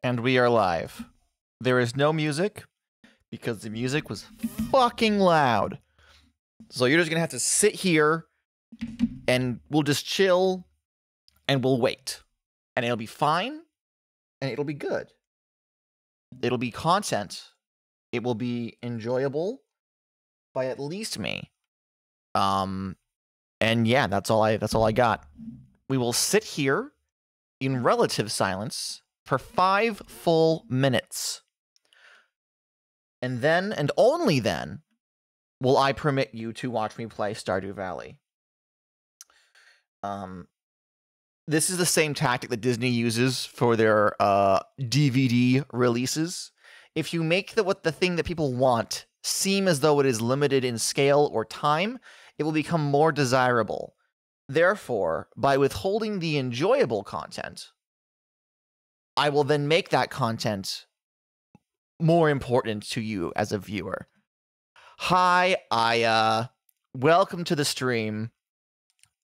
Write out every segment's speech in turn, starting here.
And we are live. There is no music because the music was fucking loud. So you're just gonna have to sit here and we'll just chill and we'll wait. And it'll be fine and it'll be good. It'll be content. It will be enjoyable by at least me. And yeah, that's all I got. We will sit here in relative silence for 5 full minutes. And then, and only then, will I permit you to watch me play Stardew Valley. This is the same tactic that Disney uses for their DVD releases. If you make the thing that people want seem as though it is limited in scale or time, it will become more desirable. Therefore, by withholding the enjoyable content, I will then make that content more important to you as a viewer. Hi, Aya. Welcome to the stream.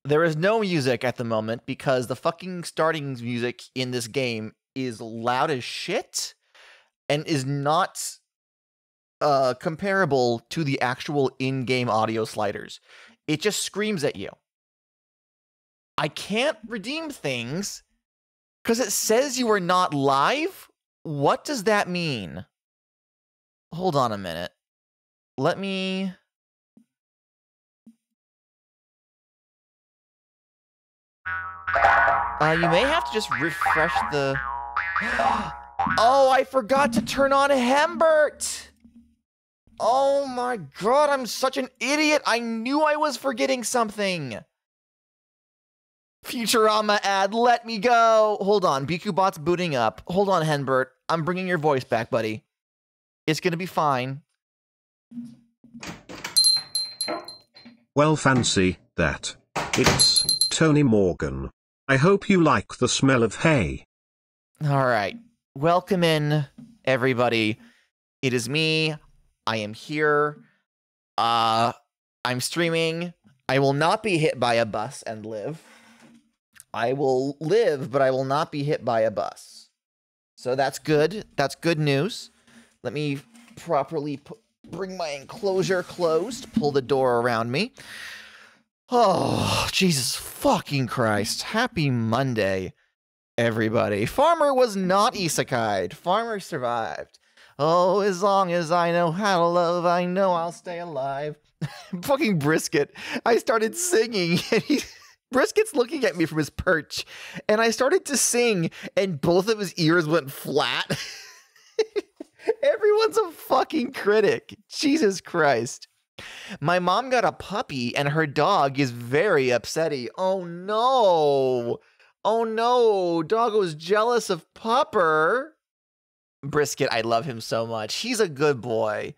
There is no music at the moment because the fucking starting music in this game is loud as shit and is not comparable to the actual in-game audio sliders. It just screams at you. I can't redeem things because it says you are not live? What does that mean? Hold on a minute. Let me... you may have to just refresh the... Oh, I forgot to turn on Hembert! Oh my god, I'm such an idiot! I knew I was forgetting something! Futurama ad, let me go! Hold on, BQBot's booting up. Hold on, Henbert. I'm bringing your voice back, buddy. It's gonna be fine. Well, fancy that. It's Tony Morgan. I hope you like the smell of hay. Alright. Welcome in, everybody. It is me. I am here. I'm streaming. I will not be hit by a bus and live. I will live, but I will not be hit by a bus. So that's good. That's good news. Let me properly bring my enclosure closed. Pull the door around me. Oh, Jesus fucking Christ. Happy Monday, everybody. Farmer was not isekai'd. Farmer survived. Oh, as long as I know how to love, I know I'll stay alive. Fucking Brisket. I started singing, and Brisket's looking at me from his perch, and I started to sing, and both of his ears went flat. Everyone's a fucking critic. Jesus Christ. My mom got a puppy, and her dog is very upsetty. Oh no. Oh no. Doggo's jealous of Pupper. Brisket, I love him so much. He's a good boy.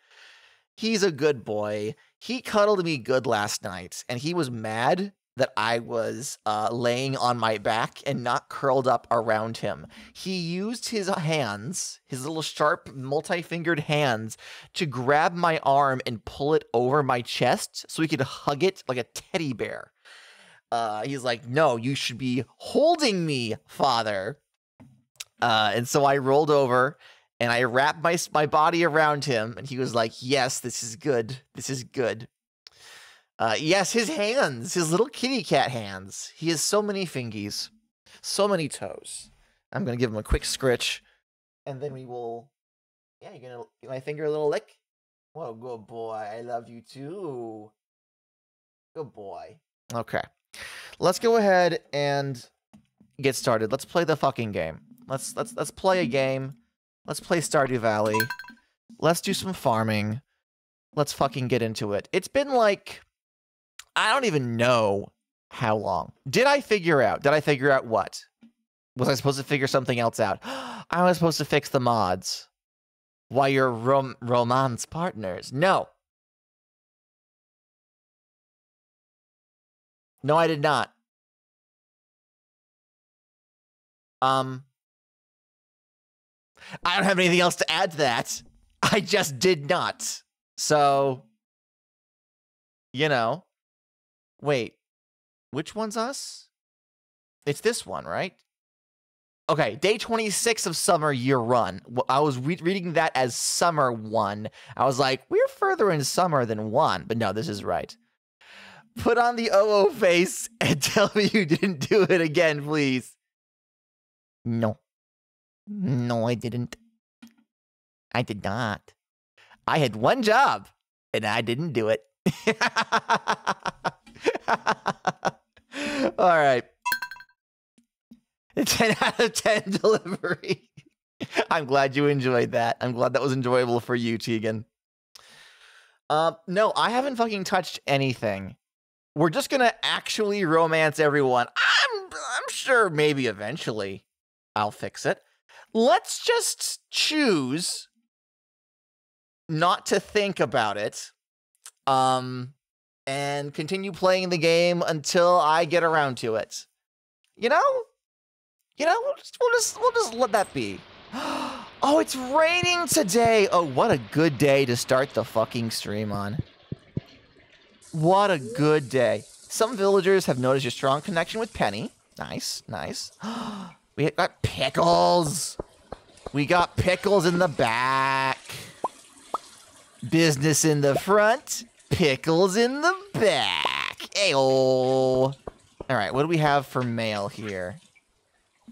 He's a good boy. He cuddled me good last night, and he was mad that I was laying on my back and not curled up around him. He used his hands, his little sharp, multi-fingered hands, to grab my arm and pull it over my chest so he could hug it like a teddy bear. He's like, no, you should be holding me, father. And so I rolled over and I wrapped my body around him, and he was like, yes, this is good. This is good. Yes, his hands, his little kitty cat hands. He has so many fingies, so many toes. I'm going to give him a quick scritch, and then we will... Yeah, you're going to give my finger a little lick? Whoa, good boy. I love you too. Good boy. Okay. Let's go ahead and get started. Let's play the fucking game. Let's play a game. Let's play Stardew Valley. Let's do some farming. Let's fucking get into it. It's been like... I don't even know how long. Did I figure out what? Was I supposed to figure something else out? I was supposed to fix the mods. Why you're romance partners. No. No, I did not. I don't have anything else to add to that. I just did not. So, you know. Wait, which one's us? It's this one, right? Okay, day 26 of summer year run. I was reading that as summer 1. I was like, we're further in summer than 1. But no, this is right. Put on the OO face and tell me you didn't do it again, please. No. No, I didn't. I did not. I had one job, and I didn't do it. All right. 10 out of 10 delivery. I'm glad you enjoyed that. I'm glad that was enjoyable for you, Tegan. No, I haven't fucking touched anything. We're just gonna actually romance everyone. I'm sure maybe eventually I'll fix it. Let's just choose not to think about it. And continue playing the game until I get around to it. You know, we'll just let that be. Oh, it's raining today. Oh, what a good day to start the fucking stream on. What a good day. Some villagers have noticed your strong connection with Penny. Nice, nice. We got pickles. We got pickles in the back. Business in the front. Pickles in the back. Ayo. All right, what do we have for mail here?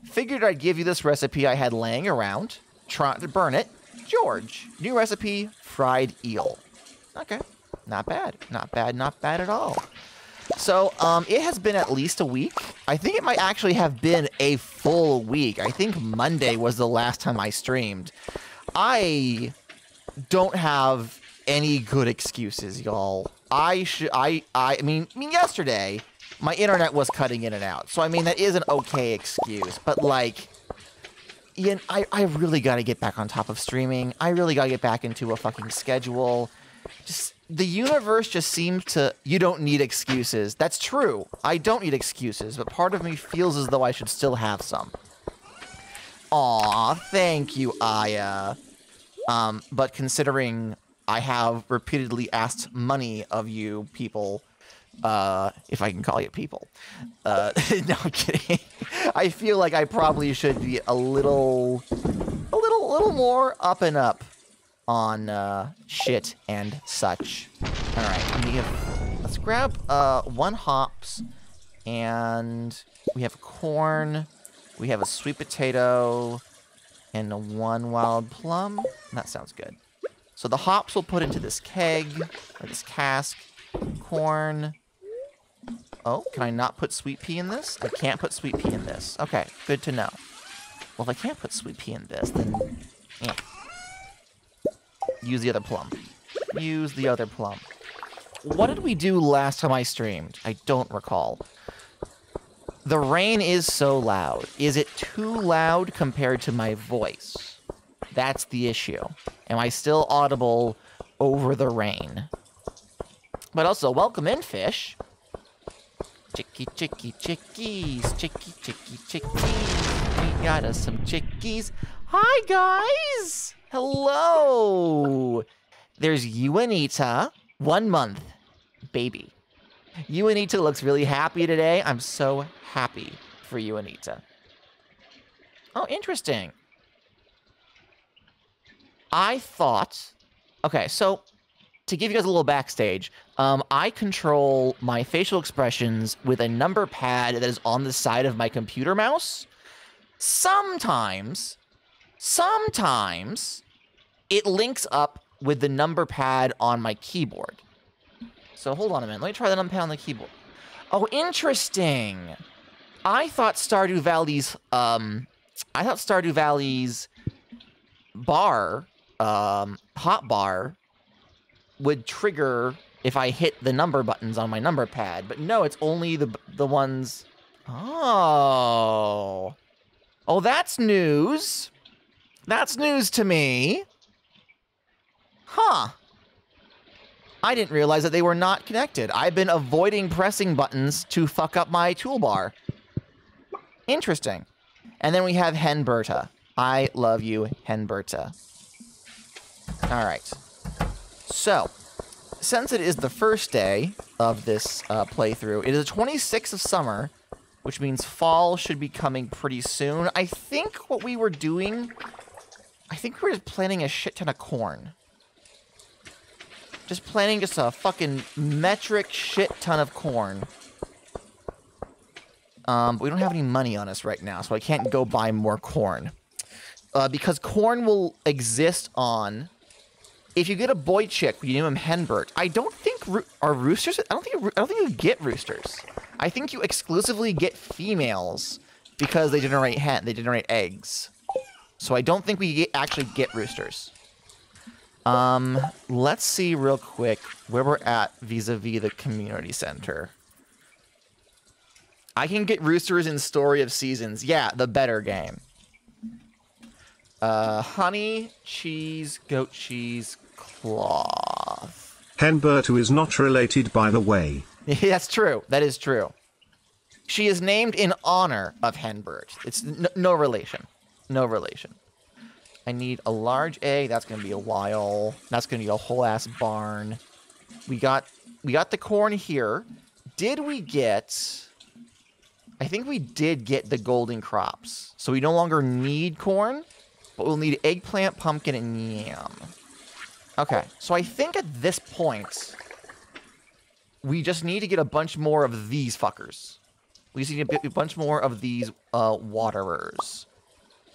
Figured I'd give you this recipe I had laying around. Try to burn it. George. New recipe, fried eel. Okay. Not bad. Not bad. Not bad at all. So, it has been at least a week. I think it might actually have been a full week. I think Monday was the last time I streamed. I don't have any good excuses, y'all. I mean, yesterday, my internet was cutting in and out. So, I mean, that is an okay excuse. But, like, Ian, I really got to get back on top of streaming. I really got to get back into a fucking schedule. Just, the universe just seems to... You don't need excuses. That's true. I don't need excuses. But part of me feels as though I should still have some. Aw, thank you, Aya. But considering I have repeatedly asked money of you people... if I can call you people. No, I'm kidding. I feel like I probably should be a little more up and up on shit and such. All right, let's grab 1 hops, and we have corn. We have a sweet potato and 1 wild plum. That sounds good. So the hops we'll put into this keg or this cask. Corn. Oh, can I not put sweet pea in this? I can't put sweet pea in this. Okay, good to know. Well, if I can't put sweet pea in this, then... Eh. Use the other plum. Use the other plum. What did we do last time I streamed? I don't recall. The rain is so loud. Is it too loud compared to my voice? That's the issue. Am I still audible over the rain? But also, welcome in, fish. Chicky, chicky, chickies. Chicky, chicky, chickies. We got us some chickies. Hi, guys. Hello. There's Juanita. 1 month. Baby. Juanita looks really happy today. I'm so happy for Juanita. Oh, interesting. I thought... Okay, so... To give you guys a little backstage, I control my facial expressions with a number pad that is on the side of my computer mouse. Sometimes, it links up with the number pad on my keyboard. So hold on a minute. Let me try the number pad on the keyboard. Oh, interesting. I thought Stardew Valley's bar, hotbar, would trigger if I hit the number buttons on my number pad. But no, it's only the ones... Oh. Oh, that's news. That's news to me. Huh. I didn't realize that they were not connected. I've been avoiding pressing buttons to fuck up my toolbar. Interesting. And then we have Henberta. I love you, Henberta. All right. So, since it is the first day of this playthrough, it is the 26th of summer, which means fall should be coming pretty soon. I think what we were doing, I think we were just planting a shit ton of corn. Just planting just a fucking metric shit ton of corn. But we don't have any money on us right now, so I can't go buy more corn. Because corn will exist on... If you get a boy chick, you name him Henbert. I don't think... Are roosters... I don't think you get roosters. I think you exclusively get females because they generate eggs. So I don't think we actually get roosters. Let's see real quick where we're at vis-a-vis the community center. I can get roosters in Story of Seasons. Yeah, the better game. Honey, cheese, goat cheese, cloth. Henbert, who is not related, by the way. That's true. That is true. She is named in honor of Henbert. It's no relation. No relation. I need a large egg. That's going to be a while. That's going to be a whole ass barn. We got the corn here. Did we get... I think we did get the golden crops. So we no longer need corn, but we'll need eggplant, pumpkin, and yam. Okay, so I think at this point, we just need to get a bunch more of these fuckers. We just need a bunch more of these waterers.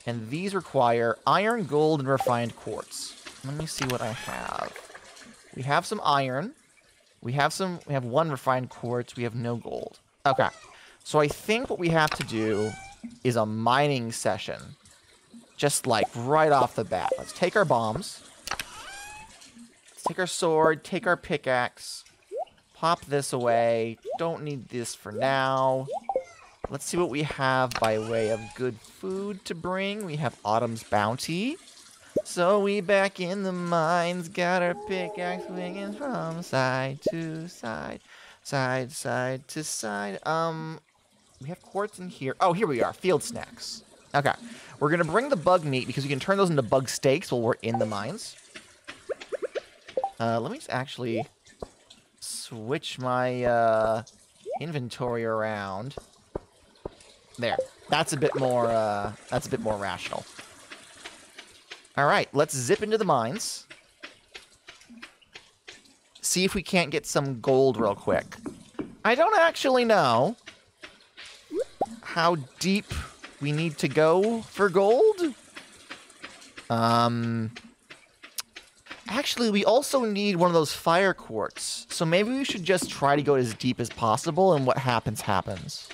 And these require iron, gold, and refined quartz. Let me see what I have. We have some iron. We have one refined quartz. We have no gold. Okay. So I think what we have to do is a mining session. Just like right off the bat. Let's take our bombs. Let's take our sword, take our pickaxe. Pop this away. Don't need this for now. Let's see what we have by way of good food to bring. We have Autumn's Bounty. So we back in the mines, got our pickaxe swinging from side to side. Side to side. We have quartz in here. Oh, here we are. Field snacks. Okay. We're going to bring the bug meat because we can turn those into bug steaks while we're in the mines. Let me just actually switch my inventory around. There. That's a bit more rational. All right. Let's zip into the mines. See if we can't get some gold real quick. I don't actually know how deep we need to go for gold. Actually, we also need one of those fire quartz. So maybe we should just try to go as deep as possible, and what happens, happens.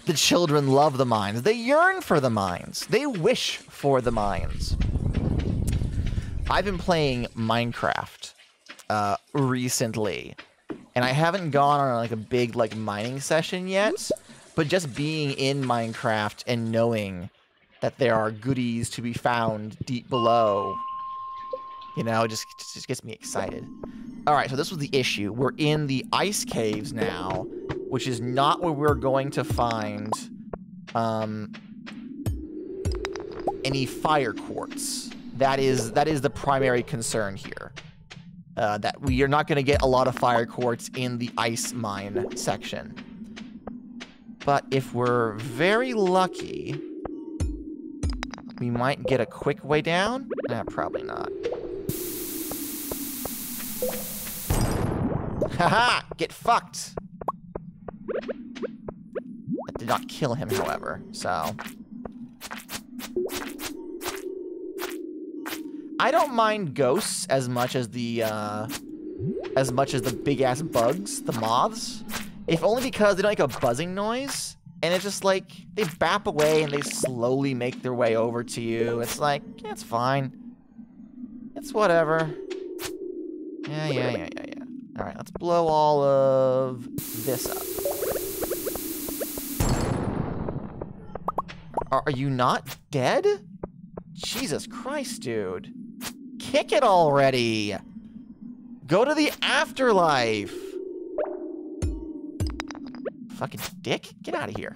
The children love the mines. They yearn for the mines. They wish for the mines. I've been playing Minecraft recently, and I haven't gone on like a big like mining session yet. But just being in Minecraft and knowing that there are goodies to be found deep below, you know, it just gets me excited. All right, so this was the issue. We're in the ice caves now, which is not where we're going to find any fire quartz. That is the primary concern here. That we are not going to get a lot of fire quartz in the ice mine section. But if we're very lucky, we might get a quick way down. Nah, probably not. Haha! Get fucked! That did not kill him, however, so... I don't mind ghosts as much as the big-ass bugs, the moths. If only because they don't make a buzzing noise, and it's just like, they bap away and they slowly make their way over to you. It's like, yeah, it's fine. It's whatever. Yeah. Alright, let's blow all of this up. Are you not dead? Jesus Christ, dude. Kick it already! Go to the afterlife! Fucking dick. Get out of here.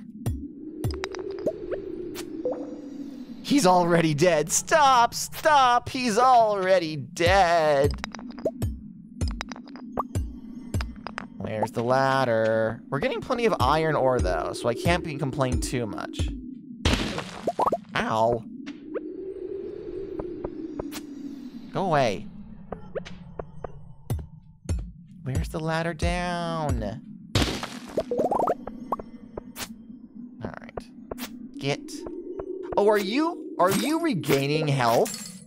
He's already dead. Stop! Stop! He's already dead. Where's the ladder? We're getting plenty of iron ore, though, so I can't complain too much. Ow. Go away. Where's the ladder down? Alright. Get. Oh, are you regaining health?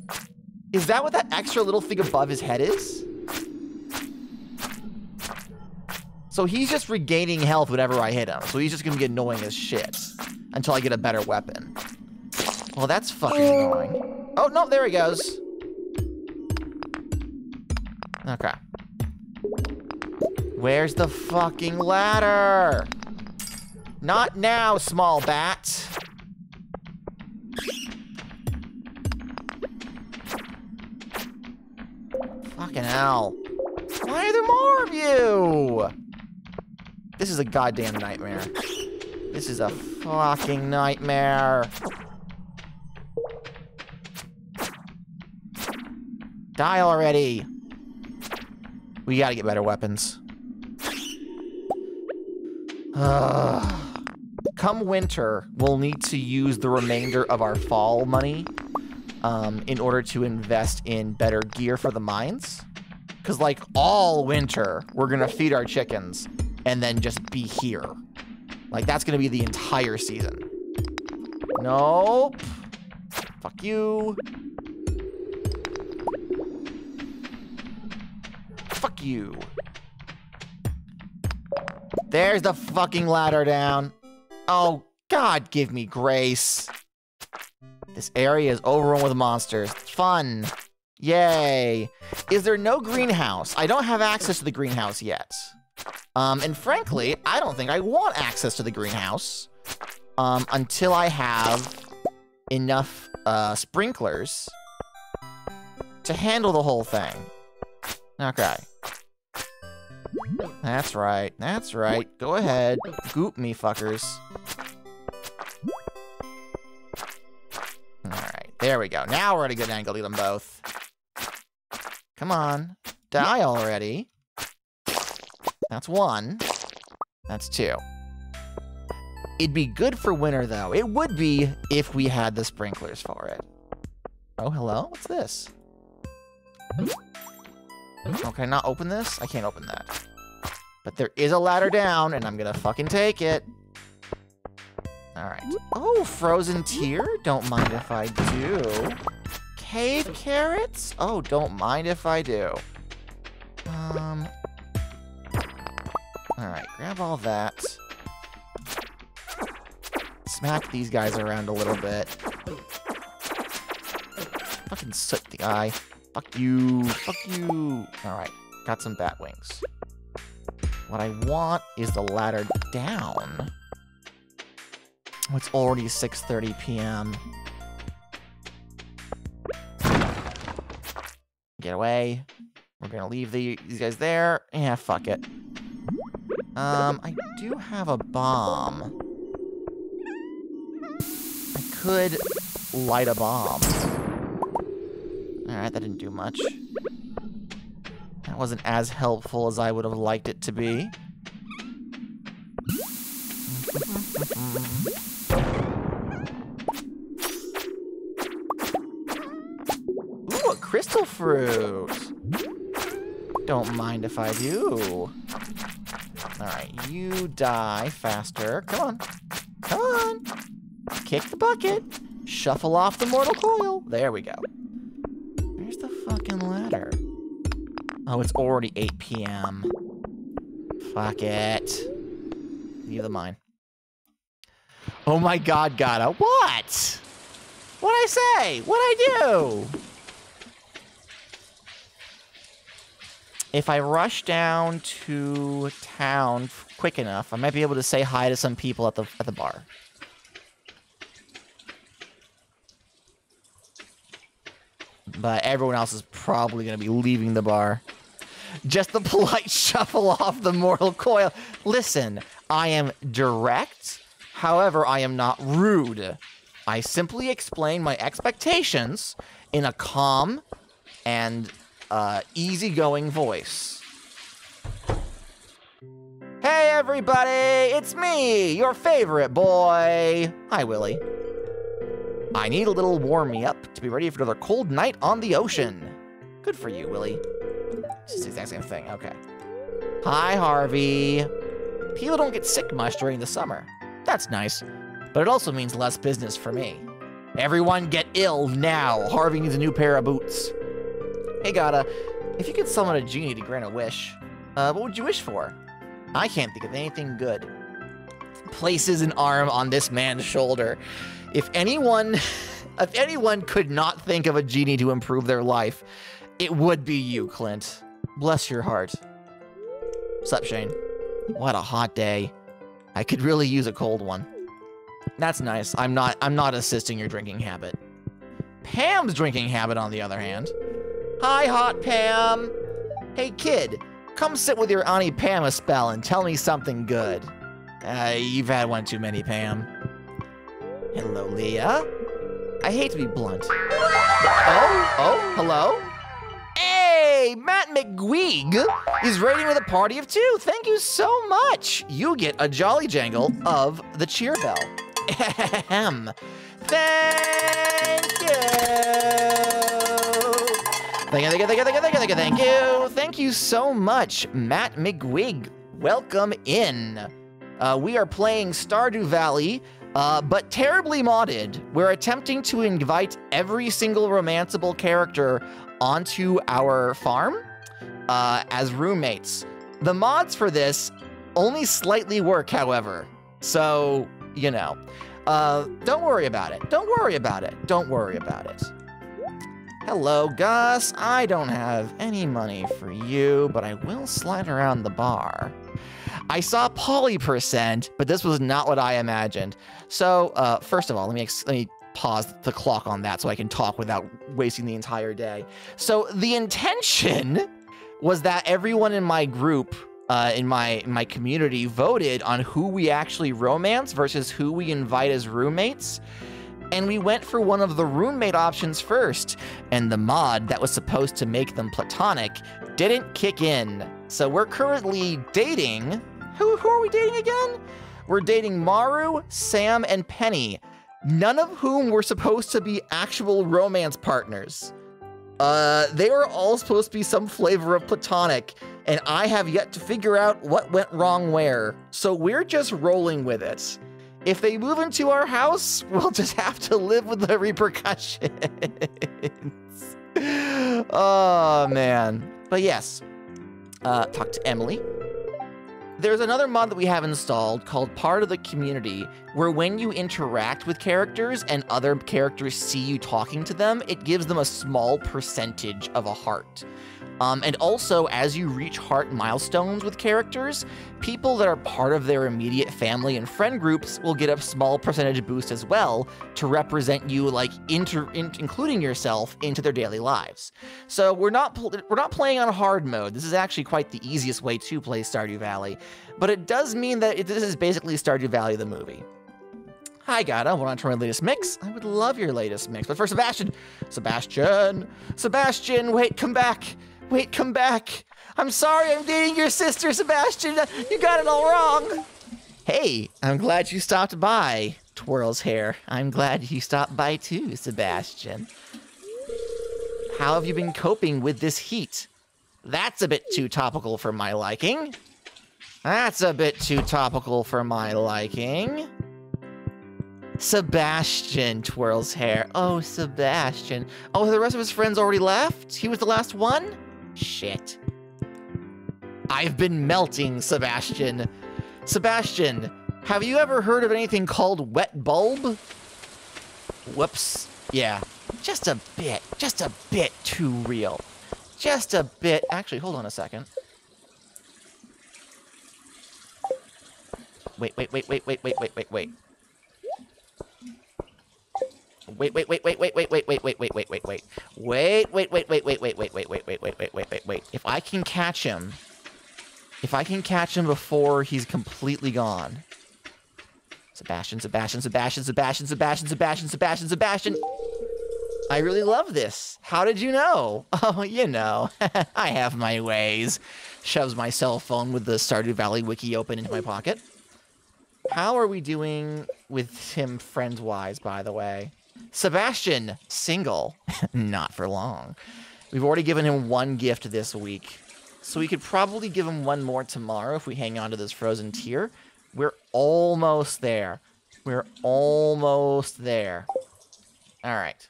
Is that what that extra little thing above his head is? So he's just regaining health whenever I hit him. So he's just gonna get annoying as shit. Until I get a better weapon. Well, that's fucking annoying. Oh, no, there he goes. Okay. Where's the fucking ladder? Not now, small bat. Fucking hell. Why are there more of you? This is a goddamn nightmare. This is a fucking nightmare. Die already. We gotta get better weapons. Come winter, we'll need to use the remainder of our fall money in order to invest in better gear for the mines. Because, like, all winter, we're gonna feed our chickens and then just be here. Like, that's gonna be the entire season. Nope. Fuck you. Fuck you. There's the fucking ladder down. Oh, God, give me grace. This area is overrun with monsters. Fun. Yay. Is there no greenhouse? I don't have access to the greenhouse yet. And frankly, I don't think I want access to the greenhouse until I have enough sprinklers to handle the whole thing. Okay. That's right. That's right. Go ahead. Goop me, fuckers. Alright. There we go. Now we're at a good angle to them both. Come on. Die already. That's one. That's two. It'd be good for winter, though. It would be if we had the sprinklers for it. Oh, hello? What's this? Oh, can I not open this? I can't open that. But there is a ladder down, and I'm gonna fucking take it. Alright. Oh, frozen tear? Don't mind if I do. Cave carrots? Oh, don't mind if I do. Alright, grab all that. Smack these guys around a little bit. Fucking soot the eye. Fuck you. Fuck you. Alright, got some bat wings. What I want is the ladder down. Oh, it's already 6:30 p.m. Get away. We're gonna leave these guys there. Yeah, fuck it. I do have a bomb. I could light a bomb. Alright, that didn't do much. That wasn't as helpful as I would have liked it to be. Ooh, a crystal fruit! Don't mind if I do. Alright, you die faster. Come on. Come on! Kick the bucket! Shuffle off the mortal coil! There we go. Where's the fucking ladder? Oh, it's already 8 p.m. Fuck it. Leave the mine. Oh my god, Gata. What? What'd I say? What'd I do? If I rush down to town quick enough, I might be able to say hi to some people at the bar. But everyone else is probably going to be leaving the bar. Just the polite shuffle off the mortal coil. Listen, I am direct. However, I am not rude. I simply explain my expectations in a calm and easygoing voice. everybody, it's me, your favorite boy. Hi, Willie. I need a little warm-me-up to be ready for another cold night on the ocean. Good for you, Willie. It's the exact same thing, okay. Hi, Harvey. People don't get sick much during the summer. That's nice, but it also means less business for me. Everyone get ill now. Harvey needs a new pair of boots. Hey, Gata, if you could summon a genie to grant a wish, what would you wish for? I can't think of anything good. Places an arm on this man's shoulder. If anyone could not think of a genie to improve their life, it would be you, Clint. Bless your heart. Sup, Shane? What a hot day. I could really use a cold one. That's nice. I'm not assisting your drinking habit. Pam's drinking habit, on the other hand. Hi, hot Pam. Hey, kid. Come sit with your Auntie Pam a spell and tell me something good. You've had one too many, Pam. Hello, Leah. I hate to be blunt. Oh, hello? Hey, Matt McGuig is raiding with a party of 2. Thank you so much. You get a jolly jangle of the cheer bell. Ahem. Thank you. Thank you so much, Matt McGuig. Welcome in. We are playing Stardew Valley, but terribly modded. We're attempting to invite every single romanceable character onto our farm as roommates. The mods for this only slightly work, however. So, you know, don't worry about it. Don't worry about it. Don't worry about it. Hello, Gus. I don't have any money for you, but I will slide around the bar. I saw Poly%, but this was not what I imagined. So, first of all, let me pause the clock on that so I can talk without wasting the entire day. So the intention was that everyone in my group, in my community, voted on who we actually romance versus who we invite as roommates. And we went for one of the roommate options first, and the mod that was supposed to make them platonic didn't kick in. So we're currently dating. Who are we dating again? We're dating Maru, Sam, and Penny, none of whom were supposed to be actual romance partners. They were all supposed to be some flavor of platonic, and I have yet to figure out what went wrong where. So we're just rolling with it. If they move into our house, we'll just have to live with the repercussions. Oh, man. But yes, talk to Emily. There's another mod that we have installed called Part of the Community, where when you interact with characters and other characters see you talking to them, it gives them a small percentage of a heart. And also, as you reach heart milestones with characters, people that are part of their immediate family and friend groups will get a small percentage boost as well to represent you, like including yourself into their daily lives. So we're not playing on hard mode. This is actually quite the easiest way to play Stardew Valley, but it does mean that this is basically Stardew Valley the movie. Hi, Gata. Want to try my latest mix? I would love your latest mix, but for Sebastian, wait, come back. Wait, come back. I'm sorry, I'm dating your sister, Sebastian. You got it all wrong. Hey, I'm glad you stopped by, Twirl's hair. I'm glad you stopped by too, Sebastian. How have you been coping with this heat? That's a bit too topical for my liking. Sebastian twirls hair. Oh, Sebastian. Oh, the rest of his friends already left? He was the last one? Shit. I've been melting, Sebastian. Sebastian, have you ever heard of anything called wet bulb? Whoops. Yeah, just a bit too real. Just a bit. Actually, hold on a second. Wait. If I can catch him before he's completely gone. Sebastian. I I really love this. How did you know? Oh, you know, I have my ways. Shoves my cell phone with the Stardew Valley wiki open into my pocket. How are we doing with him friends-wise, by the way? Sebastian, single. Not for long. We've already given him one gift this week. So we could probably give him one more tomorrow if we hang on to this frozen tier. We're almost there. We're almost there. All right.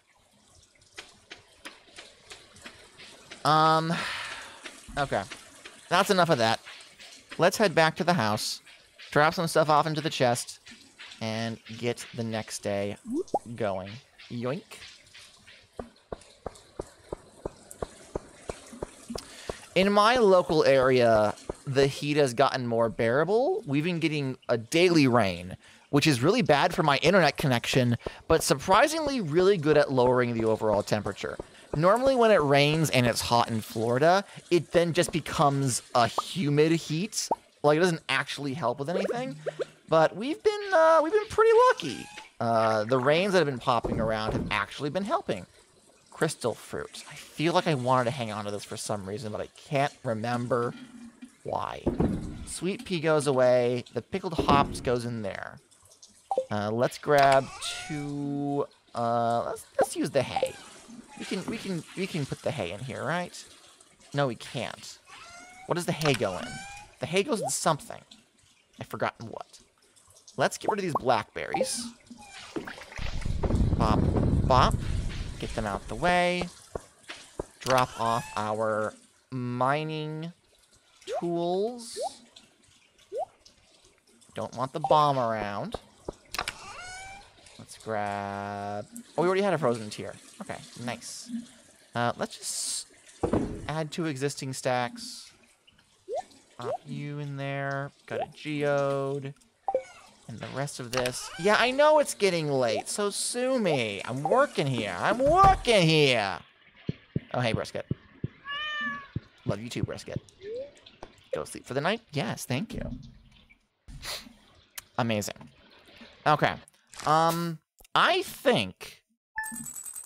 Okay. That's enough of that. Let's head back to the house, drop some stuff off into the chest, and get the next day going. Yoink. In my local area, the heat has gotten more bearable. We've been getting a daily rain, which is really bad for my internet connection, but surprisingly really good at lowering the overall temperature. Normally when it rains and it's hot in Florida, it then just becomes a humid heat. Like, it doesn't actually help with anything, but we've been pretty lucky. The rains that have been popping around have actually been helping. Crystal fruit. I feel like I wanted to hang on to this for some reason, but I can't remember why. Sweet pea goes away. The pickled hops goes in there. Let's grab two. Let's use the hay. We can put the hay in here, right? No, we can't. What does the hay go in? The hay goes in something. I've forgotten what. Let's get rid of these blackberries. Bop, bop. Get them out the way. Drop off our mining tools. Don't want the bomb around. Let's grab... Oh, we already had a frozen tier. Okay, nice. Let's just add 2 existing stacks. Pop you in there. Got a geode. And the rest of this... Yeah, I know it's getting late, so sue me. I'm working here. I'm working here. Oh, hey, Brisket. Love you too, Brisket. Go sleep for the night? Yes, thank you. Amazing. Okay. I think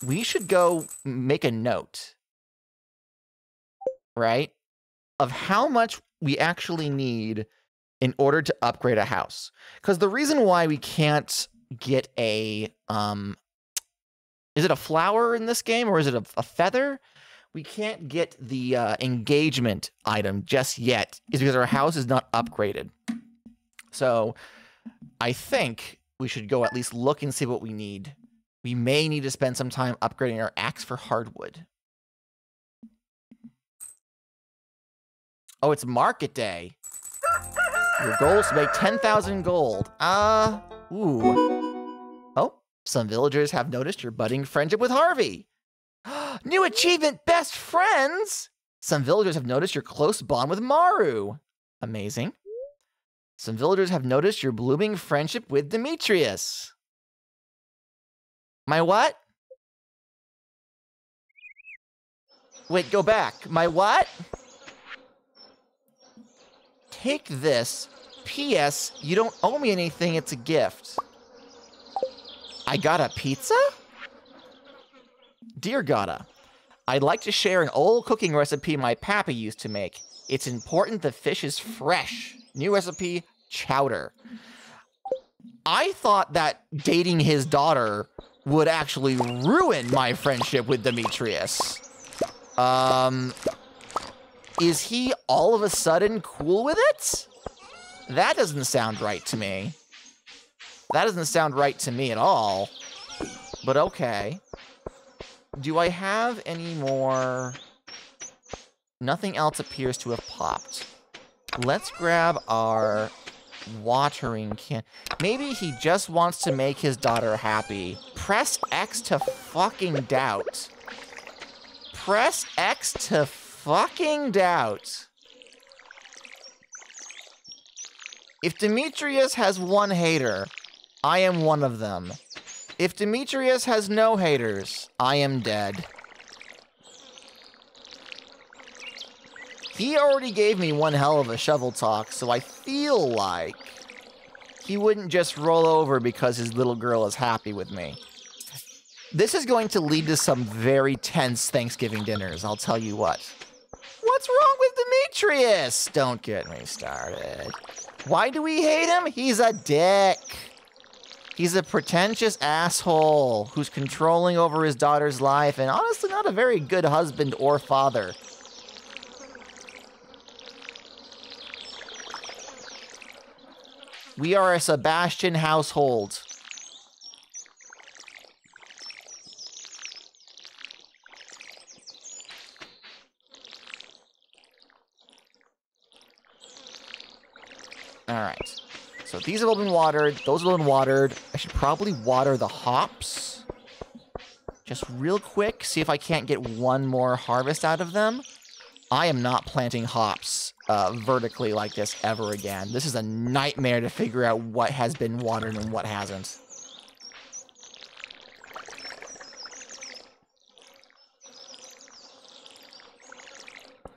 we should go make a note, right, of how much we actually need in order to upgrade a house. Because the reason why we can't get a, is it a flower in this game or is it a feather? We can't get the engagement item just yet is because our house is not upgraded. So I think we should go at least look and see what we need. We may need to spend some time upgrading our axe for hardwood. Oh, it's market day. Your goal is to make 10,000 gold. Ooh. Oh, some villagers have noticed your budding friendship with Harvey. New achievement, best friends! Some villagers have noticed your close bond with Maru. Amazing. Some villagers have noticed your blooming friendship with Demetrius. My what? Wait, go back. My what? Take this. P.S. You don't owe me anything, it's a gift. I got a pizza? Dear Gata, I'd like to share an old cooking recipe my pappy used to make. It's important the fish is fresh. New recipe, chowder. I thought that dating his daughter would actually ruin my friendship with Demetrius. Is he all of a sudden cool with it? That doesn't sound right to me. That doesn't sound right to me at all. But okay. Do I have any more? Nothing else appears to have popped. Let's grab our watering can. Maybe he just wants to make his daughter happy. Press X to fucking doubt. Press X to fucking doubt. If Demetrius has one hater, I am one of them. If Demetrius has no haters, I am dead. He already gave me one hell of a shovel talk, so I feel like he wouldn't just roll over because his little girl is happy with me. This is going to lead to some very tense Thanksgiving dinners, I'll tell you what. What's wrong with Demetrius? Don't get me started. Why do we hate him? He's a dick. He's a pretentious asshole who's controlling over his daughter's life and honestly not a very good husband or father. We are a Sebastian household. All right. So these have all been watered. Those have all been watered. I should probably water the hops. Just real quick, see if I can't get one more harvest out of them. I am not planting hops vertically like this ever again. This is a nightmare to figure out what has been watered and what hasn't.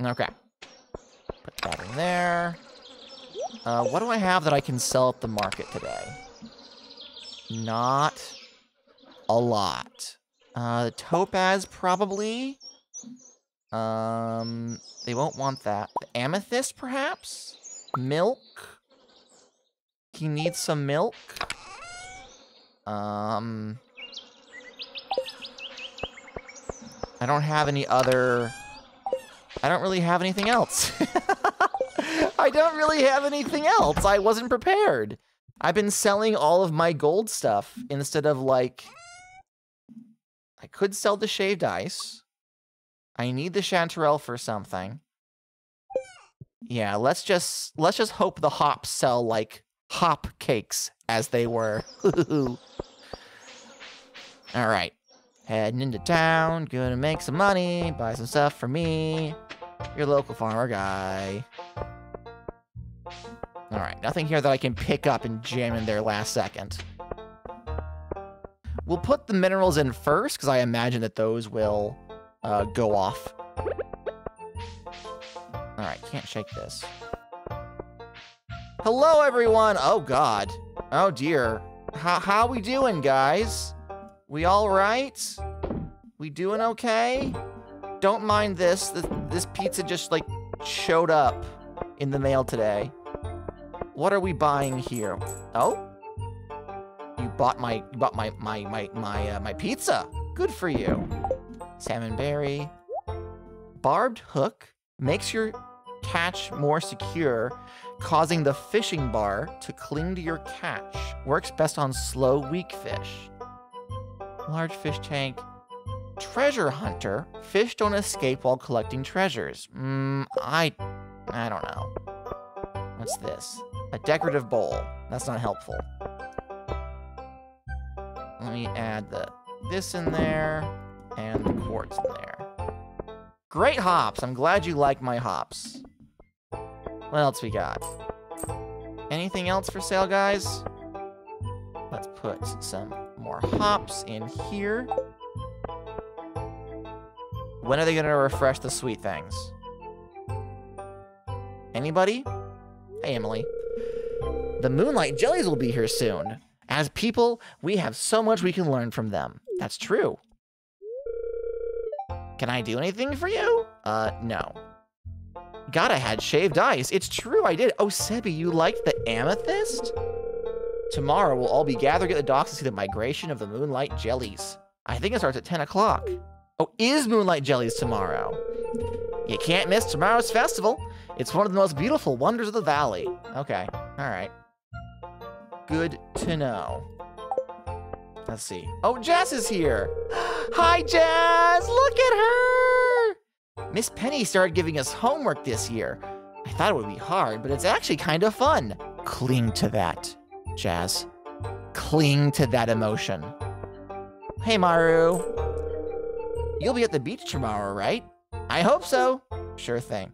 Okay. Put that in there. What do I have that I can sell at the market today? Not a lot. Topaz, probably. They won't want that. The amethyst, perhaps? Milk? He needs some milk. I don't have any other... I don't really have anything else. I don't really have anything else. I wasn't prepared. I've been selling all of my gold stuff instead of, like... I could sell the shaved ice. I need the chanterelle for something. Yeah, let's just hope the hops sell like hop cakes as they were. All right, heading into town, gonna make some money, buy some stuff for me, your local farmer guy. All right, nothing here that I can pick up and jam in there last second. We'll put the minerals in first because I imagine that those will go off. All right, can't shake this. Hello, everyone. Oh, God. Oh, dear. How we doing, guys? We all right? We doing okay? Don't mind this. This pizza just, like, showed up in the mail today. What are we buying here? Oh? You bought my pizza. Good for you. Salmon berry. Barbed hook makes your catch more secure, causing the fishing bar to cling to your catch. Works best on slow, weak fish. Large fish tank. Treasure hunter. Fish don't escape while collecting treasures. I don't know. What's this? A decorative bowl. That's not helpful. Let me add this in there and the quartz in there. Great hops. I'm glad you like my hops. What else we got? Anything else for sale, guys? Let's put some more hops in here. When are they going to refresh the sweet things? Anybody? Hey, Emily. The moonlight jellies will be here soon. As people, we have so much we can learn from them. That's true. Can I do anything for you? No. God, I had shaved ice. It's true, I did. Oh, Sebi, you liked the amethyst? Tomorrow, we'll all be gathering at the docks to see the migration of the moonlight jellies. I think it starts at 10 o'clock. Oh, is moonlight jellies tomorrow? You can't miss tomorrow's festival. It's one of the most beautiful wonders of the valley. Okay, all right. Good to know. Let's see. Oh, Jess is here. Hi, Jess. Look at her. Miss Penny started giving us homework this year. I thought it would be hard, but it's actually kind of fun. Cling to that, Jazz. Cling to that emotion. Hey, Maru. You'll be at the beach tomorrow, right? I hope so. Sure thing.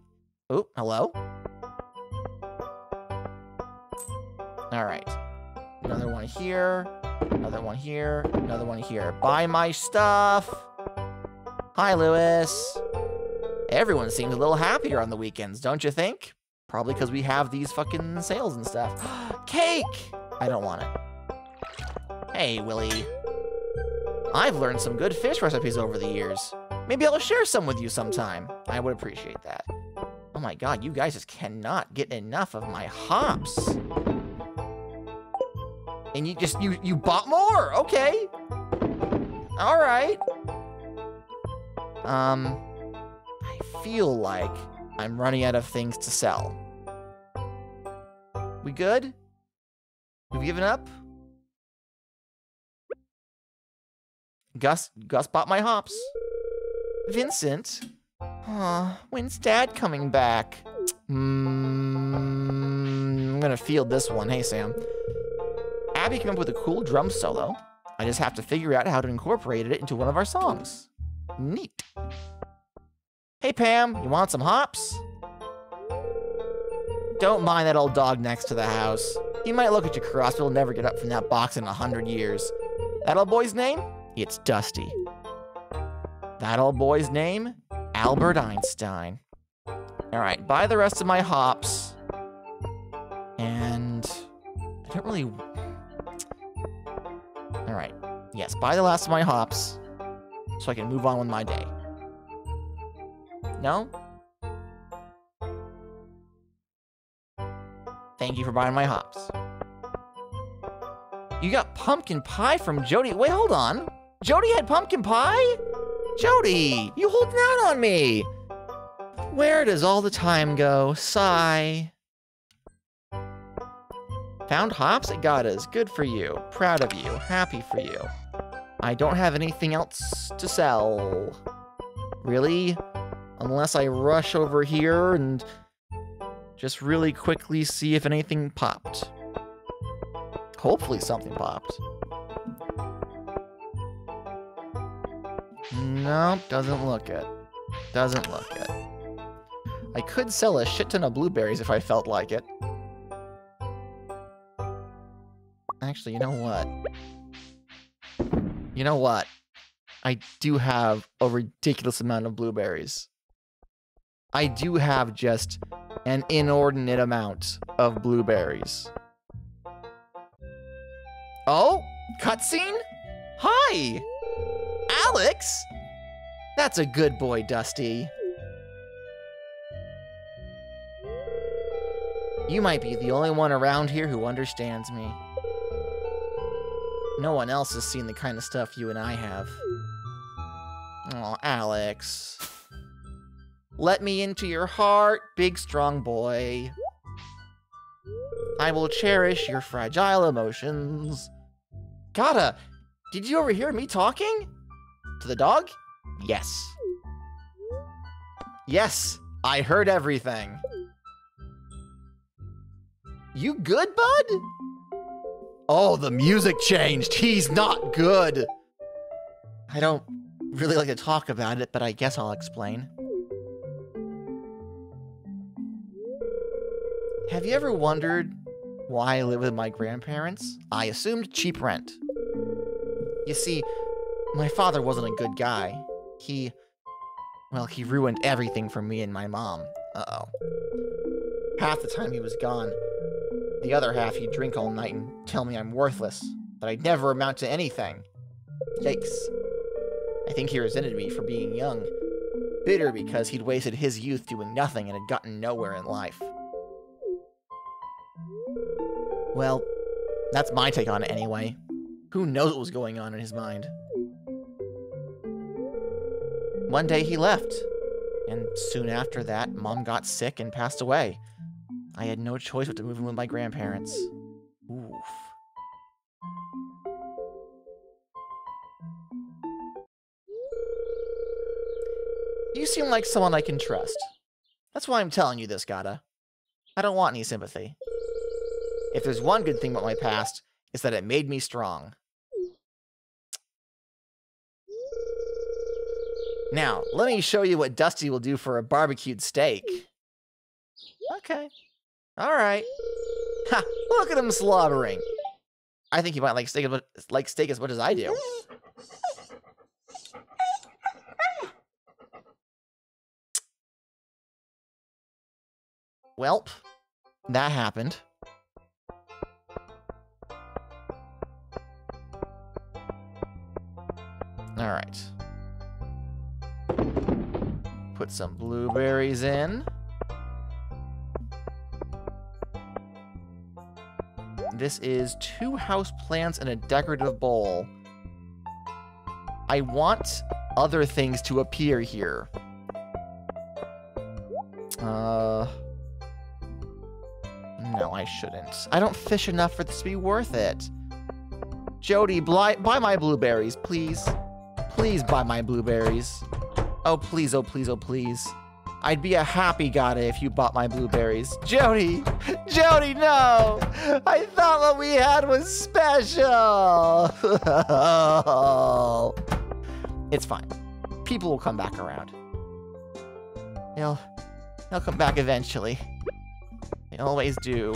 Oh, hello? All right. Another one here. Another one here. Another one here. Buy my stuff. Hi, Lewis. Everyone seems a little happier on the weekends, don't you think? Probably because we have these fucking sales and stuff. Cake! I don't want it. Hey, Willie. I've learned some good fish recipes over the years. Maybe I'll share some with you sometime. I would appreciate that. Oh my god, you guys just cannot get enough of my hops. And you bought more, okay. All right. I feel like I'm running out of things to sell. We good? We've given up? Gus bought my hops. Vincent? When's Dad coming back? I'm gonna field this one. Hey, Sam. Abby came up with a cool drum solo. I just have to figure out how to incorporate it into one of our songs. Neat. Hey, Pam, you want some hops? Don't mind that old dog next to the house. He might look at you cross, but he'll never get up from that box in 100 years. That old boy's name? It's Dusty. That old boy's name? Albert Einstein. All right, buy the rest of my hops. And I don't really... All right, yes, buy the last of my hops so I can move on with my day. No? Thank you for buying my hops. You got pumpkin pie from Jody. Wait, hold on. Jody had pumpkin pie? Jody, you holding out on me. Where does all the time go? Sigh. Found hops at Gada's. Good for you. Proud of you. Happy for you. I don't have anything else to sell. Really? Unless I rush over here and just really quickly see if anything popped. Hopefully something popped. Nope, doesn't look it. Doesn't look it. I could sell a shit ton of blueberries if I felt like it. Actually, you know what? You know what? I do have a ridiculous amount of blueberries. I do have just an inordinate amount of blueberries. Oh, cutscene? Hi! Alex? That's a good boy, Dusty. You might be the only one around here who understands me. No one else has seen the kind of stuff you and I have. Oh, Alex. Let me into your heart, big strong boy. I will cherish your fragile emotions. Gada, did you overhear me talking? To the dog? Yes. Yes, I heard everything. You good, bud? Oh, the music changed. He's not good. I don't really like to talk about it, but I guess I'll explain. Have you ever wondered why I live with my grandparents? I assumed cheap rent. You see, my father wasn't a good guy. He ruined everything for me and my mom. Uh-oh. Half the time he was gone. The other half he'd drink all night and tell me I'm worthless, that I'd never amount to anything. Yikes. I think he resented me for being young. Bitter because he'd wasted his youth doing nothing and had gotten nowhere in life. Well, that's my take on it anyway. Who knows what was going on in his mind? One day he left, and soon after that, Mom got sick and passed away. I had no choice but to move in with my grandparents. Oof. You seem like someone I can trust. That's why I'm telling you this, Gada. I don't want any sympathy. If there's one good thing about my past, it's that it made me strong. Now, let me show you what Dusty will do for a barbecued steak. Okay. Alright. Ha! Look at him slobbering. I think he might like steak as much as I do. Welp. That happened. All right. Put some blueberries in. This is 2 house plants and a decorative bowl. I want other things to appear here. No, I shouldn't. I don't fish enough for this to be worth it. Jody, buy my blueberries, please. Please buy my blueberries. Oh, please, oh, please, oh, please. I'd be a happy gata if you bought my blueberries. Jody! Jody, no! I thought what we had was special! It's fine. People will come back around. They'll come back eventually. They always do.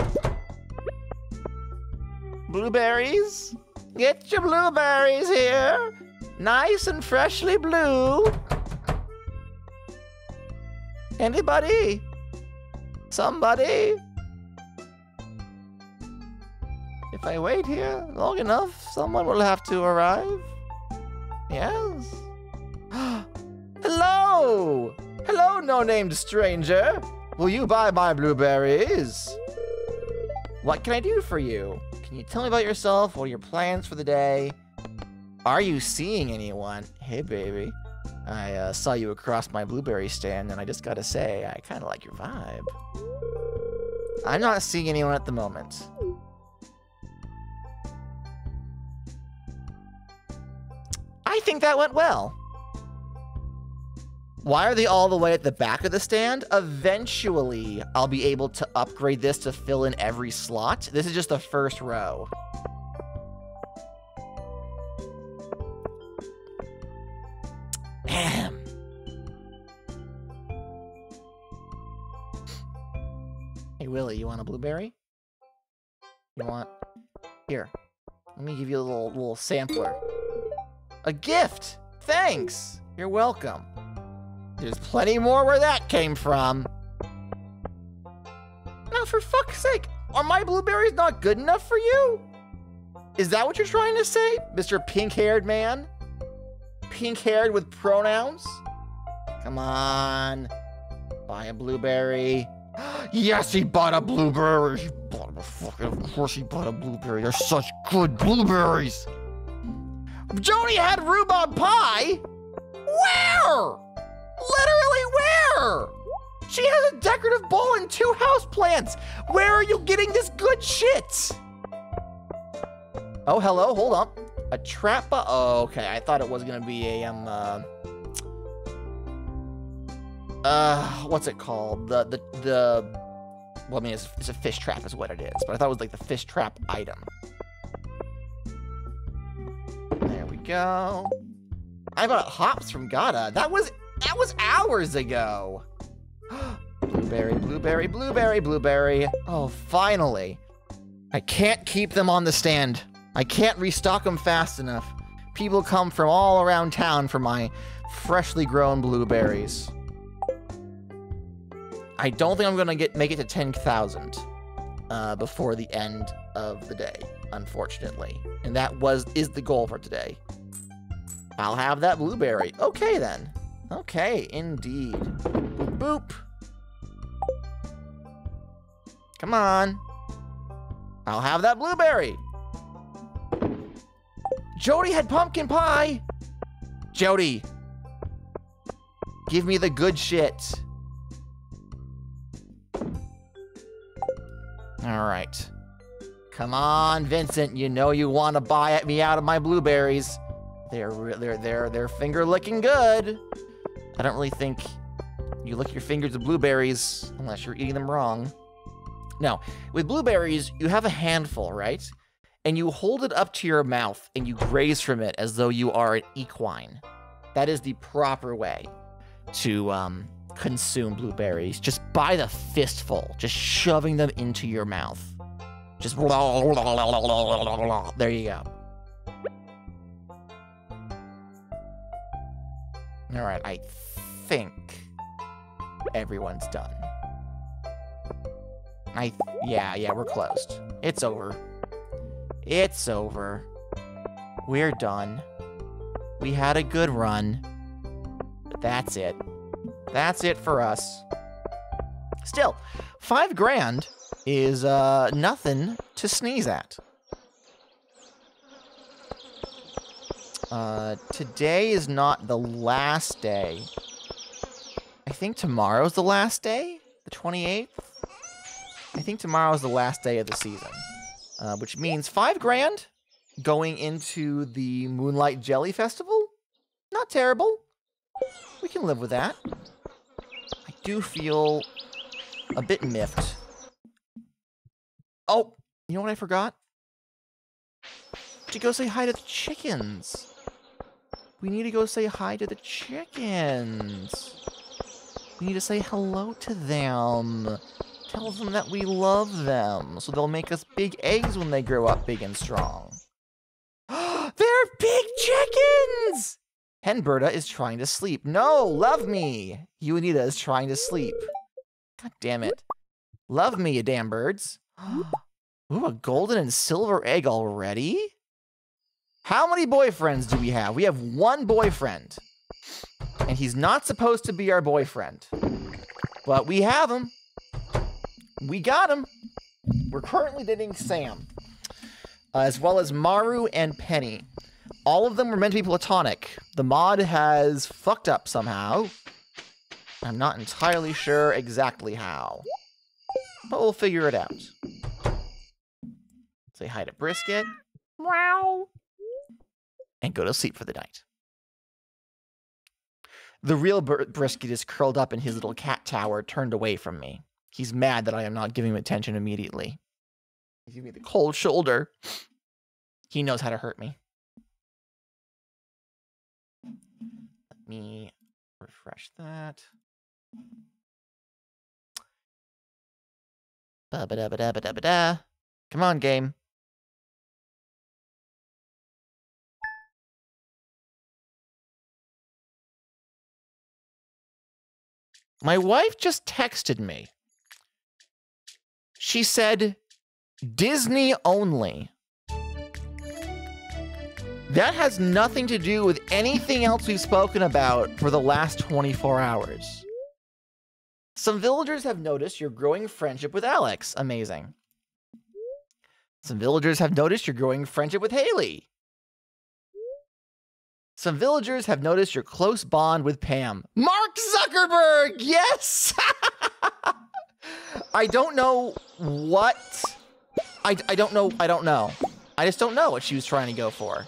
Blueberries? Get your blueberries here! Nice and freshly blue! Anybody? Somebody? If I wait here long enough, someone will have to arrive. Yes? Hello! Hello, no-named stranger. Will you buy my blueberries? What can I do for you? Can you tell me about yourself? What are your plans for the day? Are you seeing anyone? Hey, baby. I saw you across my blueberry stand, and I just gotta say, I kind of like your vibe. I'm not seeing anyone at the moment. I think that went well. Why are they all the way at the back of the stand? Eventually, I'll be able to upgrade this to fill in every slot. This is just the first row. Ahem. Hey, Willie, you want a blueberry? You want? Here. Let me give you a little sampler. A gift! Thanks! You're welcome. There's plenty more where that came from. Now, for fuck's sake, are my blueberries not good enough for you? Is that what you're trying to say, Mr. Pink-haired man? Pink-haired with pronouns? Come on. Buy a blueberry. Yes, he bought a blueberry. He bought a fucking, of course he bought a blueberry. They're such good blueberries. Jody had rhubarb pie? Where? Literally where? She has a decorative bowl and 2 houseplants. Where are you getting this good shit? Oh, hello, hold on. A trap, oh, okay, I thought it was gonna be a, what's it called? Well, I mean, it's a fish trap is what it is, but I thought it was like the fish trap item. There we go. I bought hops from Gata. That was hours ago. Blueberry, blueberry, blueberry, blueberry. Oh, finally. I can't keep them on the stand. I can't restock them fast enough. People come from all around town for my freshly grown blueberries. I don't think I'm gonna make it to 10,000 before the end of the day, unfortunately. And that is the goal for today. I'll have that blueberry. Okay, then. Okay, indeed. Boop, boop. Come on. I'll have that blueberry. Jody had pumpkin pie. Jody. Give me the good shit. All right. Come on, Vincent. You know you want to buy me out of my blueberries. They're finger licking good. I don't really think you lick your fingers with blueberries unless you're eating them wrong. Now, with blueberries, you have a handful, right? And you hold it up to your mouth and you graze from it as though you are an equine. That is the proper way to consume blueberries. Just by the fistful, just shoving them into your mouth. Just there you go. All right, I think everyone's done. Yeah, we're closed. It's over. It's over. We're done. We had a good run. But that's it. That's it for us. Still, 5 grand is nothing to sneeze at. Today is not the last day. I think tomorrow's the last day? The 28th? I think tomorrow's the last day of the season. Which means 5 grand going into the Moonlight Jelly Festival? Not terrible. We can live with that. I do feel a bit miffed. Oh, you know what I forgot? To go say hi to the chickens. We need to go say hi to the chickens. We need to say hello to them. Tell them that we love them, so they'll make us big eggs when they grow up big and strong. They're big chickens! Henberta is trying to sleep. No, love me! Juanita is trying to sleep. God damn it. Love me, you damn birds. Ooh, a golden and silver egg already? How many boyfriends do we have? We have 1 boyfriend. And he's not supposed to be our boyfriend. But we have him. We got him. We're currently dating Sam. As well as Maru and Penny. All of them were meant to be platonic. The mod has fucked up somehow. I'm not entirely sure exactly how. But we'll figure it out. Say hi to Brisket. Wow. And go to sleep for the night. The real Brisket is curled up in his little cat tower, turned away from me. He's mad that I am not giving him attention immediately. He's giving me the cold shoulder. He knows how to hurt me. Let me refresh that. Ba-ba-da-ba-da-ba-da-ba-da. Come on, game. My wife just texted me. She said, Disney only. That has nothing to do with anything else we've spoken about for the last 24 hours. Some villagers have noticed your growing friendship with Alex. Amazing. Some villagers have noticed your growing friendship with Haley. Some villagers have noticed your close bond with Pam. Mark Zuckerberg! Yes! I don't know what... I don't know. I just don't know what she was trying to go for.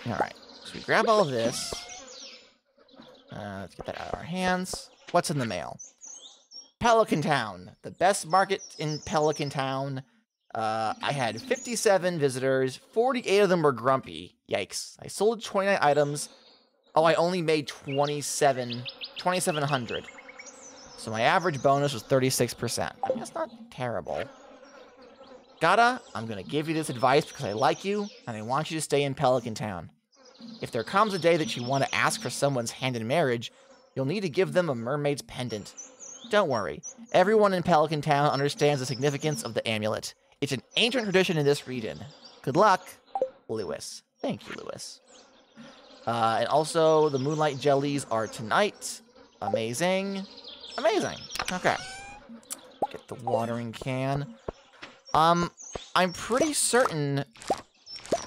Alright, so we grab all of this. Let's get that out of our hands. What's in the mail? Pelican Town. The best market in Pelican Town. I had 57 visitors. 48 of them were grumpy. Yikes. I sold 29 items. Oh, I only made 2,700. So my average bonus was 36%. I mean, that's not terrible. Gata, I'm going to give you this advice because I like you, and I want you to stay in Pelican Town. If there comes a day that you want to ask for someone's hand in marriage, you'll need to give them a mermaid's pendant. Don't worry. Everyone in Pelican Town understands the significance of the amulet. It's an ancient tradition in this region. Good luck, Lewis. Thank you, Lewis. And also, the Moonlight Jellies are tonight. Amazing. Amazing. Okay. Get the watering can. I'm pretty certain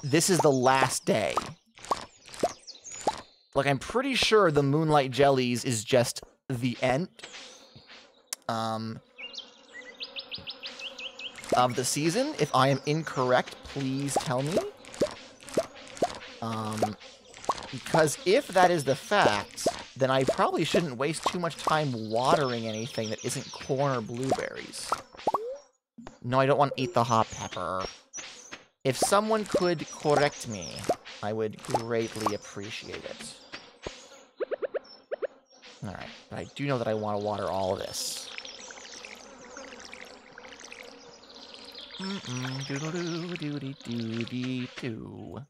this is the last day. Like, I'm pretty sure the Moonlight Jellies is just the end. Of the season. If I am incorrect, please tell me. Because if that is the fact, then I probably shouldn't waste too much time watering anything that isn't corn or blueberries. No, I don't want to eat the hot pepper. If someone could correct me, I would greatly appreciate it. Alright, but I do know that I want to water all of this. Doodle-doo-doody-doody-doo.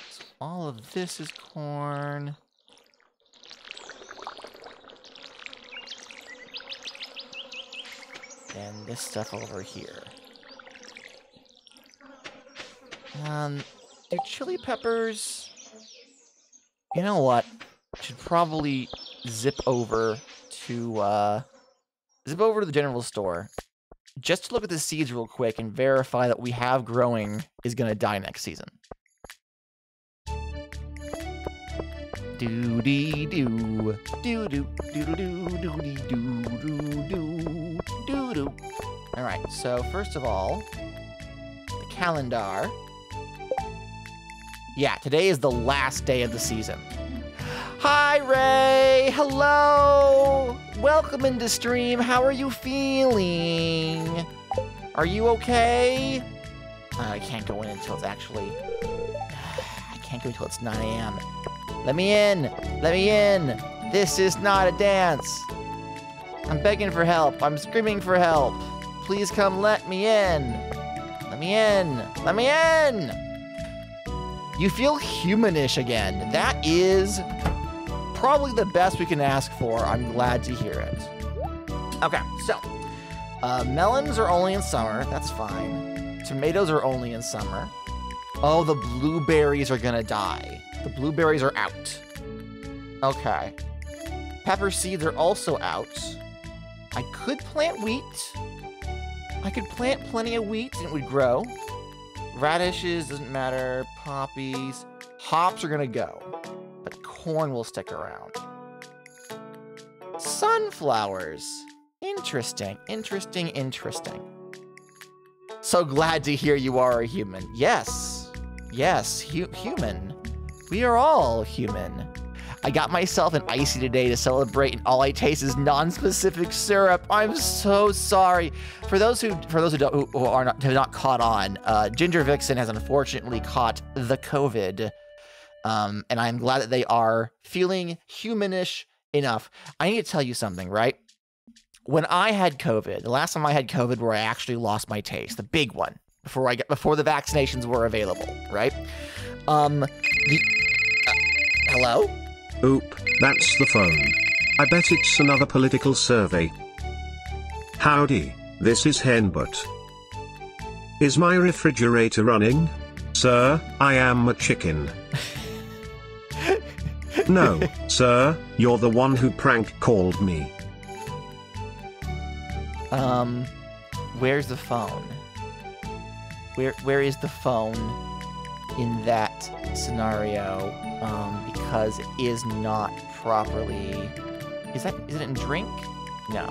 So all of this is corn. then this stuff over here. Do chili peppers... You know what? I should probably zip over to the general store just to look at the seeds real quick and verify that we have growing is gonna die next season. Do dee doo do do do do do dee do do do do do. All right. So first of all, the calendar. Yeah, today is the last day of the season. Hi, Ray. Hello. Welcome into stream. How are you feeling? Are you okay? I can't go in until it's actually... I can't go until it's 9 a.m. Let me in. Let me in. This is not a dance. I'm begging for help. I'm screaming for help. Please come let me in. Let me in. Let me in. You feel humanish again. That is probably the best we can ask for. I'm glad to hear it. Okay, so melons are only in summer. That's fine. Tomatoes are only in summer. Oh, the blueberries are gonna die. The blueberries are out. Okay. Pepper seeds are also out. I could plant wheat. I could plant plenty of wheat and it would grow. Radishes, doesn't matter. Poppies. Hops are gonna go. But corn will stick around. Sunflowers. Interesting, interesting, interesting. So glad to hear you are a human. Yes. Yes, human. We are all human. I got myself an icy today to celebrate, and all I taste is non-specific syrup. I'm so sorry. For those who have not caught on, Ginger Vixen has unfortunately caught the COVID, and I'm glad that they are feeling humanish enough. I need to tell you something, right? When I had COVID, the last time I had COVID, where I actually lost my taste, the big one, before the vaccinations were available, right? Hello? Oop, that's the phone. I bet it's another political survey. Howdy, this is Henbert. Is my refrigerator running? Sir, I am a chicken. No, sir, you're the one who prank called me. Where's the phone? Where is the phone in that scenario? Because it is not properly... Is it in drink? No.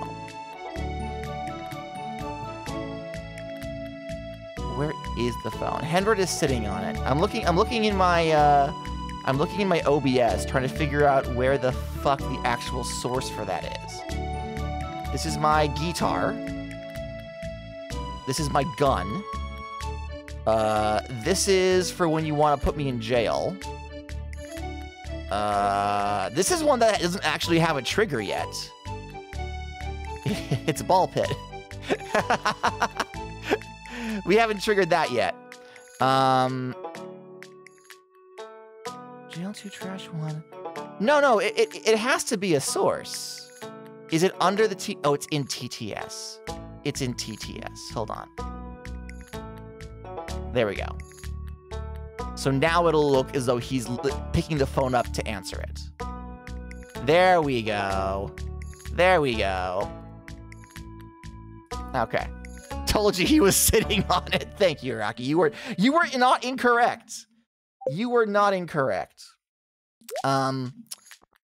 Where is the phone? Henry is sitting on it. I'm looking in my OBS, trying to figure out where the fuck the actual source for that is. This is my guitar. This is my gun. This is for when you want to put me in jail. This is one that doesn't actually have a trigger yet. It's a ball pit. We haven't triggered that yet. Jail 2, trash 1. No, it has to be a source. Is it under the Oh, it's in TTS. It's in TTS. Hold on. There we go. So now it'll look as though he's picking the phone up to answer it. There we go. There we go. Okay. Told you he was sitting on it. Thank you, Rocky. You were not incorrect. You were not incorrect. I'm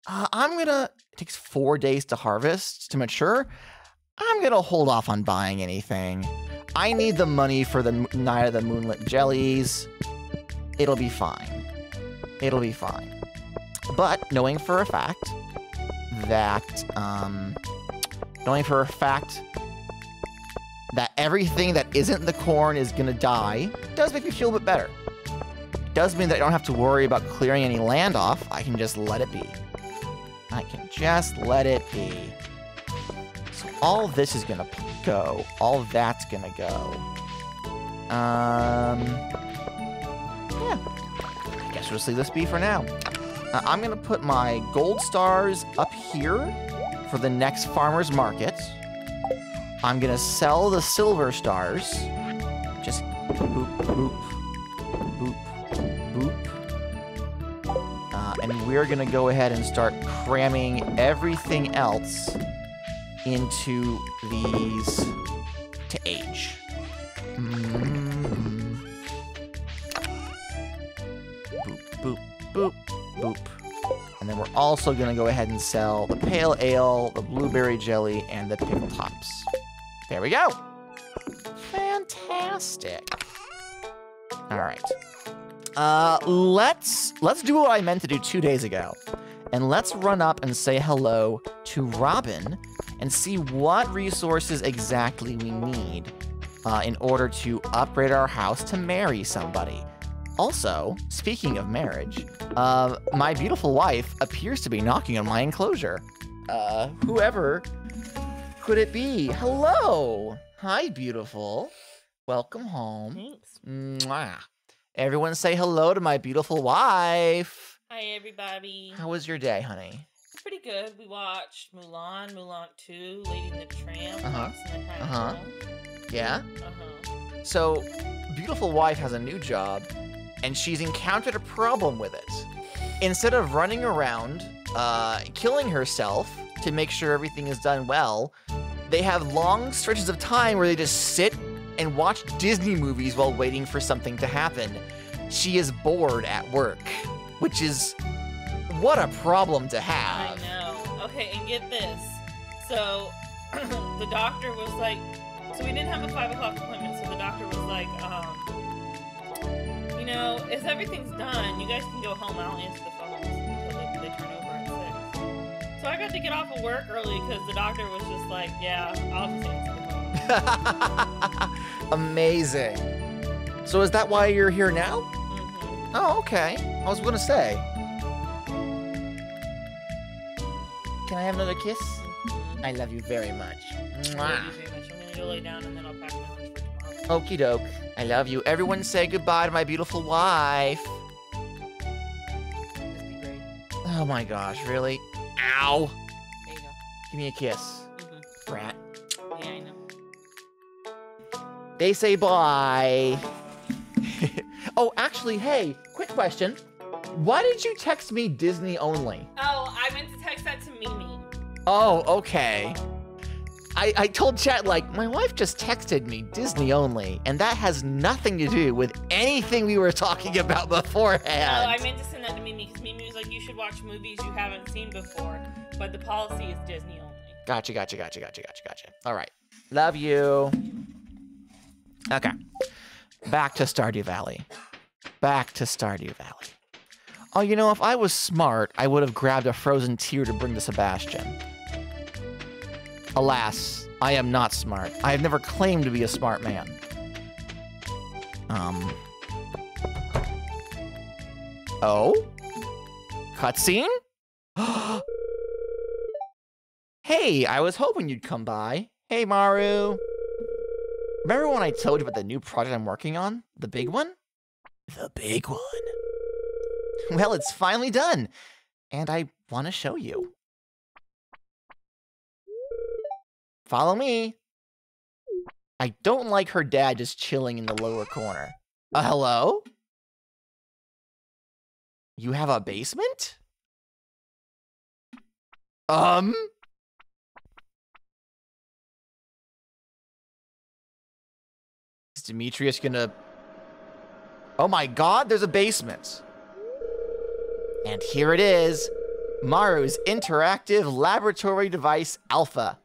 gonna... It takes 4 days to harvest, to mature. I'm gonna hold off on buying anything. I need the money for the Night of the Moonlit Jellies. It'll be fine. It'll be fine. But knowing for a fact that everything that isn't the corn is gonna die does make me feel a bit better. It does mean that I don't have to worry about clearing any land off. I can just let it be. I can just let it be. So all this is gonna go. All that's gonna go. Yeah. I guess we'll just leave this be for now. I'm gonna put my gold stars up here for the next farmer's market. I'm gonna sell the silver stars. Just boop, boop, boop, boop. And we're gonna go ahead and start cramming everything else into these to age. Boop, boop, boop, boop. And then we're also gonna go ahead and sell the pale ale, the blueberry jelly, and the pickle pops. There we go. Fantastic. All right. Let's do what I meant to do 2 days ago. And let's run up and say hello to Robin and see what resources exactly we need in order to upgrade our house to marry somebody. Also, speaking of marriage, my beautiful wife appears to be knocking on my enclosure. Whoever could it be? Hello. Hi, beautiful. Welcome home. Thanks. Mwah. Everyone say hello to my beautiful wife. Hi, everybody. How was your day, honey? It's pretty good. We watched Mulan, Mulan 2, Lady and the Tramp, Uh-huh. Fox and the Hound. Uh-huh. Yeah? Uh-huh. So, beautiful wife has a new job, and she's encountered a problem with it. Instead of running around, killing herself to make sure everything is done well, they have long stretches of time where they just sit and watch Disney movies while waiting for something to happen. She is bored at work, which is what a problem to I have. know. Okay, and get this. So, the doctor was like, so we didn't have a 5 o'clock appointment, so the doctor was like, you know, if everything's done, you guys can go home. I'll answer the phones until they turn over at 6. So I got to get off of work early because the doctor was just like, yeah, I'll just answer the phone. Amazing. So is that why you're here now? Mm-hmm. Oh, okay. I was gonna say. Can I have another kiss? Mm-hmm. I love you very much. Thank Mwah. you very much. I'm gonna go lay down and then I'll pack my lunch for tomorrow. Okie doke. I love you. Everyone say goodbye to my beautiful wife. Just be great. Oh my gosh, really? Ow. There you go. Give me a kiss. Mm-hmm. Brat. Yeah, I know. They say bye. Oh, actually, hey, quick question. Why did you text me Disney only? Oh, I meant to text that to Mimi. Oh, okay. I told chat, like, my wife just texted me Disney only, and that has nothing to do with anything we were talking about beforehand. Oh, I meant to send that to Mimi because Mimi was like, you should watch movies you haven't seen before, but the policy is Disney only. Gotcha. All right. Love you. Okay. Back to Stardew Valley. Oh, you know, if I was smart, I would have grabbed a frozen tear to bring to Sebastian. Alas, I am not smart. I have never claimed to be a smart man. Oh? Cutscene? Hey, I was hoping you'd come by. Hey, Maru. Remember when I told you about the new project I'm working on? The big one? The big one. Well, it's finally done. And I want to show you. Follow me. I don't like her dad just chilling in the lower corner. Hello? You have a basement? Is Demetrius gonna... Oh my god, there's a basement. And here it is. Maru's Interactive Laboratory Device Alpha.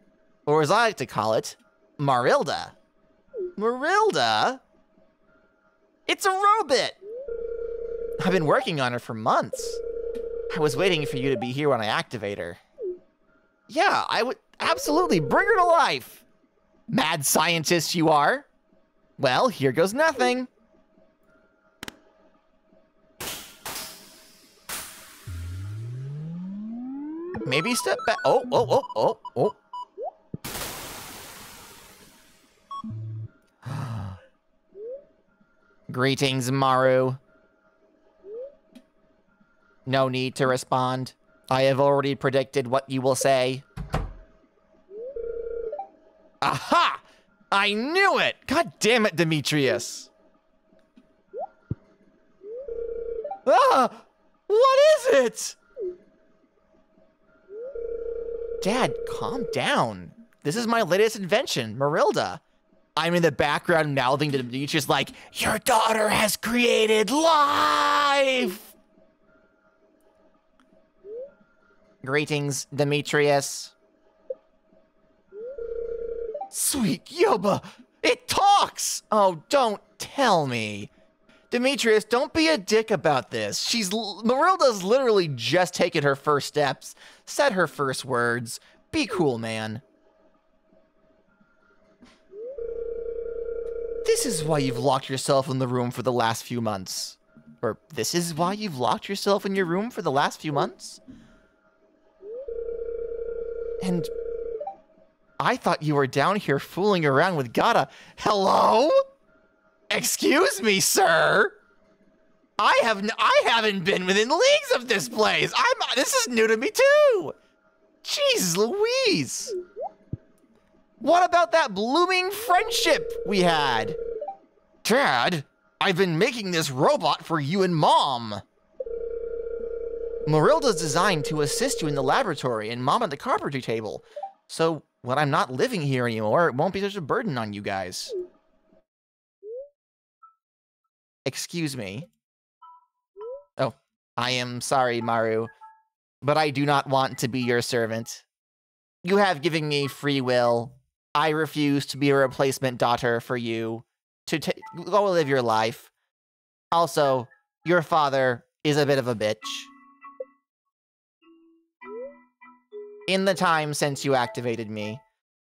Or as I like to call it, Marilda. Marilda? It's a robot! I've been working on her for months. I was waiting for you to be here when I activate her. Yeah, I would absolutely bring her to life. Mad scientist you are. Well, here goes nothing. Maybe step back. Oh. Greetings, Maru. No need to respond. I have already predicted what you will say. Aha! I knew it! God damn it, Demetrius. Ah! What is it? Dad, calm down. This is my latest invention, Marilda. I'm in the background mouthing to Demetrius like, your daughter has created life! Greetings, Demetrius. Sweet Yoba, it talks! Oh, don't tell me. Demetrius, don't be a dick about this. Marilda's literally just taken her first steps, said her first words. Be cool, man. This is why you've locked yourself in the room for the last few months. Or this is why you've locked yourself in your room for the last few months? And I thought you were down here fooling around with Gata. Hello? Excuse me, sir. I haven't been within leagues of this place. This is new to me too. Jeez Louise. What about that blooming friendship we had? Dad, I've been making this robot for you and Mom. Marilda's designed to assist you in the laboratory and Mom at the carpentry table. So when I'm not living here anymore, it won't be such a burden on you guys. Excuse me. Oh, I am sorry, Maru, but I do not want to be your servant. You have given me free will. I refuse to be a replacement daughter for you. To go live your life. Also, your father is a bit of a bitch. In the time since you activated me,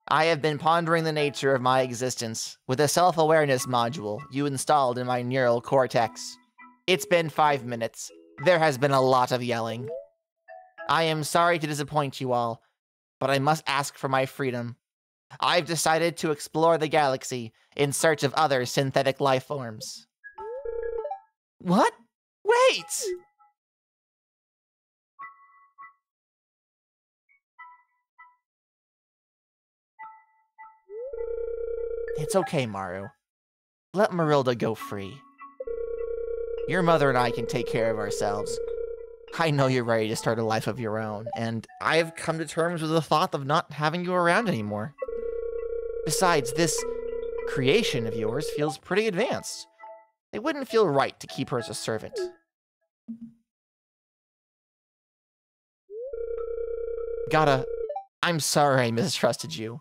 I have been pondering the nature of my existence with a self-awareness module you installed in my neural cortex. It's been 5 minutes. There has been a lot of yelling. I am sorry to disappoint you all, but I must ask for my freedom. I've decided to explore the galaxy in search of other synthetic life forms. What? Wait! It's okay, Maru. Let Marilda go free. Your mother and I can take care of ourselves. I know you're ready to start a life of your own, and I've come to terms with the thought of not having you around anymore. Besides, this creation of yours feels pretty advanced. It wouldn't feel right to keep her as a servant. I'm sorry I mistrusted you.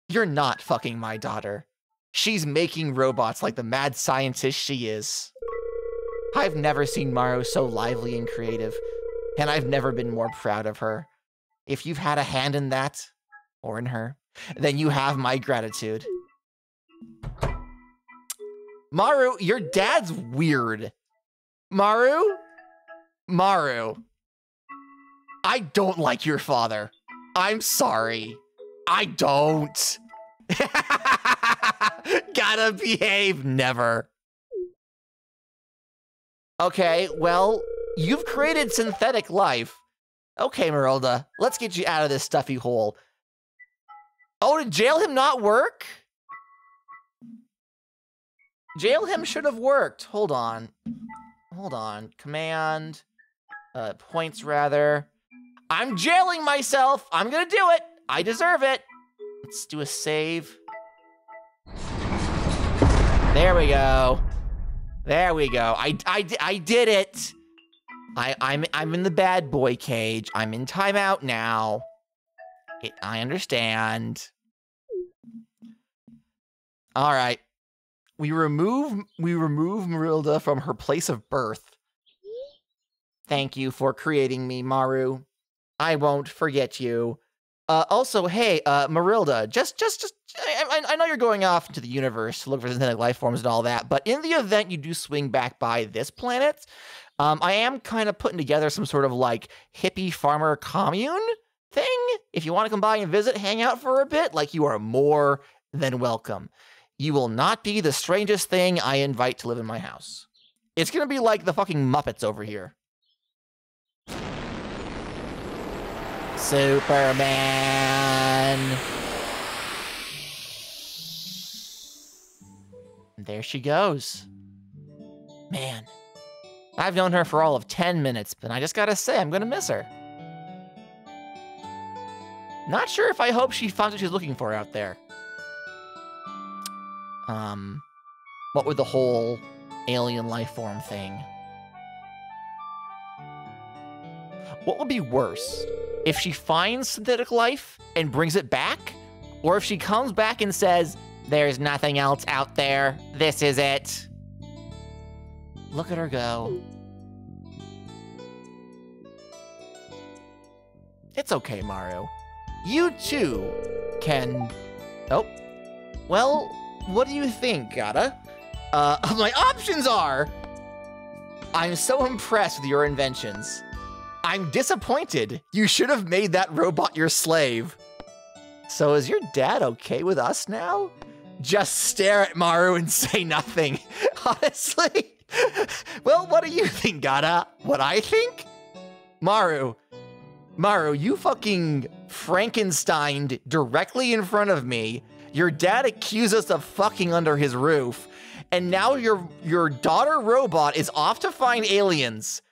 You're not fucking my daughter. She's making robots like the mad scientist she is. I've never seen Maru so lively and creative, and I've never been more proud of her. If you've had a hand in that, or in her, then you have my gratitude. Maru, your dad's weird. Maru? Maru. I don't like your father. I'm sorry. I don't. Gotta behave, never. Okay, well, you've created synthetic life. Okay, Marilda, let's get you out of this stuffy hole. Oh, did jail him not work? Jail him should have worked. Hold on. Hold on. Command. Points, rather. I'm jailing myself. I'm gonna do it. I deserve it. Let's do a save. There we go. There we go. I did it. I'm in the bad boy cage. I'm in timeout now. I understand. All right. We remove Marilda from her place of birth. Thank you for creating me, Maru. I won't forget you. Also, hey, Marilda, I know you're going off into the universe to look for synthetic life forms and all that, but in the event you do swing back by this planet, I am kind of putting together some sort of, like, hippie farmer commune thing. If you want to come by and visit, hang out for a bit, like, you are more than welcome. You will not be the strangest thing I invite to live in my house. It's gonna be like the fucking Muppets over here. Superman. There she goes. Man, I've known her for all of 10 minutes, but I just gotta say, I'm gonna miss her. Not sure if I hope she finds what she's looking for out there. What with the whole alien life form thing? What would be worse? If she finds synthetic life and brings it back? Or if she comes back and says, there's nothing else out there, this is it. Look at her go. It's okay, Maru. You too can... Oh. Well, what do you think, Gata? My options are... I'm so impressed with your inventions. I'm disappointed. You should have made that robot your slave. So is your dad okay with us now? Just stare at Maru and say nothing. Honestly. Well, what do you think, Gata? What I think? Maru, you fucking Frankensteined directly in front of me. Your dad accused us of fucking under his roof. And now your daughter robot is off to find aliens.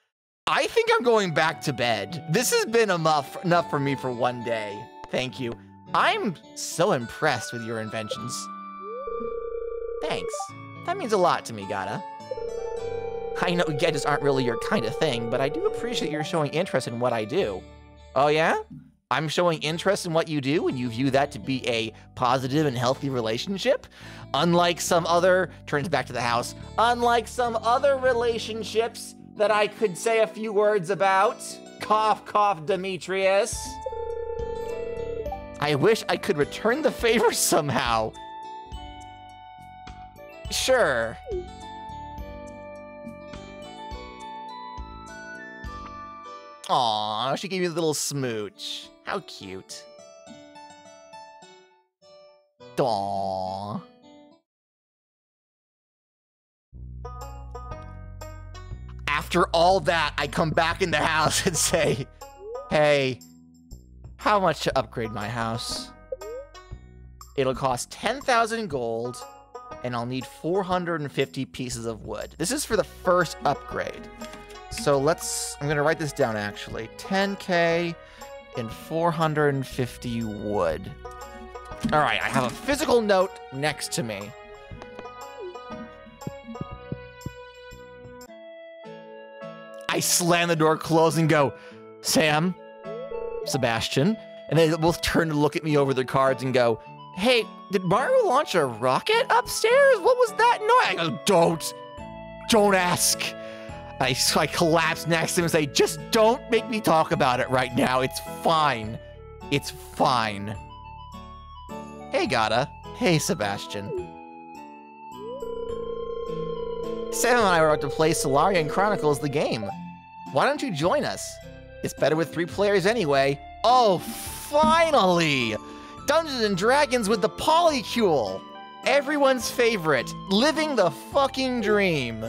I think I'm going back to bed. This has been enough for me for one day. Thank you. I'm so impressed with your inventions. Thanks. That means a lot to me, Gata. I know gadgets aren't really your kind of thing, but I do appreciate you're showing interest in what I do. Oh yeah? I'm showing interest in what you do and you view that to be a positive and healthy relationship? Unlike some other, turns back to the house, unlike some other relationships that I could say a few words about. Cough, cough, Demetrius. I wish I could return the favor somehow. Sure. Aw, she gave you a little smooch. How cute. Aww. After all that, I come back in the house and say, hey, how much to upgrade my house? It'll cost 10,000 gold, and I'll need 450 pieces of wood. This is for the first upgrade. So I'm gonna write this down actually. 10K and 450 wood. All right, I have a physical note next to me. I slam the door closed and go, Sam, Sebastian, and they both turn to look at me over their cards and go, hey, did Maru launch a rocket upstairs? What was that noise? I go, don't ask. I collapse next to him and say, just don't make me talk about it right now. It's fine. It's fine. Hey, Gata. Hey, Sebastian. Sam and I were about to play Solarian Chronicles, the game. Why don't you join us? It's better with 3 players anyway. Oh, finally! Dungeons and Dragons with the Polycule! Everyone's favorite. Living the fucking dream.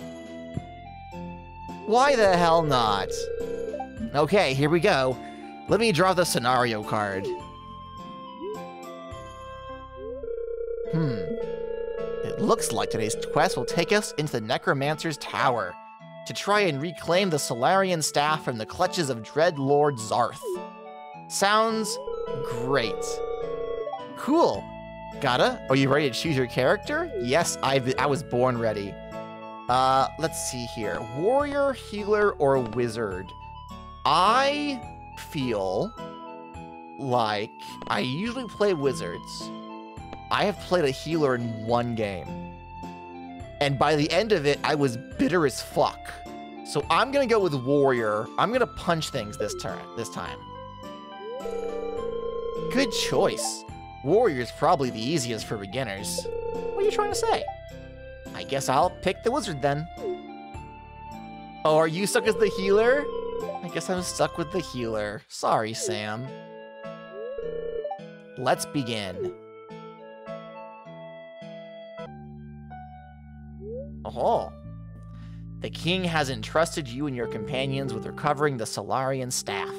Why the hell not? Okay, here we go. Let me draw the scenario card. It looks like today's quest will take us into the Necromancer's Tower to try and reclaim the Solarian staff from the clutches of Dread Lord Zarth. Sounds great. Cool. Gata, are you ready to choose your character? Yes, I was born ready. Let's see here. Warrior, healer, or wizard? I feel like I usually play wizards. I have played a healer in 1 game. And by the end of it, I was bitter as fuck. So I'm gonna go with warrior. I'm gonna punch things this time. Good choice. Warrior's probably the easiest for beginners. What are you trying to say? I guess I'll pick the wizard then. Oh, are you stuck as the healer? I guess I'm stuck with the healer. Sorry, Sam. Let's begin. Oh. The king has entrusted you and your companions with recovering the Solarian staff,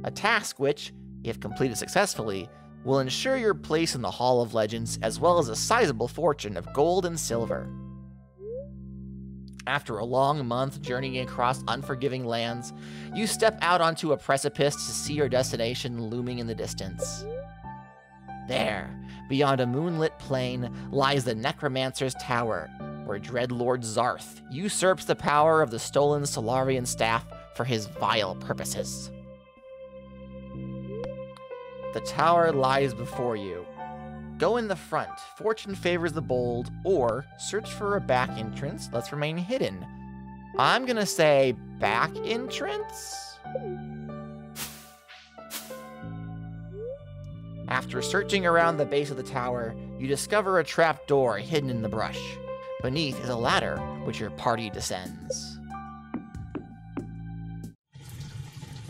a task which, if completed successfully, will ensure your place in the Hall of Legends as well as a sizable fortune of gold and silver. After a long month journeying across unforgiving lands, you step out onto a precipice to see your destination looming in the distance. There, beyond a moonlit plain, lies the Necromancer's Tower, where Dreadlord Zarth usurps the power of the stolen Solarian staff for his vile purposes. The tower lies before you. Go in the front, fortune favors the bold, or search for a back entrance, let's remain hidden. I'm gonna say back entrance? After searching around the base of the tower, you discover a trap door hidden in the brush. Beneath is a ladder, which your party descends.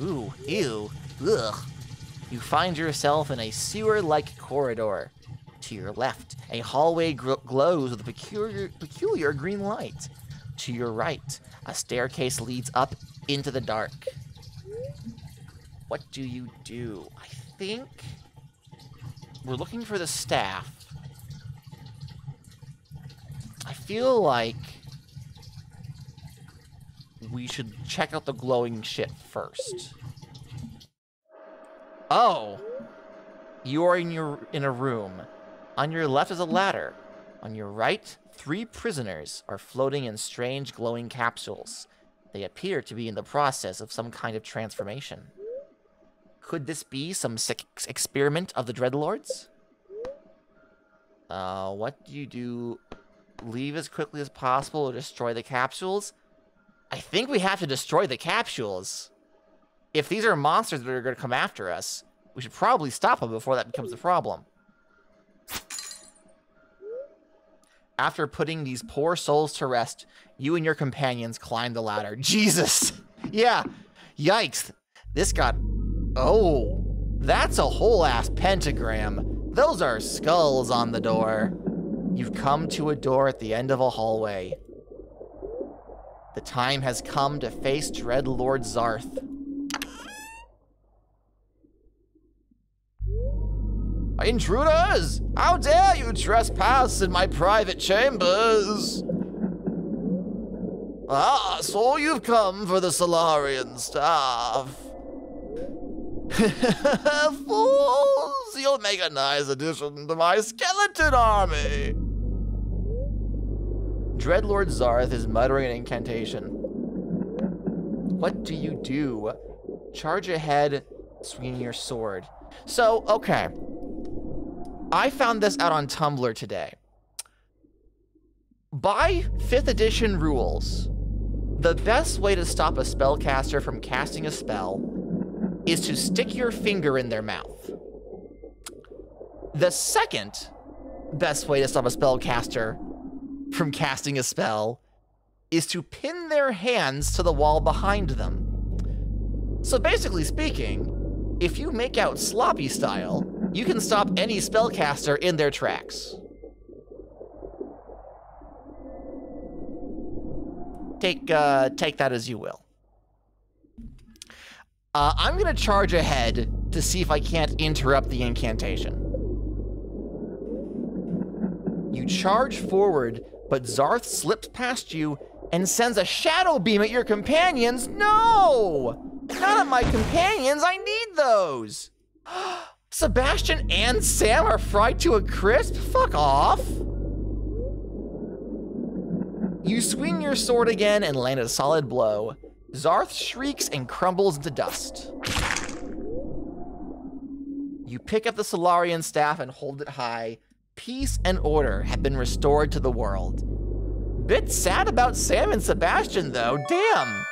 Ooh, ew, ugh. You find yourself in a sewer-like corridor. To your left, a hallway glows with a peculiar green light. To your right, a staircase leads up into the dark. What do you do? I think we're looking for the staff. I feel like we should check out the glowing shit first. Oh, you are in a room. On your left is a ladder. On your right, 3 prisoners are floating in strange glowing capsules. They appear to be in the process of some kind of transformation. Could this be some sick experiment of the Dreadlords? What do you do? Leave as quickly as possible or destroy the capsules? I think we have to destroy the capsules. If these are monsters that are going to come after us, we should probably stop them before that becomes a problem. After putting these poor souls to rest, you and your companions climb the ladder. Jesus! Yeah, yikes. This got... Oh, that's a whole-ass pentagram. Those are skulls on the door. You've come to a door at the end of a hallway. The time has come to face Dreadlord Zarth. Intruders! How dare you trespass in my private chambers? Ah, so you've come for the Solarian staff. Fools! You'll make a nice addition to my skeleton army. Dreadlord Zarth is muttering an incantation. What do you do? Charge ahead, swinging your sword. So, okay. I found this out on Tumblr today. By 5th edition rules, the best way to stop a spellcaster from casting a spell is to stick your finger in their mouth. The second best way to stop a spellcaster from casting a spell is to pin their hands to the wall behind them. So basically speaking, if you make out sloppy style, you can stop any spellcaster in their tracks. Take that as you will. I'm gonna charge ahead to see if I can't interrupt the incantation. You charge forward, but Zarth slips past you and sends a shadow beam at your companions. No! Not at my companions, I need those! Sebastian and Sam are fried to a crisp? Fuck off! You swing your sword again and land a solid blow. Zarth shrieks and crumbles into dust. You pick up the Solarian staff and hold it high. Peace and order have been restored to the world. Bit sad about Sam and Sebastian though, damn!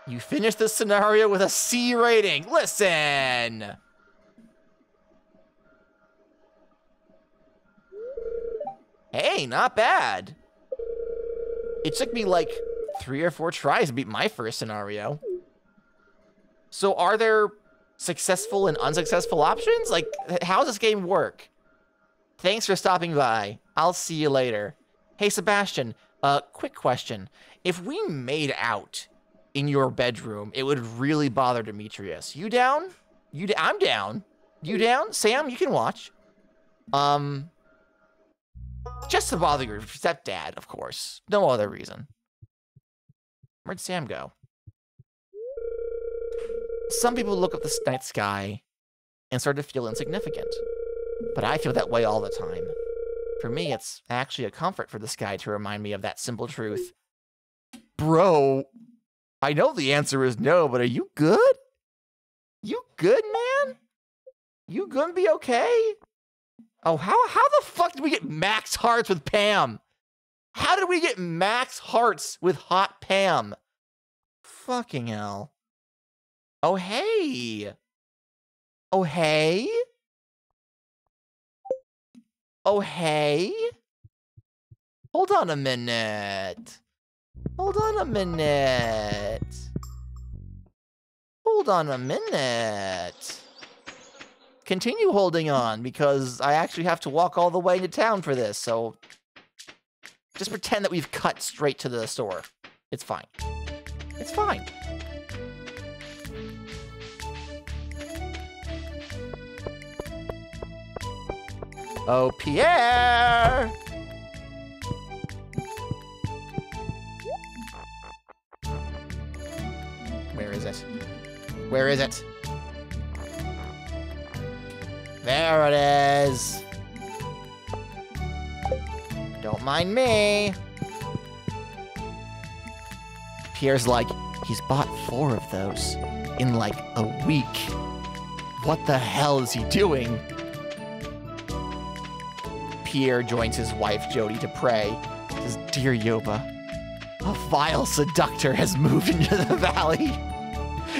You finish this scenario with a C rating. Listen! Hey, not bad. It took me like 3 or 4 tries to beat my first scenario. So are there successful and unsuccessful options? Like, how does this game work? Thanks for stopping by. I'll see you later. Hey, Sebastian, quick question. If we made out in your bedroom, it would really bother Demetrius. You down? I'm down. You down? Sam, you can watch. Just to bother your stepdad, of course. No other reason. Where'd Sam go? Some people look at the night sky and start to feel insignificant. But I feel that way all the time. For me, it's actually a comfort for the sky to remind me of that simple truth. Bro, I know the answer is no, but are you good? You good, man? You gonna be okay? Oh, how the fuck did we get max hearts with Pam? How did we get max hearts with Hot Pam? Fucking hell. Oh, hey. Oh, hey. Oh, hey. Hold on a minute. Hold on a minute. Hold on a minute. Continue holding on, because I actually have to walk all the way into town for this, so just pretend that we've cut straight to the store. It's fine. It's fine. Oh, Pierre! Where is it? Where is it? There it is. Don't mind me. Pierre's like, he's bought 4 of those in like a week. What the hell is he doing? Pierre joins his wife Jody to pray. Says, "Dear Yoba, a vile seductor has moved into the valley.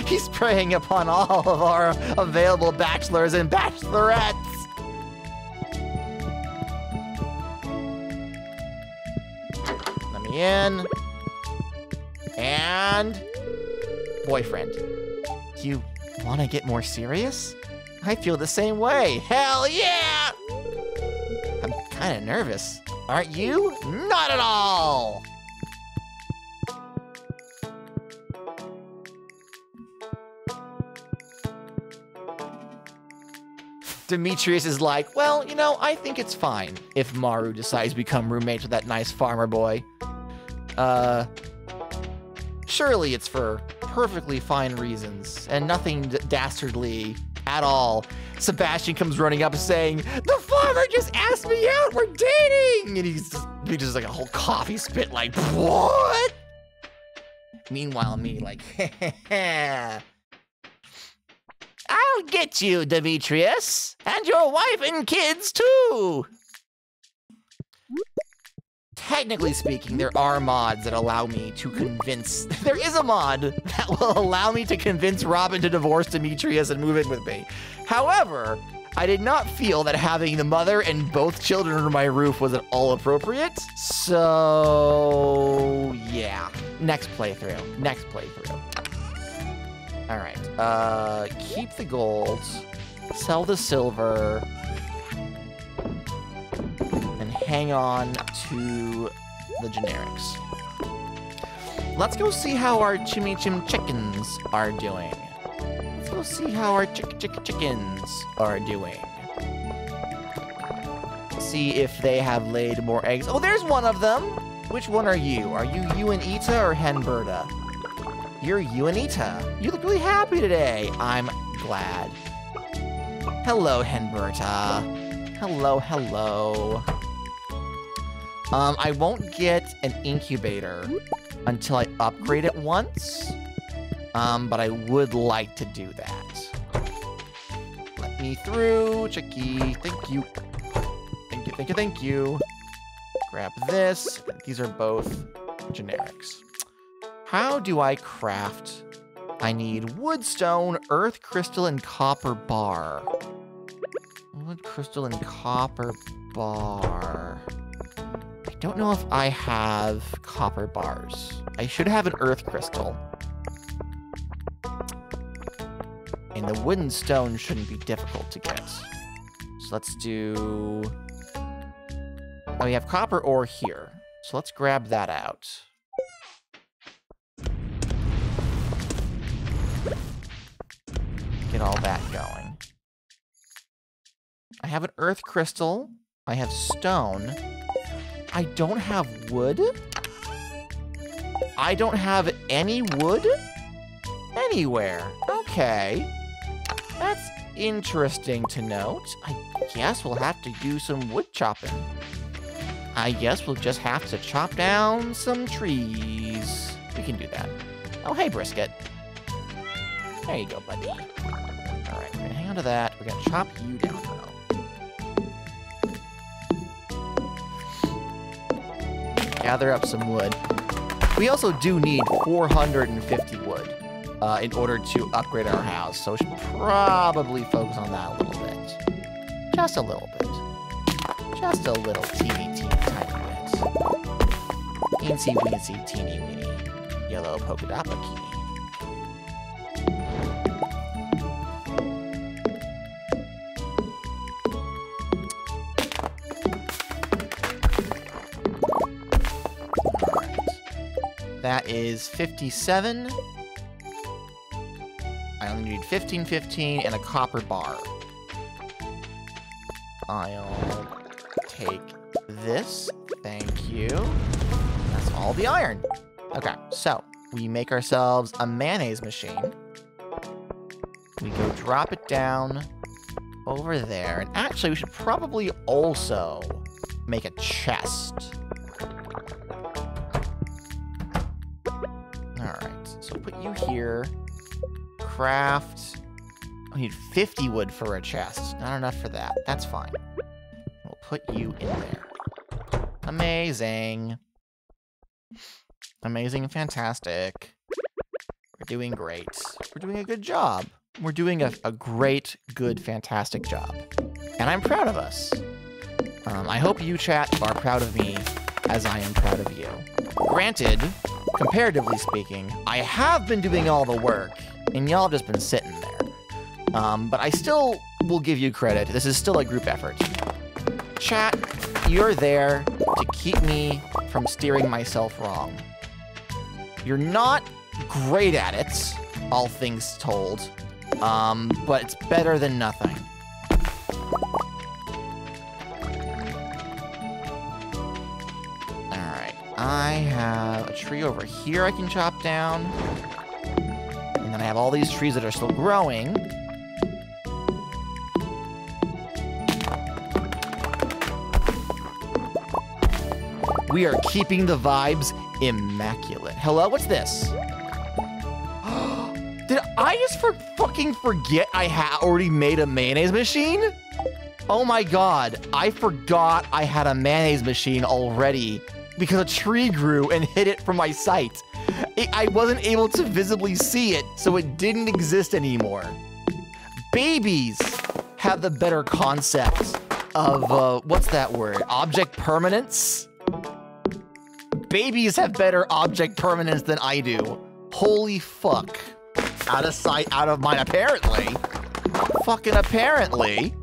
He's preying upon all of our available bachelors and bachelorettes." Let me in. And boyfriend. You want to get more serious? I feel the same way. Hell yeah! I'm kind of nervous. Aren't you? Not at all! Demetrius is like, well, you know, I think it's fine if Maru decides to become roommates with that nice farmer boy. Surely it's for perfectly fine reasons and nothing dastardly at all. Sebastian comes running up saying, "The farmer just asked me out, we're dating!" And he just like a whole coffee spit like, what? Meanwhile, me like, I'll get you, Demetrius, and your wife and kids too. Technically speaking, there are mods that allow me to convince... There is a mod that will allow me to convince Robin to divorce Demetrius and move in with me. However, I did not feel that having the mother and both children under my roof was at all appropriate. So, yeah. Next playthrough. Next playthrough. All right. Keep the gold. Sell the silver. And hang on to the generics. Let's go see how our Chimmy Chim chickens are doing. Let's go see how our chickens are doing. See if they have laid more eggs. Oh, there's one of them. Which one are you? Are you Uanita or Henberta? You're Uanita. You look really happy today. I'm glad. Hello, Henberta. Hello, hello. I won't get an incubator until I upgrade it once. But I would like to do that. Let me through, Chicky. Thank you. Thank you, thank you, thank you. Grab this. These are both generics. How do I craft? I need woodstone, earth crystal, and copper bar. Wood crystal and copper bar. I don't know if I have copper bars. I should have an earth crystal. And the wooden stone shouldn't be difficult to get. So let's do... Oh, we have copper ore here. So let's grab that out. Get all that going. I have an earth crystal. I have stone. I don't have wood? I don't have any wood anywhere. Okay. That's interesting to note. I guess we'll have to do some wood chopping. I guess we'll just have to chop down some trees. We can do that. Oh, hey, Brisket. There you go, buddy. All right, we're gonna hang on to that. We're gonna chop you down, though. Gather up some wood. We also do need 450 wood in order to upgrade our house, so we should probably focus on that a little bit. Just a little bit. Just a little teeny tiny bit. Eensy weensy teeny weeny yellow polka dot bikini. That is 57. I only need 15, 15, and a copper bar. I'll take this. Thank you. That's all the iron. Okay, so we make ourselves a mayonnaise machine. We go drop it down over there. And actually, we should probably also make a chest. So put you here. Craft. I need 50 wood for a chest. Not enough for that. That's fine. We'll put you in there. Amazing. Amazing and fantastic. We're doing great. We're doing a good job. We're doing a great, good, fantastic job. And I'm proud of us. I hope you, chat, are proud of me as I am proud of you. Granted, comparatively speaking, I have been doing all the work, and y'all have just been sitting there. But I still will give you credit. This is still a group effort. Chat, you're there to keep me from steering myself wrong. You're not great at it, all things told, but it's better than nothing. I have a tree over here I can chop down. And then I have all these trees that are still growing. We are keeping the vibes immaculate. Hello, what's this? Did I just fucking forget I already made a mayonnaise machine? Oh my god, I forgot I had a mayonnaise machine already. Because a tree grew and hid it from my sight. I wasn't able to visibly see it, so it didn't exist anymore. Babies have the better concept of, what's that word? Object permanence? Babies have better object permanence than I do. Holy fuck. Out of sight, out of mind, apparently. Fucking apparently.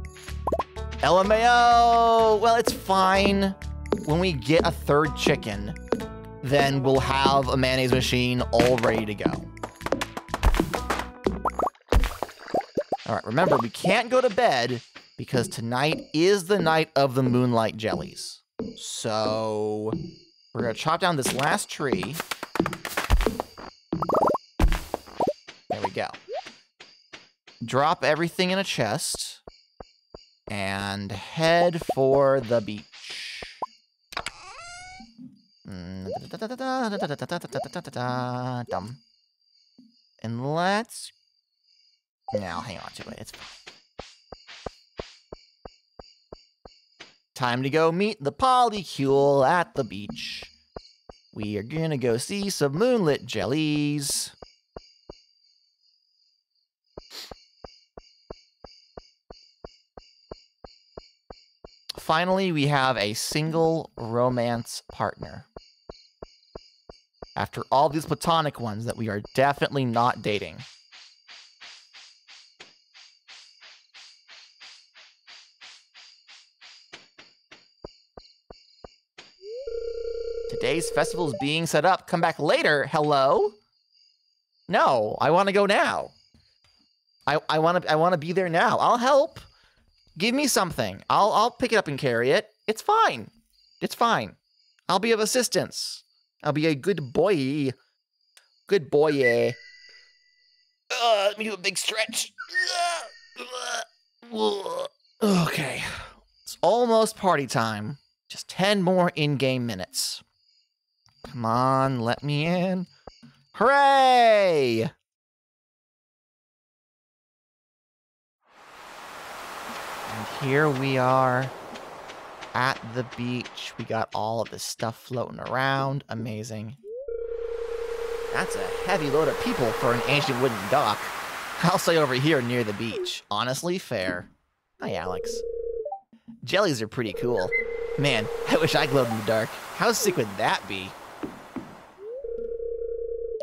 LMAO, well, it's fine. When we get a third chicken, then we'll have a mayonnaise machine all ready to go. All right, remember, we can't go to bed because tonight is the night of the moonlight jellies. So we're gonna chop down this last tree. There we go. Drop everything in a chest and head for the beach. Dumb. And let's... Now, hang on to it. It's fine. Time to go meet the polycule at the beach. We are gonna go see some moonlit jellies. Finally, we have a single romance partner. After all these platonic ones that we are definitely not dating. Today's festival is being set up. Come back later. Hello? No, I want to go now. I want to be there now. I'll help. Give me something. I'll pick it up and carry it. It's fine. It's fine. I'll be of assistance. I'll be a good boy. Good boy, yeah. Let me do a big stretch. Okay. It's almost party time. Just 10 more in-game minutes. Come on, let me in. Hooray! And here we are at the beach. We got all of this stuff floating around. Amazing. That's a heavy load of people for an ancient wooden dock. I'll say over here near the beach. Honestly, fair. Hi, Alex. Jellies are pretty cool. Man, I wish I glowed in the dark. How sick would that be?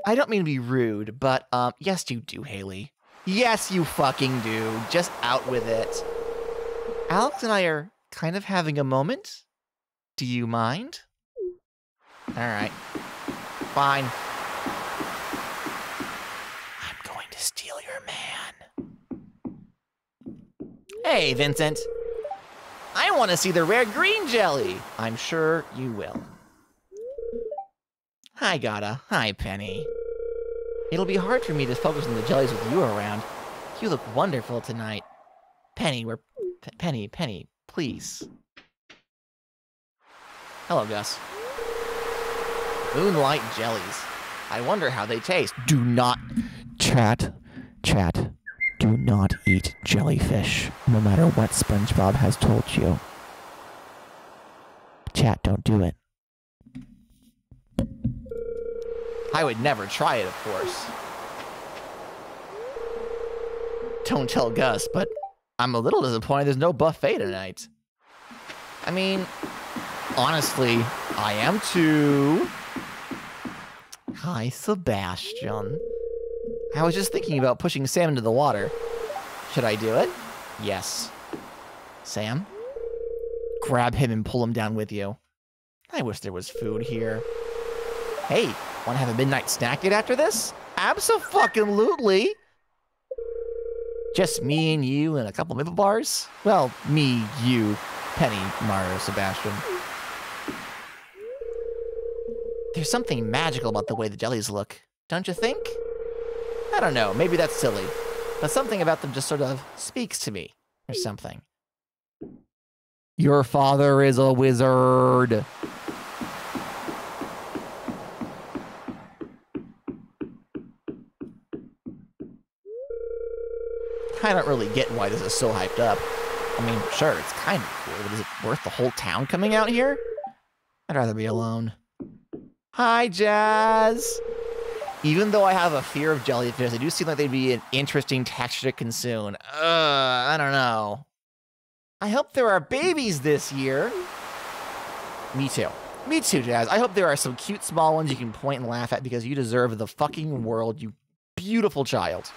I don't mean to be rude, but, yes you do, Haley. Yes, you fucking do. Just out with it. Alex and I are kind of having a moment. Do you mind? Alright. Fine. I'm going to steal your man. Hey, Vincent. I want to see the rare green jelly. I'm sure you will. Hi, Gata. Hi, Penny. It'll be hard for me to focus on the jellies with you around. You look wonderful tonight. Penny, Penny, please. Hello, Gus. Moonlight jellies. I wonder how they taste. Do not... Chat. Do not eat jellyfish, no matter what SpongeBob has told you. Chat, don't do it. I would never try it, of course. Don't tell Gus, but I'm a little disappointed there's no buffet tonight. I mean, honestly, I am too. Hi, Sebastian. I was just thinking about pushing Sam into the water. Should I do it? Yes. Sam? Grab him and pull him down with you. I wish there was food here. Hey, want to have a midnight snack date after this? Abso-fucking-lutely! Just me and you and a couple maple bars? Well, me, you, Penny, Mario, Sebastian. There's something magical about the way the jellies look, don't you think? I don't know, maybe that's silly, but something about them just sort of speaks to me, or something. Your father is a wizard. I don't really get why this is so hyped up. I mean, sure, it's kind of cool, but is it worth the whole town coming out here? I'd rather be alone. Hi, Jazz! Even though I have a fear of jellyfish, they do seem like they'd be an interesting texture to consume. I don't know. I hope there are babies this year. Me too. Me too, Jazz. I hope there are some cute small ones you can point and laugh at because you deserve the fucking world, you beautiful child.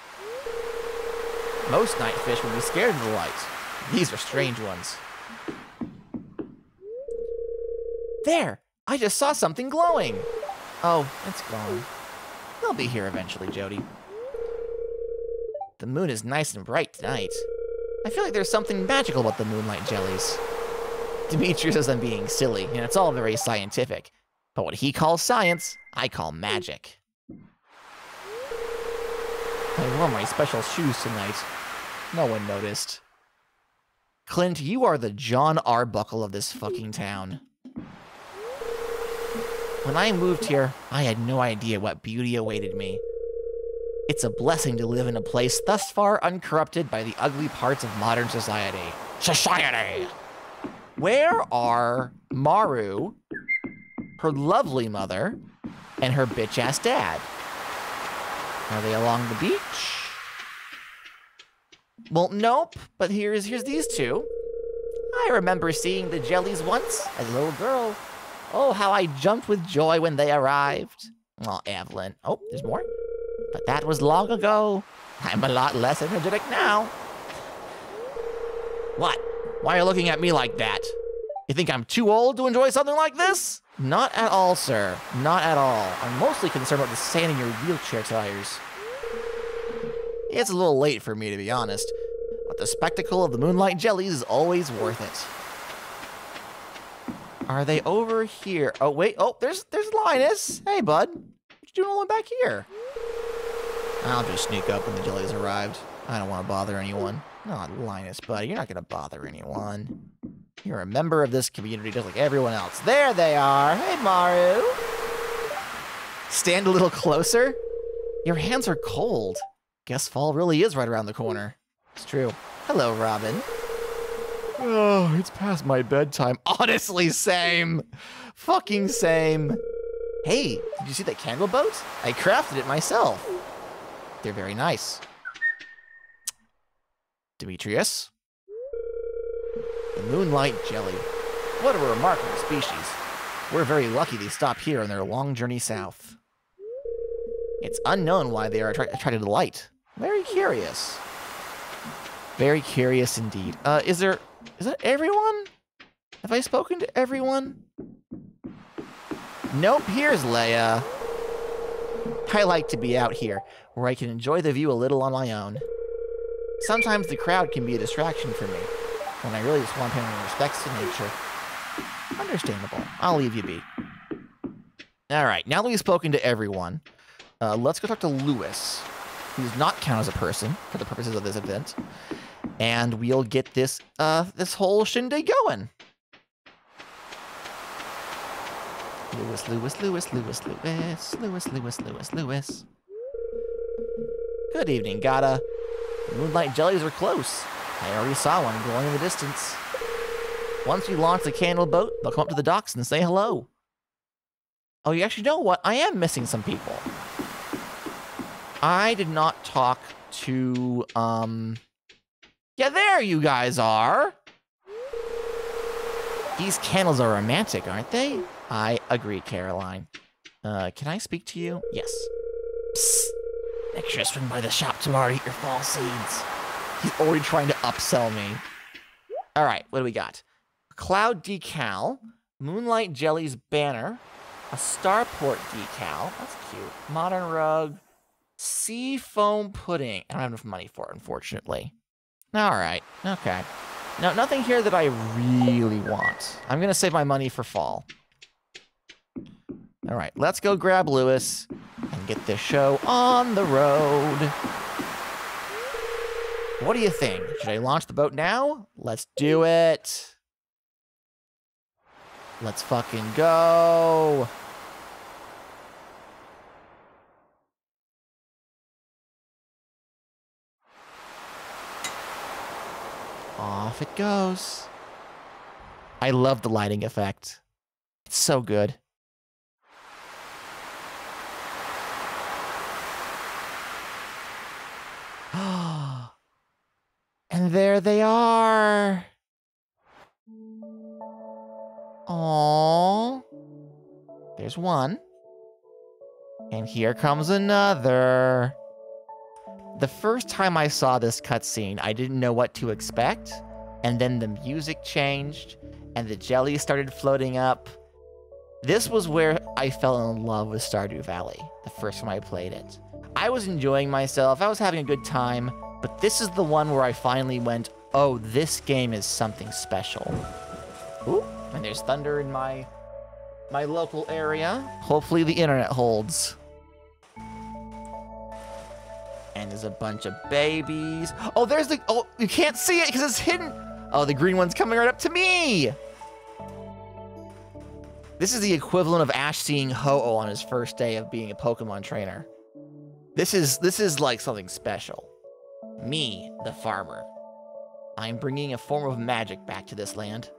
Most night fish would be scared of the light. These are strange ones. There! I just saw something glowing! Oh, it's gone. They'll be here eventually, Jody. The moon is nice and bright tonight. I feel like there's something magical about the moonlight jellies. Demetrius says I'm being silly, and it's all very scientific. But what he calls science, I call magic. I wore my special shoes tonight. No one noticed. Clint, you are the John Arbuckle of this fucking town. When I moved here, I had no idea what beauty awaited me. It's a blessing to live in a place thus far uncorrupted by the ugly parts of modern society. Where are Maru, her lovely mother, and her bitch-ass dad? Are they along the beach? Well, nope, but here's these two. I remember seeing the jellies once as a little girl. Oh, how I jumped with joy when they arrived. Oh, Evelyn. Oh, there's more. But that was long ago. I'm a lot less energetic now. What? Why are you looking at me like that? You think I'm too old to enjoy something like this? Not at all, sir. Not at all. I'm mostly concerned about the sand in your wheelchair tires. It's a little late for me, to be honest. But the spectacle of the moonlight jellies is always worth it. Are they over here? Oh, wait. Oh, there's Linus. Hey, bud. What you doing all the way back here? I'll just sneak up when the jellies arrived. I don't want to bother anyone. Not Linus, buddy. You're not going to bother anyone. You're a member of this community just like everyone else. There they are. Hey, Maru. Stand a little closer. Your hands are cold. Guess fall really is right around the corner. It's true. Hello, Robin. Oh, it's past my bedtime. Honestly, same. Fucking same. Hey, did you see that candle boat? I crafted it myself. They're very nice. Demetrius. The moonlight jelly. What a remarkable species. We're very lucky they stopped here on their long journey south. It's unknown why they are attracted to the light. Very curious. Very curious indeed. Is that everyone? Have I spoken to everyone? Nope, here's Leia. I like to be out here, where I can enjoy the view a little on my own. Sometimes the crowd can be a distraction for me, when I really just want to pay respects to nature. Understandable. I'll leave you be. Alright, now that we've spoken to everyone, let's go talk to Lewis, who does not count as a person for the purposes of this event, and we'll get this this whole shindig going. Lewis. Good evening, Gata. The moonlight jellies are close. I already saw one glowing in the distance. Once we launch the candle boat, they'll come up to the docks and say hello. Oh, you actually know what? I am missing some people. I did not talk to, yeah, there you guys are. These candles are romantic, aren't they? I agree, Caroline. Can I speak to you? Yes. Psst. Make sure to swing by the shop tomorrow to eat your fall seeds. He's already trying to upsell me. All right, what do we got? Cloud decal, Moonlight Jelly's banner, a Starport decal. That's cute. Modern rug, sea foam pudding. I don't have enough money for it, unfortunately. All right, okay. No, nothing here that I really want. I'm gonna save my money for fall. All right, let's go grab Lewis and get this show on the road. What do you think? Should I launch the boat now? Let's do it. Let's fucking go. Off it goes. I love the lighting effect. It's so good. And there they are. Aww. There's one. And here comes another. The first time I saw this cutscene, I didn't know what to expect. And then the music changed, and the jelly started floating up. This was where I fell in love with Stardew Valley, the first time I played it. I was enjoying myself, I was having a good time, but this is the one where I finally went, oh, this game is something special. Ooh, and there's thunder in my local area. Hopefully the internet holds. And there's a bunch of babies. Oh, there's the, oh, you can't see it because it's hidden. Oh, the green one's coming right up to me. This is the equivalent of Ash seeing Ho-Oh on his first day of being a Pokemon trainer. This is like something special. Me, the farmer. I'm bringing a form of magic back to this land.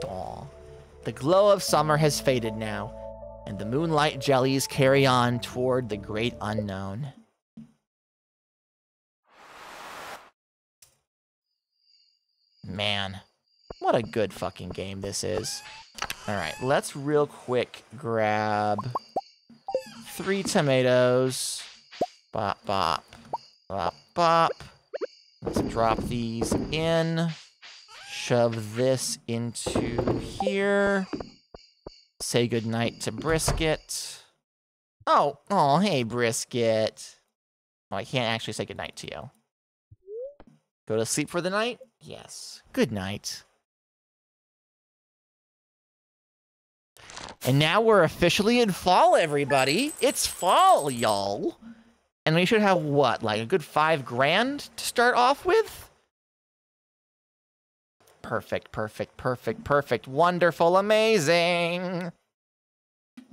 Aw. The glow of summer has faded now, and the moonlight jellies carry on toward the great unknown. Man, what a good fucking game this is. Alright, let's real quick grab 3 tomatoes. Bop, bop, bop, bop. Let's drop these in. Shove this into here. Say goodnight to Brisket. Oh, hey, Brisket. Oh, I can't actually say goodnight to you. Go to sleep for the night? Yes. Good night. And now we're officially in fall, everybody. It's fall, y'all. And we should have what, like a good $5,000 to start off with? Perfect, perfect, perfect, perfect. Wonderful, amazing.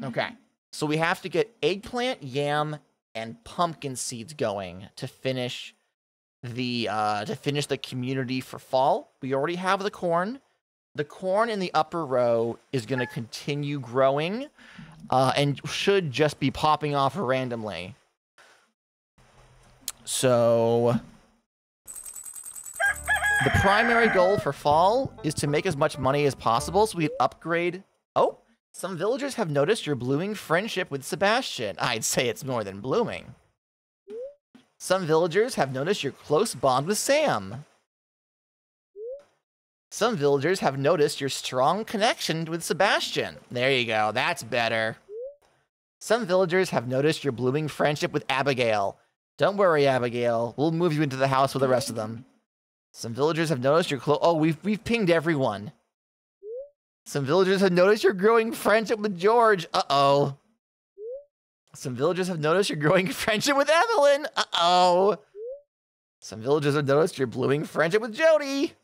Okay, so we have to get eggplant, yam, and pumpkin seeds going to finish the community for fall. We already have the corn. The corn in the upper row is going to continue growing and should just be popping off randomly. So the primary goal for fall is to make as much money as possible so we can upgrade. Oh, some villagers have noticed your blooming friendship with Sebastian. I'd say it's more than blooming. Some villagers have noticed your close bond with Sam. Some villagers have noticed your strong connection with Sebastian. There you go, that's better. Some villagers have noticed your blooming friendship with Abigail. Don't worry, Abigail. We'll move you into the house with the rest of them. Some villagers have noticed your Oh, we've pinged everyone. Some villagers have noticed your growing friendship with George. Uh-oh. Some villagers have noticed your growing friendship with Evelyn. Uh-oh. Some villagers have noticed your blooming friendship with Jody.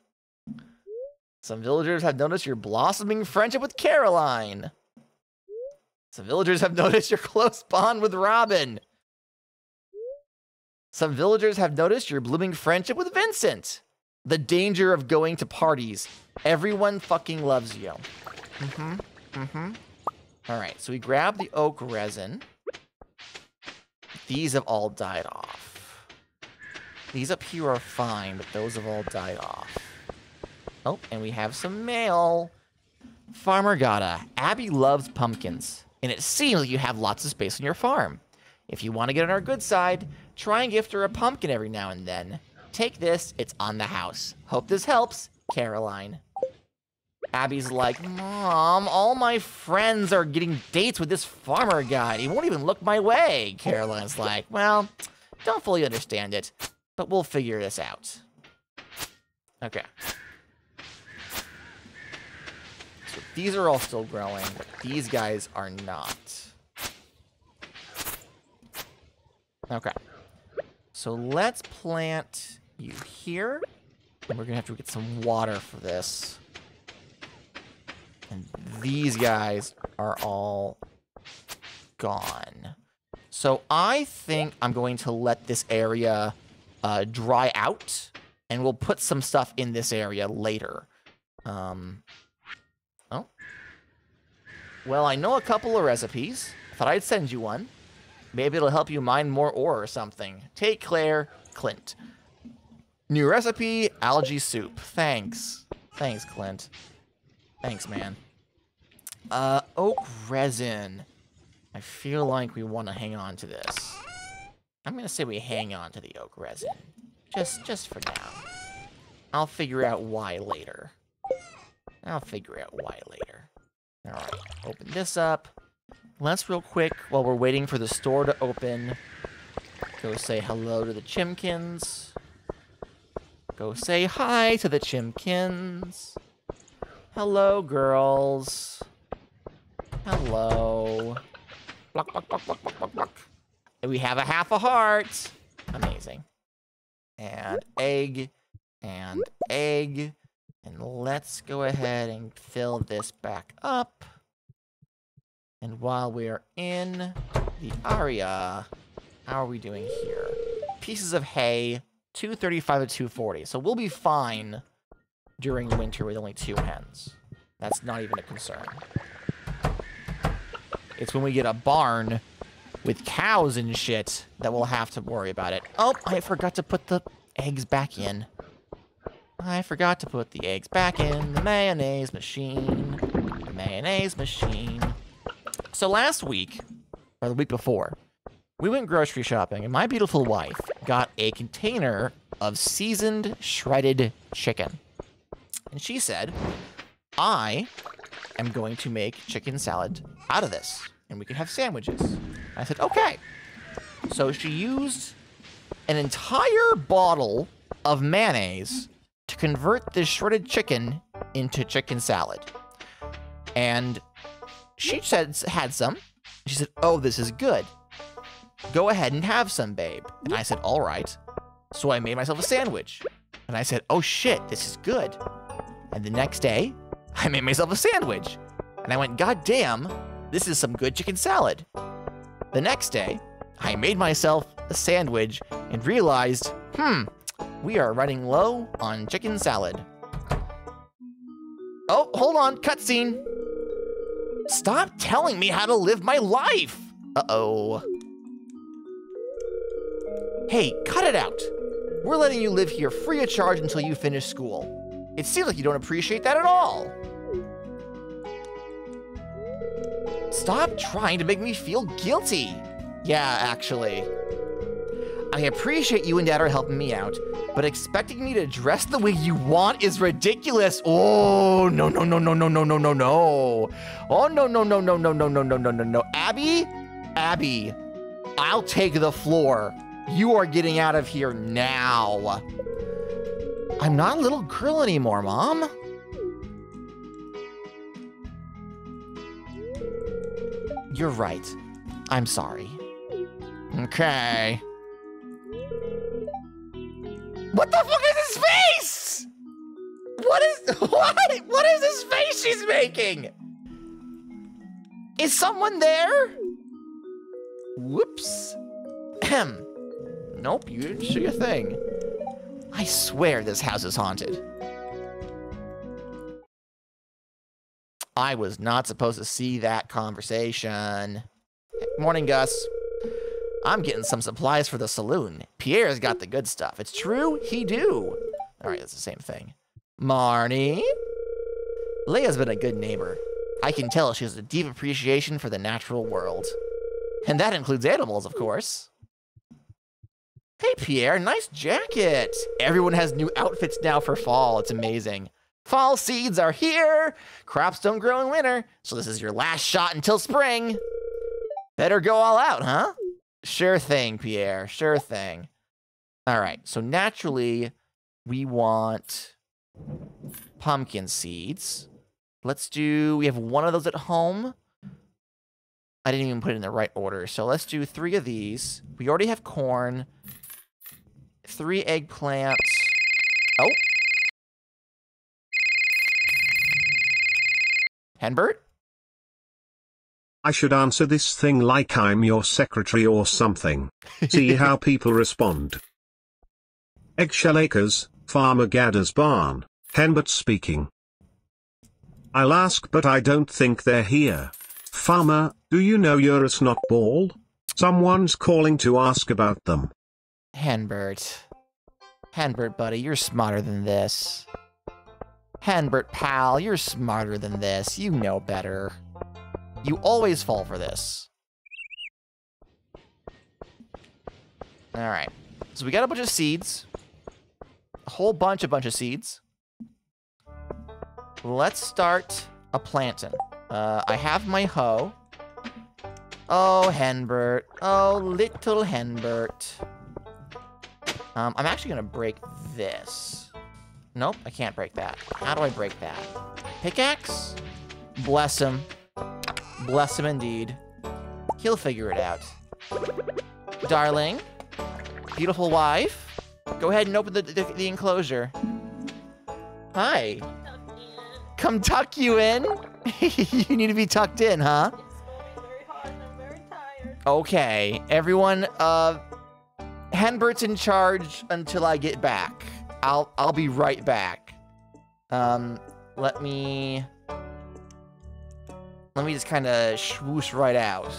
Some villagers have noticed your blossoming friendship with Caroline. Some villagers have noticed your close bond with Robin. Some villagers have noticed your blooming friendship with Vincent. The danger of going to parties. Everyone fucking loves you. All right, so we grab the oak resin. These have all died off. These up here are fine, but those have all died off. Oh, and we have some mail. Farmer Gata, Abby loves pumpkins, and it seems like you have lots of space on your farm. If you want to get on our good side, try and gift her a pumpkin every now and then. Take this, it's on the house. Hope this helps, Caroline. Abby's like, Mom, all my friends are getting dates with this farmer guy. He won't even look my way. Caroline's like, well, don't fully understand it, but we'll figure this out. Okay. So these are all still growing, but these guys are not. Okay. So let's plant you here. And we're gonna have to get some water for this. And these guys are all gone. So I think I'm going to let this area dry out. And we'll put some stuff in this area later. Oh. Well, I know a couple of recipes. Thought I'd send you one. Maybe it'll help you mine more ore or something. Take Claire, Clint. New recipe, algae soup. Thanks. Thanks, Clint. Thanks, man. Oak resin. I feel like we want to hang on to this. I'm gonna say we hang on to the oak resin. Just for now. I'll figure out why later. Alright, open this up. Let's real quick, while we're waiting for the store to open, go say hello to the Chimkins. Go say hi to the Chimkins. Hello, girls. Hello. Block, block, block, block, block, block, block. And we have a half a heart. Amazing. And egg. And egg. And let's go ahead and fill this back up. And while we're in the area, how are we doing here? Pieces of hay, 235 to 240. So we'll be fine during winter with only 2 hens. That's not even a concern. It's when we get a barn with cows and shit that we'll have to worry about it. Oh, I forgot to put the eggs back in. I forgot to put the eggs back in the mayonnaise machine. The mayonnaise machine. So last week, or the week before, we went grocery shopping and my beautiful wife got a container of seasoned shredded chicken. And she said, I am going to make chicken salad out of this and we can have sandwiches. And I said, okay. So she used an entire bottle of mayonnaise to convert this shredded chicken into chicken salad. And she had some. She said, oh, this is good. Go ahead and have some, babe. And I said, all right. So I made myself a sandwich. And I said, oh shit, this is good. And the next day, I made myself a sandwich. And I went, God damn, this is some good chicken salad. The next day, I made myself a sandwich and realized, we are running low on chicken salad. Oh, hold on, cutscene. Stop telling me how to live my life. Uh-oh. Hey, cut it out. We're letting you live here free of charge until you finish school. It seems like you don't appreciate that at all. Stop trying to make me feel guilty. Yeah, actually. I appreciate you and Dad are helping me out, but expecting me to dress the way you want is ridiculous. Oh, no, no, no, no, no, no, no, no, no. Oh, no, no, no, no, no, no, no, no, no, no, no. Abby, I'll take the floor. You are getting out of here now. I'm not a little girl anymore, Mom. You're right. I'm sorry. Okay. What the fuck is his face? What is this face she's making? Is someone there? Whoops. Ahem. Nope, you didn't see a thing. I swear this house is haunted. I was not supposed to see that conversation. Morning, Gus. I'm getting some supplies for the saloon. Pierre's got the good stuff. It's true, he do. All right, that's the same thing. Marnie? Leia's been a good neighbor. I can tell she has a deep appreciation for the natural world. And that includes animals, of course. Hey, Pierre, nice jacket. Everyone has new outfits now for fall. It's amazing. Fall seeds are here. Crops don't grow in winter, so this is your last shot until spring. Better go all out, huh? Sure thing, Pierre. Sure thing. All right, so naturally, we want pumpkin seeds. We have one of those at home. I didn't even put it in the right order, so let's do 3 of these. We already have corn. 3 eggplants. Oh. Henbert? I should answer this thing like I'm your secretary or something. See how people respond. Eggshell Acres, Farmer Gadda's barn. Henbert speaking. I'll ask, but I don't think they're here. Farmer, do you know Eurus not bald? Someone's calling to ask about them. Henbert. Henbert, buddy, you're smarter than this. Henbert, pal, you're smarter than this. You know better. You always fall for this. Alright. So we got a bunch of seeds. A whole bunch of seeds. Let's start a planting. I have my hoe. Oh, Henbert. Oh, little Henbert. I'm actually gonna break this. Nope, I can't break that. How do I break that? Pickaxe? Bless him. Bless him indeed. He'll figure it out. Darling. Beautiful wife. Go ahead and open the enclosure. Hi. Come tuck you in? You need to be tucked in, huh? It's very hot and I'm very tired. Okay, everyone, Henbert's in charge until I get back. I'll be right back. Let me just kind of swoosh right out.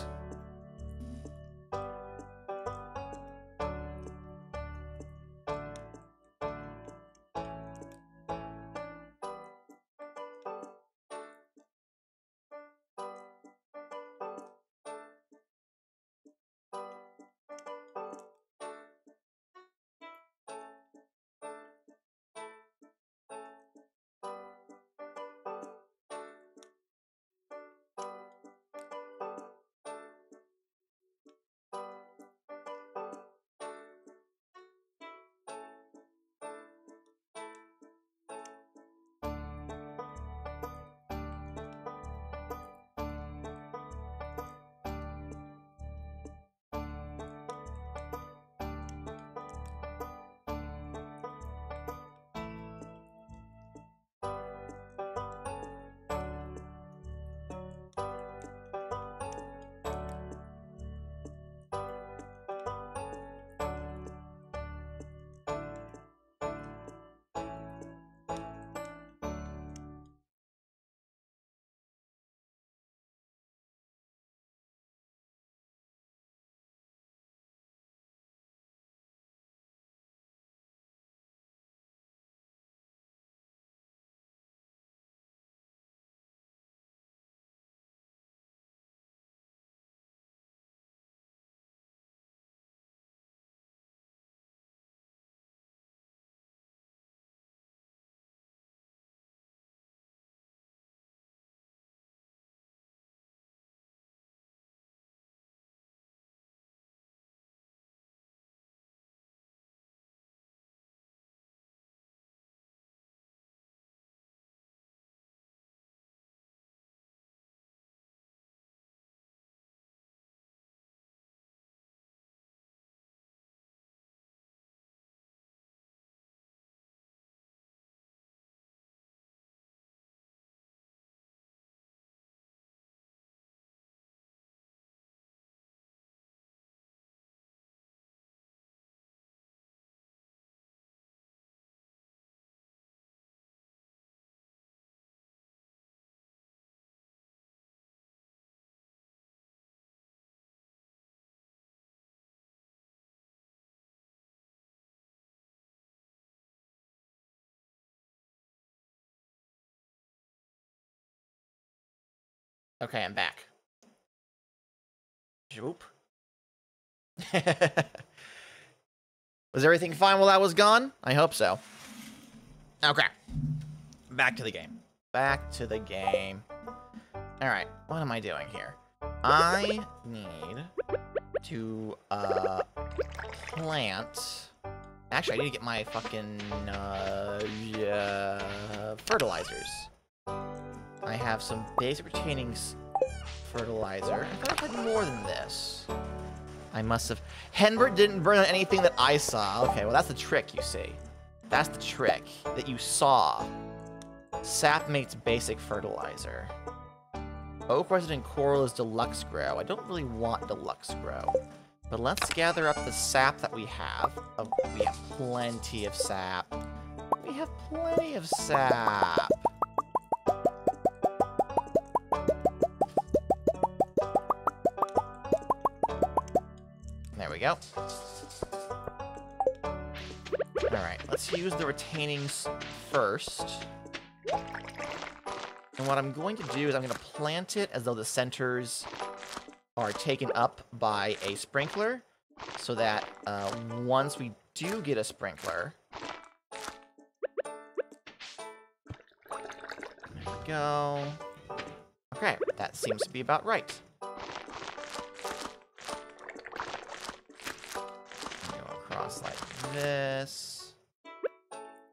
Okay, I'm back. Whoop. Was everything fine while I was gone? I hope so. Okay. Back to the game. Back to the game. Alright, what am I doing here? I need to, plant... Actually, I need to get my fucking, fertilizers. I have some basic retaining fertilizer. I thought I had more than this. I must have... Henbert didn't burn on anything that I saw. Okay, well, that's the trick, you see. That's the trick that you saw. Sap makes basic fertilizer. Oak Resident Coral is Deluxe Grow. I don't really want Deluxe Grow. But let's gather up the sap that we have. Oh, we have plenty of sap. We have plenty of sap. There we go. Alright, let's use the retainings first. And what I'm going to do is I'm going to plant it as though the centers are taken up by a sprinkler, so that once we do get a sprinkler... There we go. Okay, that seems to be about right. Go across like this.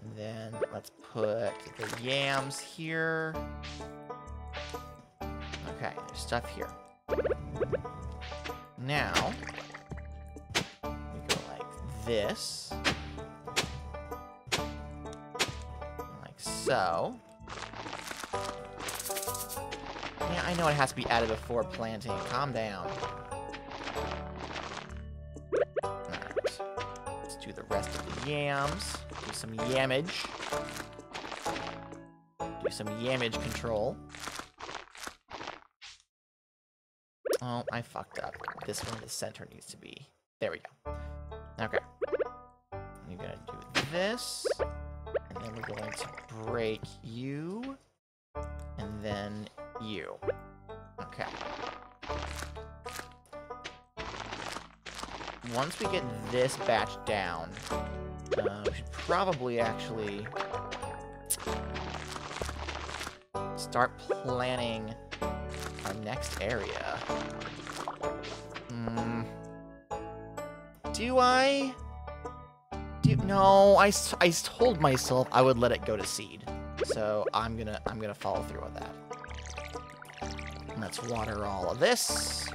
And then let's put the yams here. Okay, there's stuff here. Now, we go like this. Like so. Yeah, I know it has to be added before planting. Calm down. Alright. Let's do the rest of the yams. Do some yamage. Do some yamage control. Oh, I fucked up. This one, the center needs to be. There we go. Okay. You're gonna do this. And then we're going to break you. And then you. Okay. Once we get this batch down, we should probably actually start planning our next area. Do I? No, I told myself I would let it go to seed. So I'm gonna follow through with that. Let's water all of this.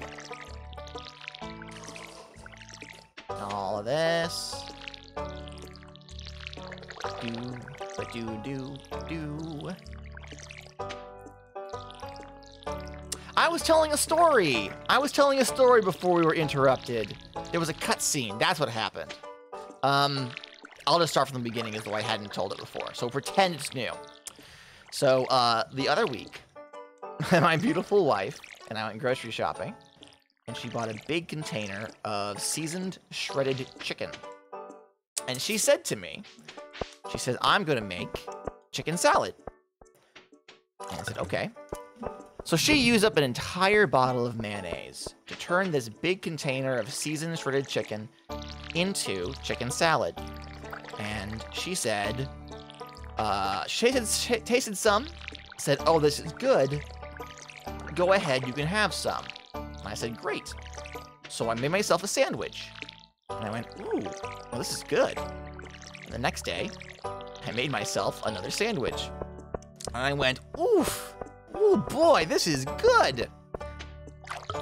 All of this. Do. I was telling a story! I was telling a story before we were interrupted. There was a cutscene. That's what happened. I'll just start from the beginning as though I hadn't told it before. So pretend it's new. So, the other week, my beautiful wife and I went grocery shopping, and she bought a big container of seasoned shredded chicken. And she said to me, she said, I'm gonna make chicken salad. And I said, okay. So she used up an entire bottle of mayonnaise to turn this big container of seasoned shredded chicken into chicken salad. And she said, she tasted some, said, oh, this is good. Go ahead, you can have some. And I said, great. So I made myself a sandwich. And I went, ooh, well, this is good. And the next day, I made myself another sandwich. And I went, oof. Oh boy, this is good!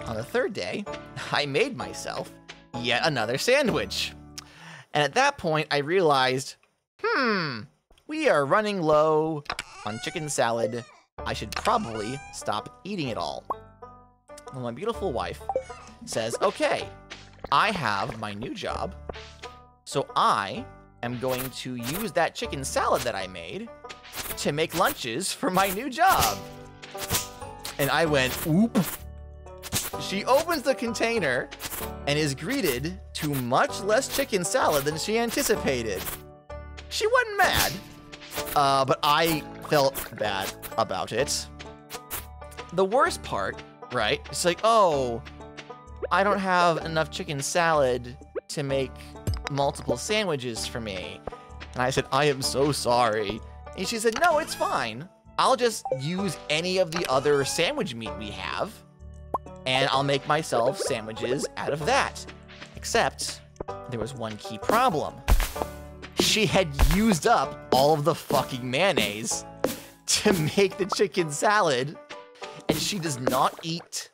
On the third day, I made myself yet another sandwich. And at that point, I realized, we are running low on chicken salad. I should probably stop eating it all. Well, my beautiful wife says, okay, I have my new job, so I am going to use that chicken salad that I made to make lunches for my new job. And I went, oop. She opens the container and is greeted to much less chicken salad than she anticipated. She wasn't mad, but I felt bad about it. the worst part, right? It's like, oh, I don't have enough chicken salad to make multiple sandwiches for me. And I said, I am so sorry. And she said, no, it's fine. I'll just use any of the other sandwich meat we have, and I'll make myself sandwiches out of that. Except, there was one key problem. She had used up all of the fucking mayonnaise to make the chicken salad, and she does not eat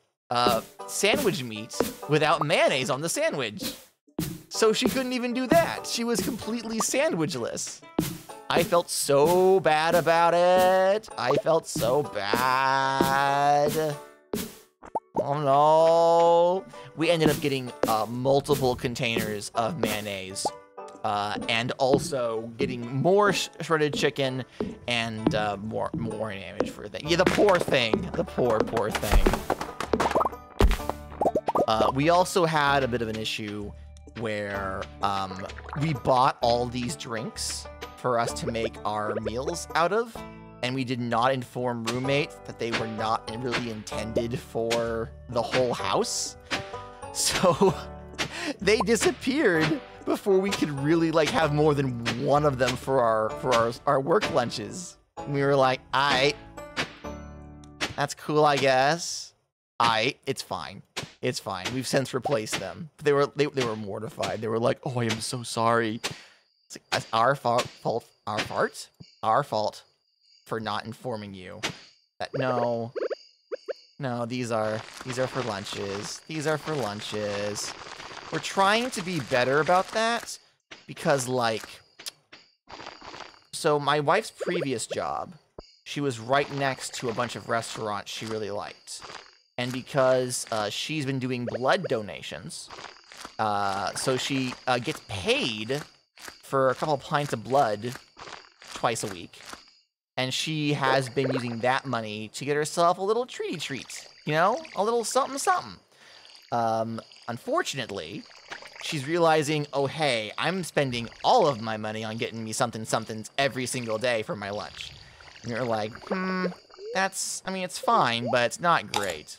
sandwich meat without mayonnaise on the sandwich. So she couldn't even do that. She was completely sandwichless. I felt so bad about it. I felt so bad. Oh no. We ended up getting multiple containers of mayonnaise. And also getting more shredded chicken and more damage for thing. Yeah, the poor thing. The poor thing. We also had a bit of an issue where we bought all these drinks for us to make our meals out of, and we did not inform roommates that they were not really intended for the whole house. So they disappeared before we could really like have more than one of them for our work lunches. And we were like, aight, that's cool, I guess. Aight, it's fine. It's fine. We've since replaced them. But they were mortified. They were like, oh, I am so sorry. It's like, that's our fault. Our fault for not informing you. That no, these are for lunches. These are for lunches. We're trying to be better about that because, like, so my wife's previous job, she was right next to a bunch of restaurants she really liked. And because she's been doing blood donations, so she gets paid for a couple pints of blood twice a week. And she has been using that money to get herself a little treaty treat, you know? A little something something. Unfortunately, she's realizing, oh, hey, I'm spending all of my money on getting me something somethings every single day for my lunch. And you're like, that's, I mean, it's fine, but it's not great.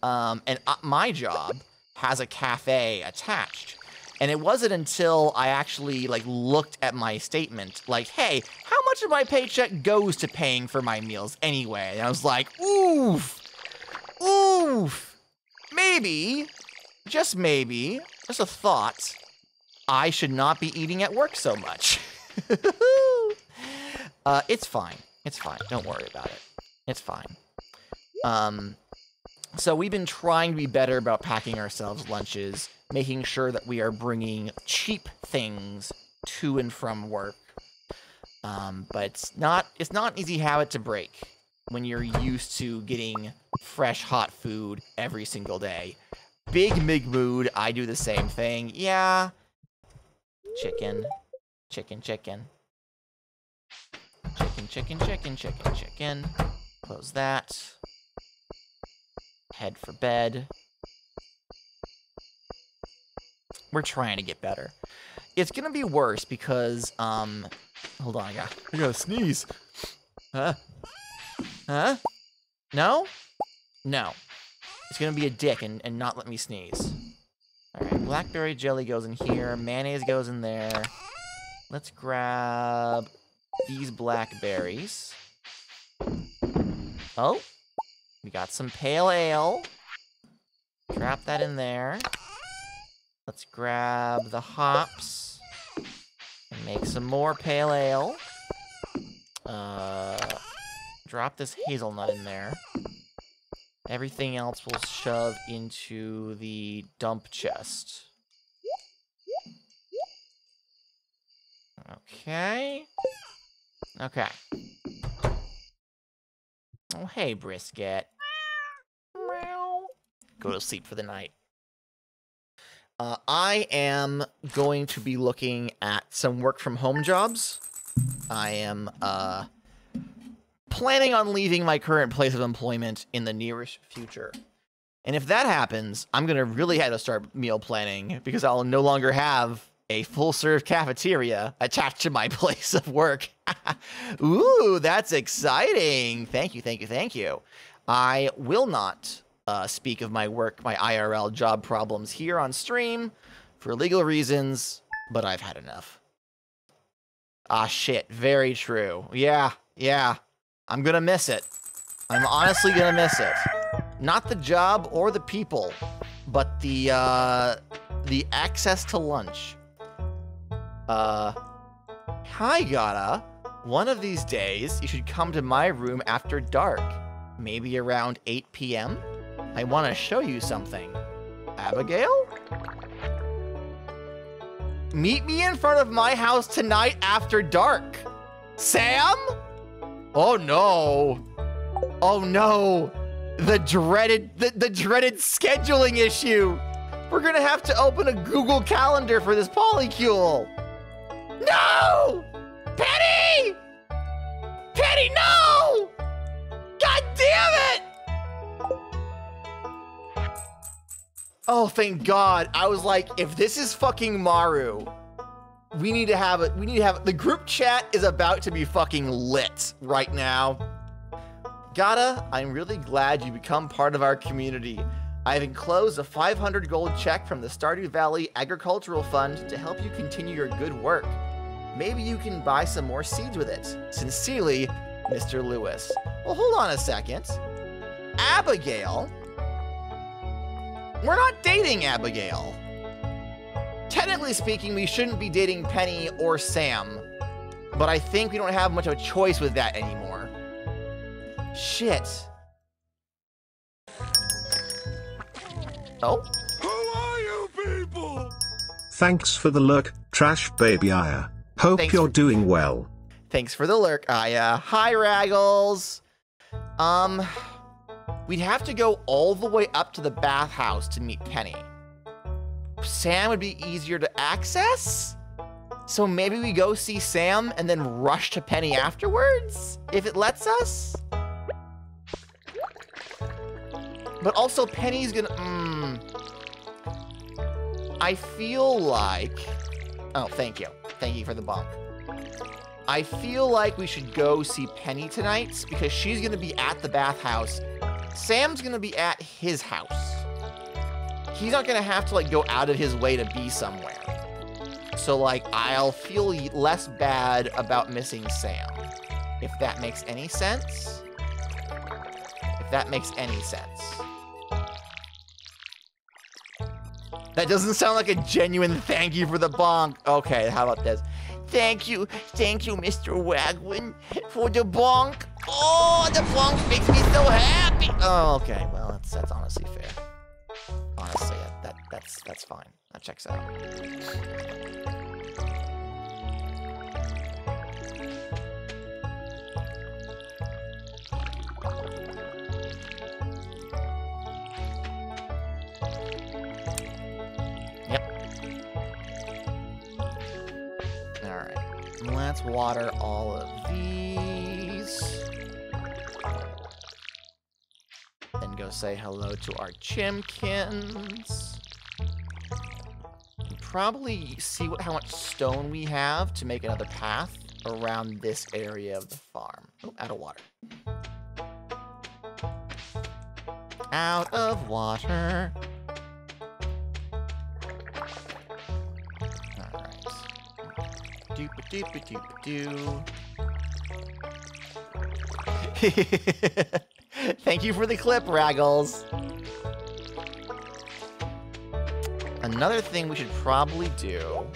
And my job has a cafe attached. And it wasn't until I actually, like, looked at my statement, like, hey, how much of my paycheck goes to paying for my meals anyway? And I was like, oof, maybe, just maybe, just a thought, I should not be eating at work so much. It's fine. It's fine. Don't worry about it. It's fine. So we've been trying to be better about packing ourselves lunches, making sure that we are bringing cheap things to and from work. But it's not an easy habit to break when you're used to getting fresh, hot food every single day. Big Mig mood, I do the same thing. Yeah. Chicken. Chicken. Close that. Head for bed. We're trying to get better. It's gonna be worse because, hold on, I gotta sneeze. Huh? No? No. It's gonna be a dick and not let me sneeze. Alright, blackberry jelly goes in here, mayonnaise goes in there. Let's grab these blackberries. Oh, we got some pale ale. Drop that in there. Let's grab the hops and make some more pale ale. Drop this hazelnut in there. Everything else we'll shove into the dump chest. Okay. Okay. Oh, hey, Brisket. Meow. Go to sleep for the night. I am going to be looking at some work-from-home jobs. I am, planning on leaving my current place of employment in the nearest future. And if that happens, I'm gonna really have to start meal planning because I'll no longer have a full-serve cafeteria attached to my place of work. Ooh, that's exciting. Thank you. I will not speak of my work, my IRL job problems here on stream for legal reasons, but I've had enough. Ah, shit. Very true. Yeah. I'm gonna miss it. I'm honestly gonna miss it. Not the job or the people, but the access to lunch. Hi, Gata. One of these days, you should come to my room after dark. Maybe around 8 p.m.? I want to show you something. Abigail? Meet me in front of my house tonight after dark. Sam? Oh no. Oh no. The dreaded scheduling issue. We're gonna have to open a Google Calendar for this polycule. No! Penny! Penny, no! God damn it! Oh, thank God. I was like, if this is fucking Maru, we need to have it. The group chat is about to be fucking lit right now. Gata, I'm really glad you become part of our community. I've enclosed a 500 gold check from the Stardew Valley Agricultural Fund to help you continue your good work. Maybe you can buy some more seeds with it. Sincerely, Mr. Lewis. Well, hold on a second. Abigail? We're not dating Abigail. Technically speaking, we shouldn't be dating Penny or Sam, but I think we don't have much of a choice with that anymore. Shit. Oh? Who are you people? Thanks for the lurk, Trash Baby Aya. Hope you're doing well. Thanks for the lurk, Aya. Hi, Raggles. We'd have to go all the way up to the bathhouse to meet Penny. Sam would be easier to access? So maybe we go see Sam and then rush to Penny afterwards? If it lets us? But also Penny's gonna, I feel like, oh, thank you. Thank you for the bonk. I feel like we should go see Penny tonight because she's gonna be at the bathhouse. Sam's gonna be at his house. He's not gonna have to like go out of his way to be somewhere. So like, I'll feel less bad about missing Sam. If that makes any sense. If that makes any sense. That doesn't sound like a genuine thank you for the bonk. Okay, how about this? Thank you, Mr. Wagwin, for the bonk. Oh, the bonk makes me so happy. Oh, okay, well, that's honestly fair. Honestly, that's fine. That checks out. Let's water all of these. Then go say hello to our chimkins. And probably see how much stone we have to make another path around this area of the farm. Oh, out of water. Out of water. Doop-a-doop-a-doop-a-doo. Thank you for the clip, Raggles. Another thing we should probably do.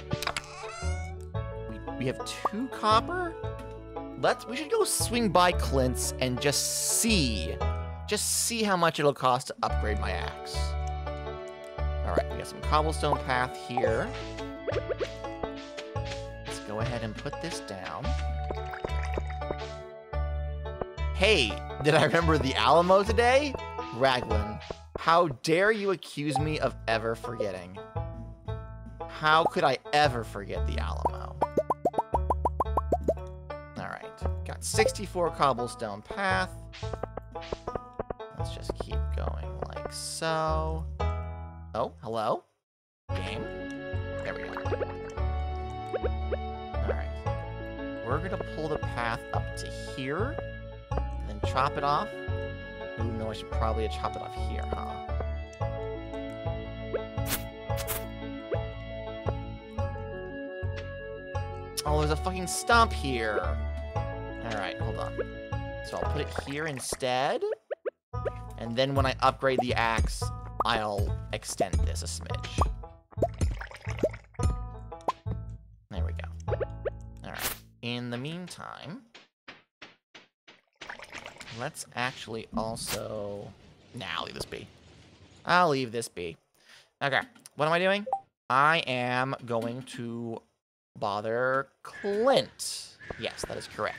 We have 2 copper. We should go swing by Clint's and just see how much it'll cost to upgrade my axe. All right, we got some cobblestone path here. Go ahead and put this down. Hey, did I remember the Alamo today? Raglan, how dare you accuse me of ever forgetting? How could I ever forget the Alamo? Alright, got 64 cobblestone path. Let's just keep going like so. Oh, hello? Game? There we go. Alright. We're gonna pull the path up to here, and then chop it off, Ooh, no, I should probably chop it off here, huh? Oh, there's a fucking stump here. Alright, hold on. So I'll put it here instead. And then when I upgrade the axe, I'll extend this a smidge. There we go. Alright. In the meantime, let's actually also... Nah, I'll leave this be. I'll leave this be. Okay, what am I doing? I am going to bother Clint. Yes, that is correct.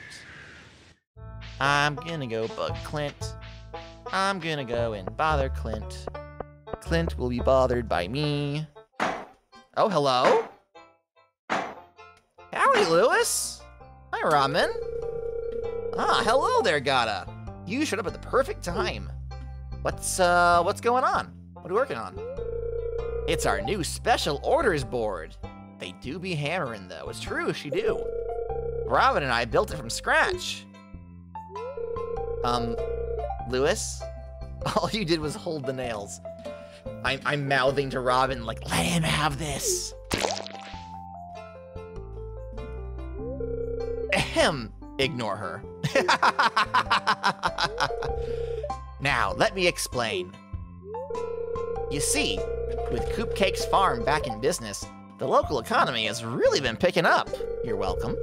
I'm gonna go bug Clint. I'm gonna go and bother Clint. Clint will be bothered by me. Oh, hello? Howdy, Lewis. Hi, Ramen. Ah, hello there, Gata. You showed up at the perfect time. What's going on? What are you working on? It's our new special orders board. They do be hammering, though. It's true, she do. Robin and I built it from scratch. Lewis? All you did was hold the nails. I'm mouthing to Robin, like, let him have this. Ahem. Ignore her. Now, let me explain. You see, with Coop Cake's farm back in business, the local economy has really been picking up. You're welcome.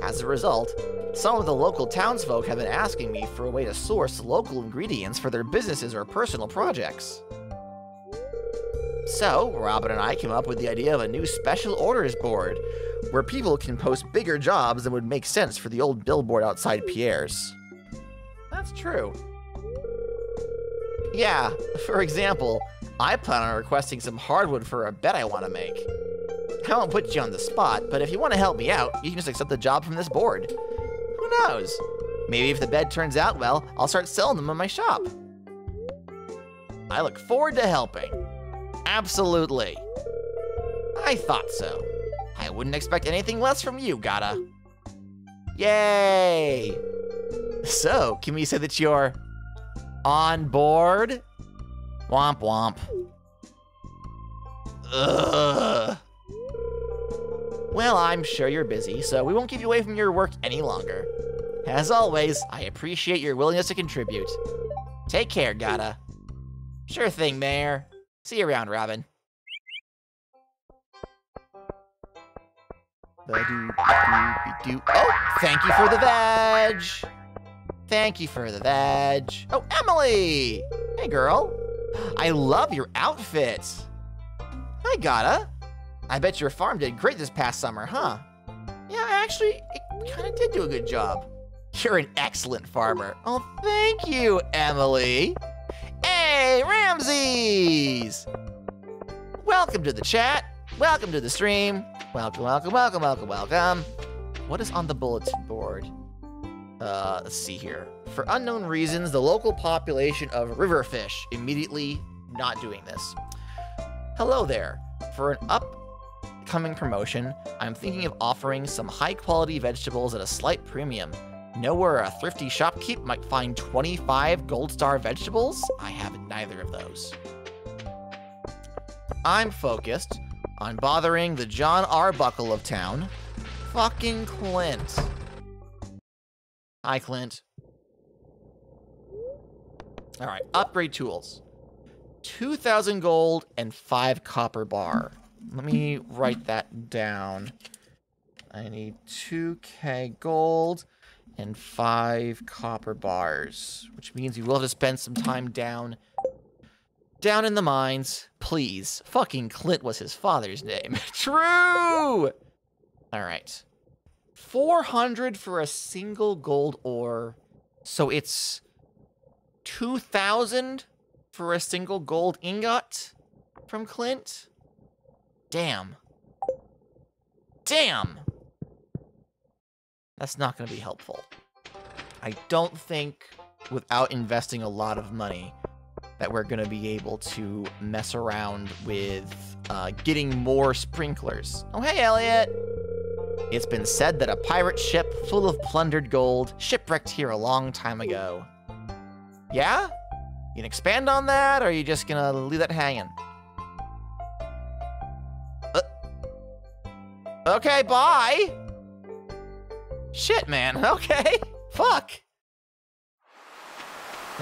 As a result, some of the local townsfolk have been asking me for a way to source local ingredients for their businesses or personal projects. So, Robin and I came up with the idea of a new special orders board, where people can post bigger jobs than would make sense for the old billboard outside Pierre's. That's true. Yeah, for example, I plan on requesting some hardwood for a bed I want to make. I won't put you on the spot, but if you want to help me out, you can just accept the job from this board. Who knows? Maybe if the bed turns out well, I'll start selling them in my shop. I look forward to helping. Absolutely. I thought so. I wouldn't expect anything less from you, Gata. Yay! So, can we say that you're on board? Womp womp. Ugh. Well, I'm sure you're busy, so we won't keep you away from your work any longer. As always, I appreciate your willingness to contribute. Take care, Gata. Sure thing, Mayor. See you around, Robin. Oh, thank you for the veg. Thank you for the veg. Oh, Emily! Hey, girl. I love your outfit. Hi, Gata. I bet your farm did great this past summer, huh? Yeah, actually, it kind of did do a good job. You're an excellent farmer. Oh, thank you, Emily. Hey, Ramses! Welcome to the chat. Welcome to the stream. Welcome, welcome, welcome, welcome, welcome. What is on the bulletin board? Let's see here. For unknown reasons, the local population of riverfish immediately not doing this. Hello there. For an upcoming promotion, I'm thinking of offering some high-quality vegetables at a slight premium. Know where a thrifty shopkeep might find 25 gold star vegetables? I have neither of those. I'm focused on bothering the John Arbuckle of town, fucking Clint. Hi, Clint. All right, upgrade tools. 2,000 gold and 5 copper bar. Let me write that down. I need 2k gold and 5 copper bars, which means you will have to spend some time down in the mines. Please. Fucking Clint was his father's name. True! Alright. 400 for a single gold ore. So it's 2,000 for a single gold ingot from Clint? Damn. Damn! That's not going to be helpful. I don't think, without investing a lot of money, that we're going to be able to mess around with getting more sprinklers. Oh, hey, Elliot! It's been said that a pirate ship full of plundered gold shipwrecked here a long time ago. Yeah? You can expand on that, or are you just gonna leave that hanging? Okay, bye! Shit, man. Okay. Fuck.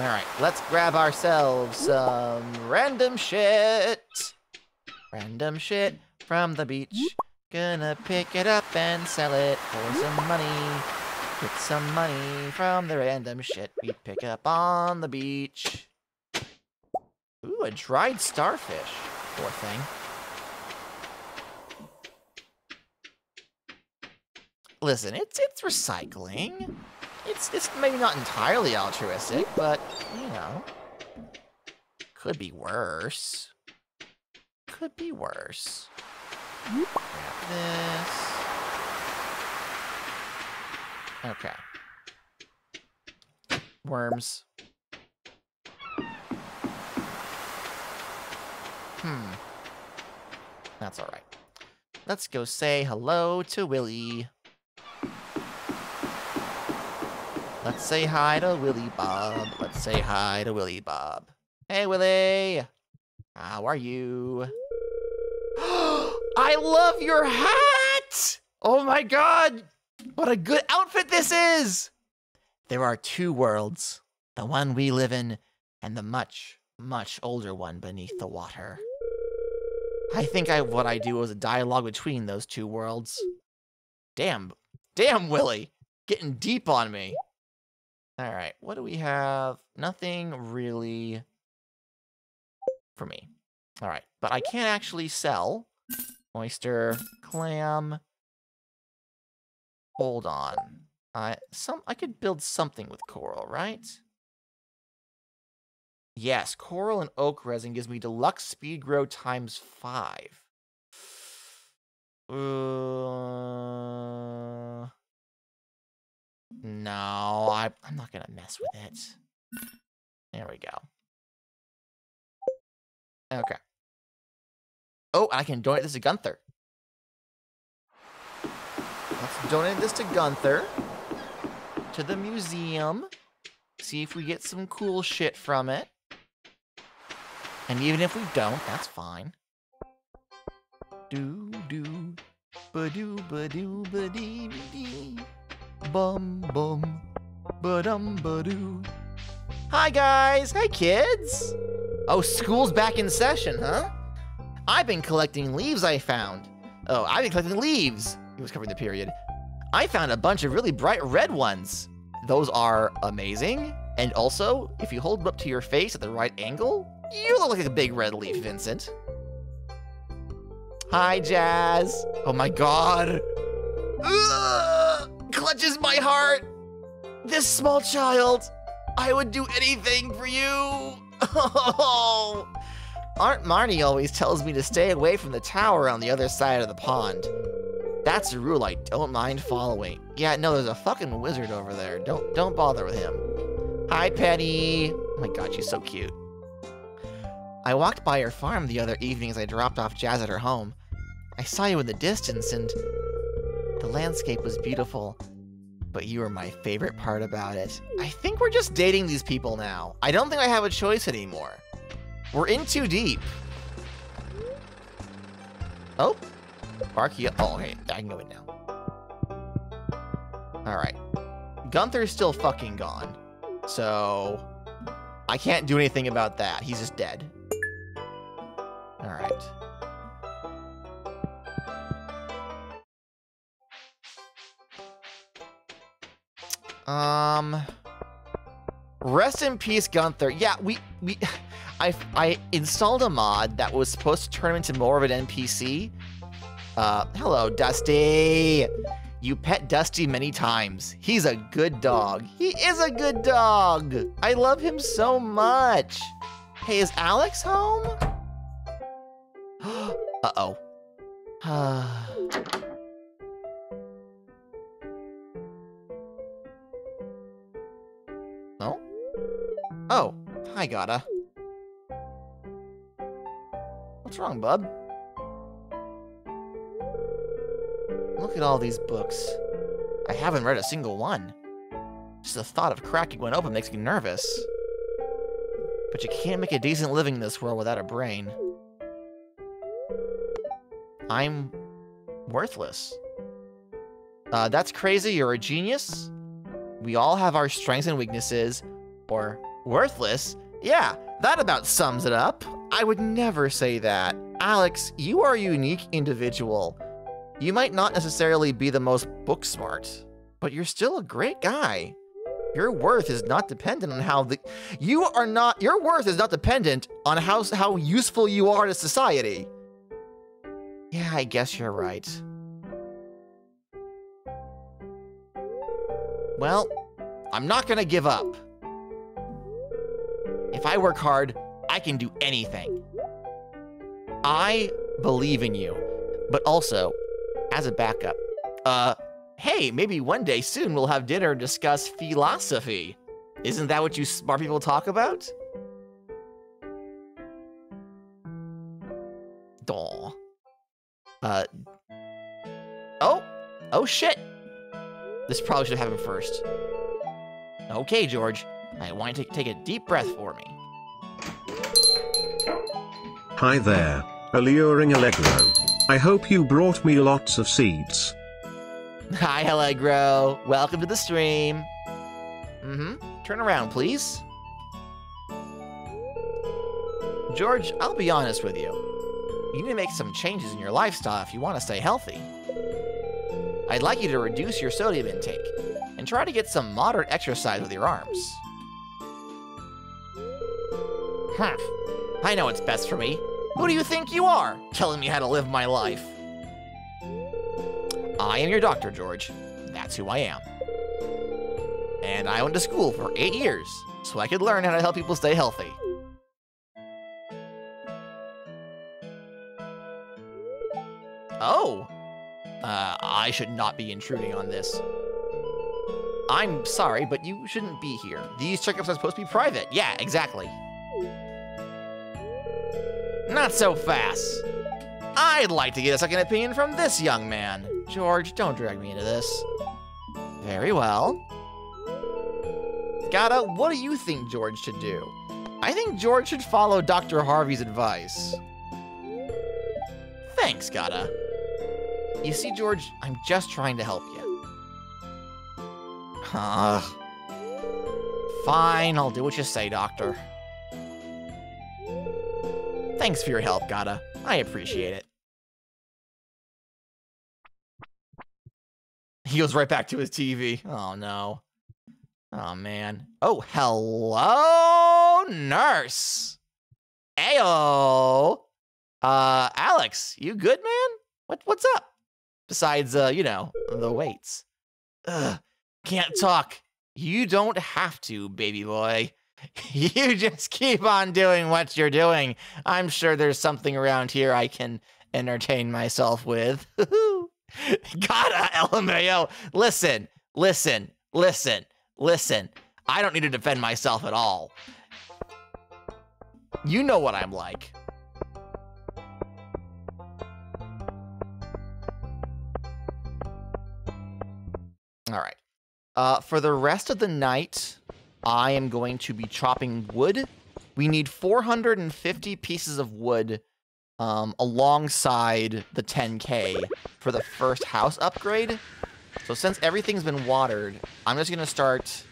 Alright, let's grab ourselves some random shit. Random shit from the beach. Gonna pick it up and sell it for some money. Get some money from the random shit we pick up on the beach. Ooh, a dried starfish. Poor thing. Listen, it's recycling. It's maybe not entirely altruistic, but, you know, could be worse. Could be worse. Grab this. Okay. Worms. That's all right. Let's go say hello to Willy. Let's say hi to Willy Bob. Let's say hi to Willy Bob. Hey, Willy. How are you? I love your hat! Oh my god! What a good outfit this is! There are two worlds. The one we live in, and the much, much older one beneath the water. I think what I do is a dialogue between those two worlds. Damn, Willy. Getting deep on me. Alright, what do we have? Nothing really for me. Alright, but I can actually sell oyster, clam. Hold on. I could build something with coral, right? Yes, coral and oak resin gives me deluxe speed grow times 5. No, I'm not gonna mess with it. There we go. Okay. Oh, I can donate this to Gunther. Let's donate this to Gunther. To the museum. See if we get some cool shit from it. And even if we don't, that's fine. Do-do. Ba-do, ba-do, ba-dee-dee. Bum, bum. Ba-dum, ba-doo. Hi, guys. Hey, kids. Oh, school's back in session, huh? I've been collecting leaves I found. Oh, I've been collecting leaves. He was covering the period. I found a bunch of really bright red ones. Those are amazing. And also, if you hold them up to your face at the right angle, you look like a big red leaf, Vincent. Hi, Jazz. Oh my god. Ugh, clutches my heart. This small child. I would do anything for you. Oh. Aunt Marnie always tells me to stay away from the tower on the other side of the pond. That's a rule I don't mind following. Yeah, no, there's a fucking wizard over there. Don't bother with him. Hi, Penny. Oh my god, she's so cute. I walked by your farm the other evening as I dropped off Jazz at her home. I saw you in the distance and the landscape was beautiful, but you were my favorite part about it. I think we're just dating these people now. I don't think I have a choice anymore. We're in too deep. Oh. Barky. Oh, okay. I can go in now. Alright. Gunther's still fucking gone. So I can't do anything about that. He's just dead. Alright. Rest in peace, Gunther. Yeah, I installed a mod that was supposed to turn him into more of an NPC. Hello, Dusty. You pet Dusty many times. He's a good dog. He is a good dog. I love him so much. Hey, is Alex home? Uh-oh. Oh? Oh, hi, Gata. What's wrong, bub? Look at all these books. I haven't read a single one. Just the thought of cracking one open makes me nervous. But you can't make a decent living in this world without a brain. I'm worthless. That's crazy, you're a genius. We all have our strengths and weaknesses. Or worthless? Yeah, that about sums it up. I would never say that. Alex, you are a unique individual. You might not necessarily be the most book smart, but you're still a great guy. Your worth is not dependent on how your worth is not dependent on how useful you are to society. Yeah, I guess you're right. Well, I'm not gonna give up. If I work hard, I can do anything. I believe in you, but also, as a backup, hey, maybe one day soon we'll have dinner and discuss philosophy. Isn't that what you smart people talk about? Daw. Oh shit. This probably should have happened first. Okay, George, I want you to take a deep breath for me. Hi there, alluring Allegro. I hope you brought me lots of seeds. Hi, Allegro. Welcome to the stream. Turn around, please. George, I'll be honest with you. You need to make some changes in your lifestyle if you want to stay healthy. I'd like you to reduce your sodium intake and try to get some moderate exercise with your arms. I know what's best for me. Who do you think you are, telling me how to live my life? I am your doctor, George. That's who I am. And I went to school for 8 years, so I could learn how to help people stay healthy. Oh! I should not be intruding on this. I'm sorry, but you shouldn't be here. These checkups are supposed to be private. Yeah, exactly. Not so fast. I'd like to get a second opinion from this young man. George, don't drag me into this. Very well. Gata, what do you think George should do? I think George should follow Dr. Harvey's advice. Thanks, Gata. You see, George, I'm just trying to help you. Fine, I'll do what you say, Doctor. Thanks for your help, Gata. I appreciate it. He goes right back to his TV. Oh, no. Oh, man. Oh, hello, nurse. Ayo. Alex, you good, man? What's up? Besides, you know, the weights. Can't talk. You don't have to, baby boy. You just keep on doing what you're doing. I'm sure there's something around here I can entertain myself with. Gotta, LMAO. Listen. I don't need to defend myself at all. You know what I'm like. All right. For the rest of the night, I am going to be chopping wood. We need 450 pieces of wood alongside the 10K for the first house upgrade. So since everything's been watered, I'm just gonna start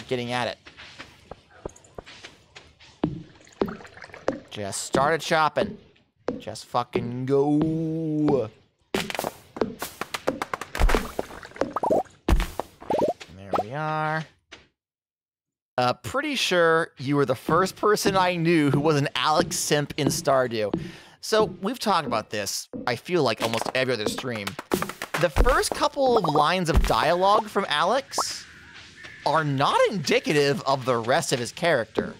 getting at it. Just started chopping. Just fucking go. There we are. Pretty sure you were the first person I knew who was an Alex simp in Stardew. So we've talked about this, I feel like almost every other stream. The first couple of lines of dialogue from Alex are not indicative of the rest of his character.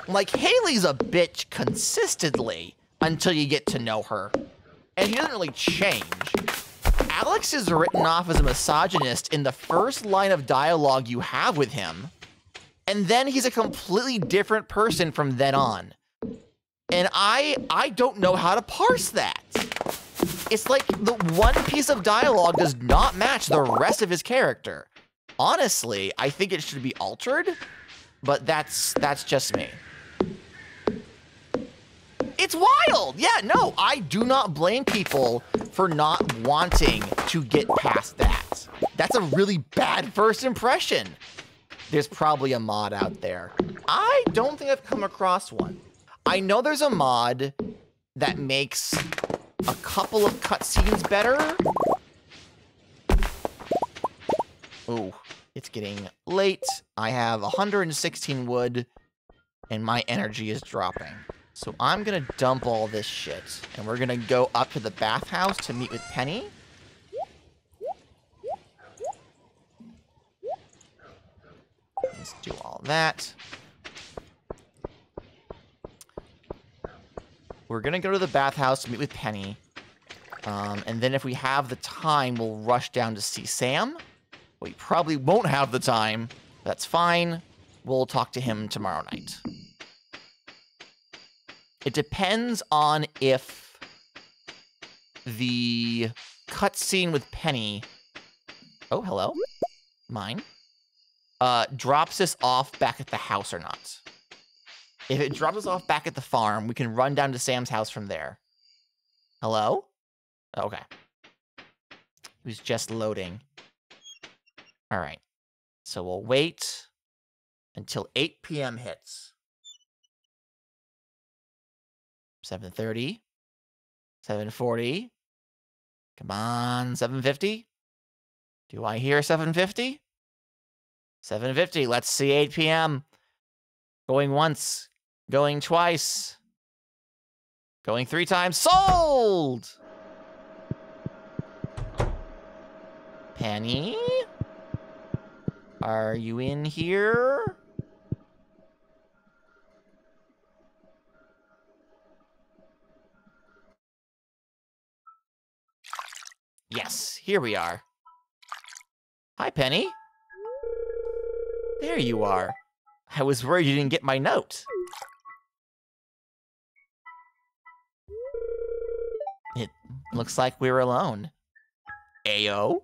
Like, Haley's a bitch consistently until you get to know her, and he doesn't really change. Alex is written off as a misogynist in the first line of dialogue you have with him, and then he's a completely different person from then on. And I don't know how to parse that. It's like the one piece of dialogue does not match the rest of his character. Honestly, I think it should be altered. but that's just me. It's wild! Yeah, no, I do not blame people for not wanting to get past that. That's a really bad first impression. There's probably a mod out there. I don't think I've come across one. I know there's a mod that makes a couple of cutscenes better. Ooh, it's getting late. I have 116 wood, and my energy is dropping. So I'm gonna dump all this shit, and we're gonna go up to the bathhouse to meet with Penny. Let's do all that. We're gonna go to the bathhouse to meet with Penny. And then if we have the time, we'll rush down to see Sam. We probably won't have the time. That's fine. We'll talk to him tomorrow night. It depends on if the cutscene with Penny... Oh, hello. Mine. Drops us off back at the house or not. If it drops us off back at the farm, we can run down to Sam's house from there. Hello? Okay. It was just loading. All right. So we'll wait until 8 p.m. hits. 7:30. 7:40. Come on, 7:50. Do I hear 7:50? 7:50. Let's see 8 p.m. Going once. Going twice. Going 3 times. Sold! Penny? Are you in here? Yes, here we are. Hi, Penny. There you are. I was worried you didn't get my note. It looks like we're alone. Ayo?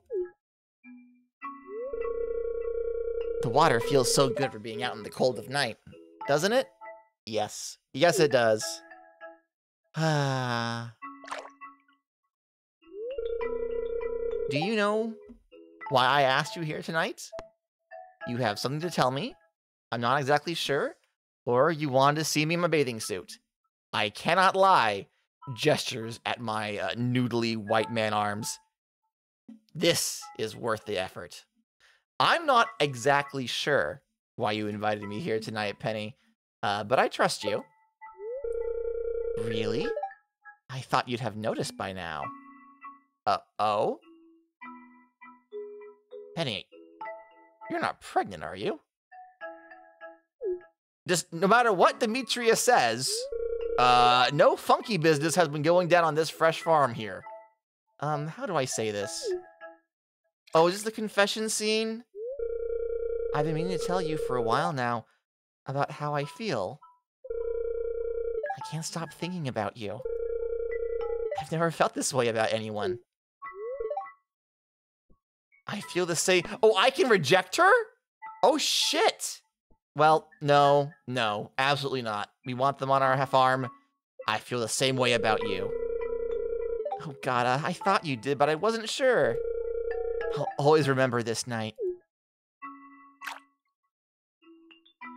The water feels so good for being out in the cold of night, doesn't it? Yes. Yes, it does. Ah. Do you know why I asked you here tonight? You have something to tell me. I'm not exactly sure. Or you wanted to see me in my bathing suit. I cannot lie. Gestures at my noodly white man arms. This is worth the effort. I'm not exactly sure why you invited me here tonight, Penny, but I trust you. Really? I thought you'd have noticed by now. Oh? Penny, you're not pregnant, are you? Just no matter what Demetria says, no funky business has been going down on this fresh farm here. How do I say this? Oh, is this the confession scene? I've been meaning to tell you for a while now about how I feel. I can't stop thinking about you. I've never felt this way about anyone. I feel the same. Oh, I can reject her? Oh, shit. Well, no, absolutely not. We want them on our farm. I feel the same way about you. Oh, God, I thought you did, but I wasn't sure. I'll always remember this night.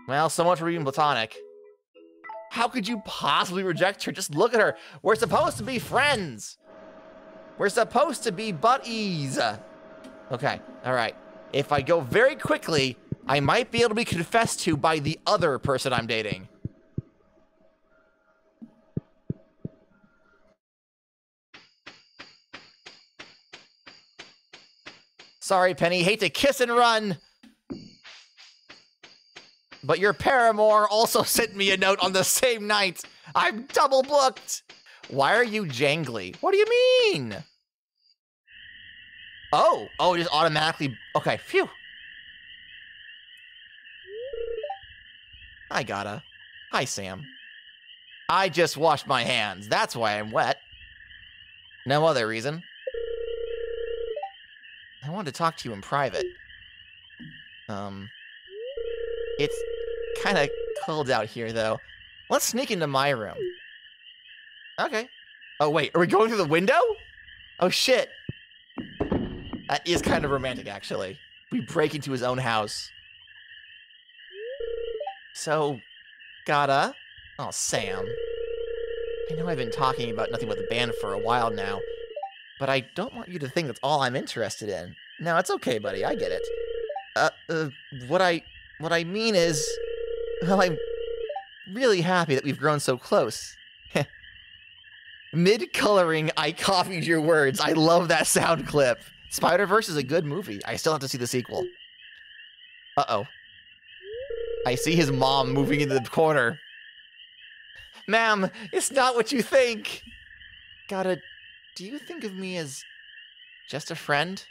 Well, so much for being platonic. How could you possibly reject her? Just look at her. We're supposed to be friends. We're supposed to be buddies. Okay, all right. If I go very quickly, I might be able to be confessed to by the other person I'm dating. Sorry, Penny, hate to kiss and run. But your paramour also sent me a note on the same night. I'm double booked. Why are you jangly? What do you mean? Oh, it just automatically, okay, phew. I gotta. Hi, Sam. I just washed my hands. That's why I'm wet. No other reason. I wanted to talk to you in private. kind of cold out here, though. Let's sneak into my room. Okay. Oh, wait. Are we going through the window? Oh, shit. That is kind of romantic, actually. We break into his own house. So, gotta... Oh, Sam. I know I've been talking about nothing but the band for a while now, but I don't want you to think that's all I'm interested in. No, it's okay, buddy. I get it. What I mean is... Well, I'm really happy that we've grown so close. Mid-coloring, I copied your words. I love that sound clip. Spider-Verse is a good movie. I still have to see the sequel. Uh-oh. I see his mom moving into the corner. Ma'am, it's not what you think. Do you think of me as just a friend?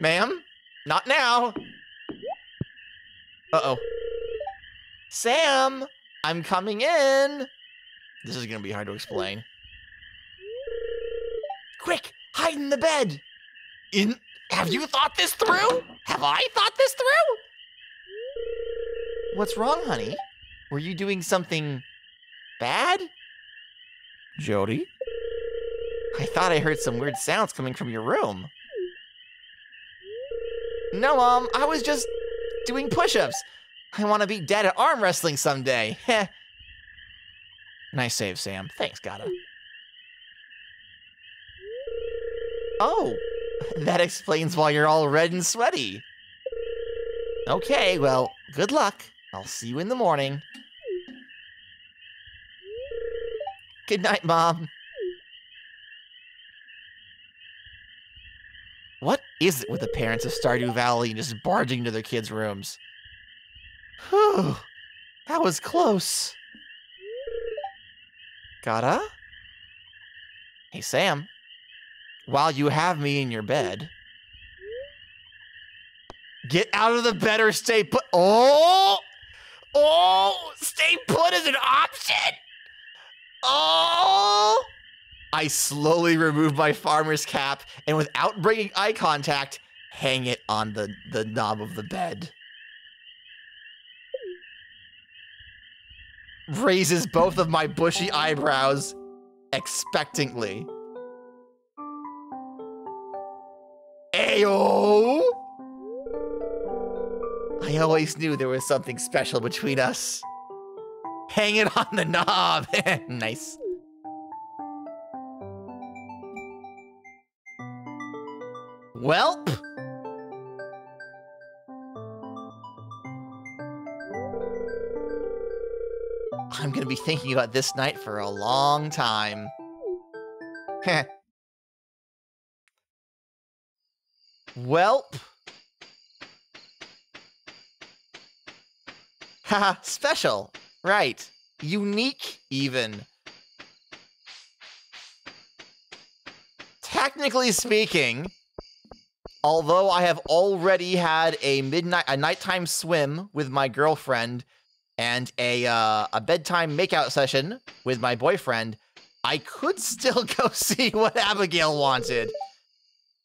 Ma'am? Not now. Uh-oh. Sam, I'm coming in. This is gonna be hard to explain. Quick, hide in the bed. Have you thought this through? Have I thought this through? What's wrong, honey? Were you doing something bad? Jody? I thought I heard some weird sounds coming from your room. No, Mom, I was just doing push-ups. I want to be dead at arm wrestling someday. Heh. Nice save, Sam. Thanks, Gata. Oh, that explains why you're all red and sweaty. Okay, well, good luck. I'll see you in the morning. Good night, Mom. What is it with the parents of Stardew Valley just barging into their kids' rooms? Whew, that was close. Gata? Hey, Sam. While you have me in your bed, get out of the bed or stay put. Oh! Oh! Stay put is an option! Oh! I slowly remove my farmer's cap and without breaking eye contact, hang it on the knob of the bed. Raises both of my bushy eyebrows expectantly. Ayo! I always knew there was something special between us. Hang it on the knob. Nice. Welp. I'm gonna be thinking about this night for a long time. Heh. Welp. Haha, special. Right. Unique, even. Technically speaking, although I have already had a nighttime swim with my girlfriend and a bedtime makeout session with my boyfriend, I could still go see what Abigail wanted.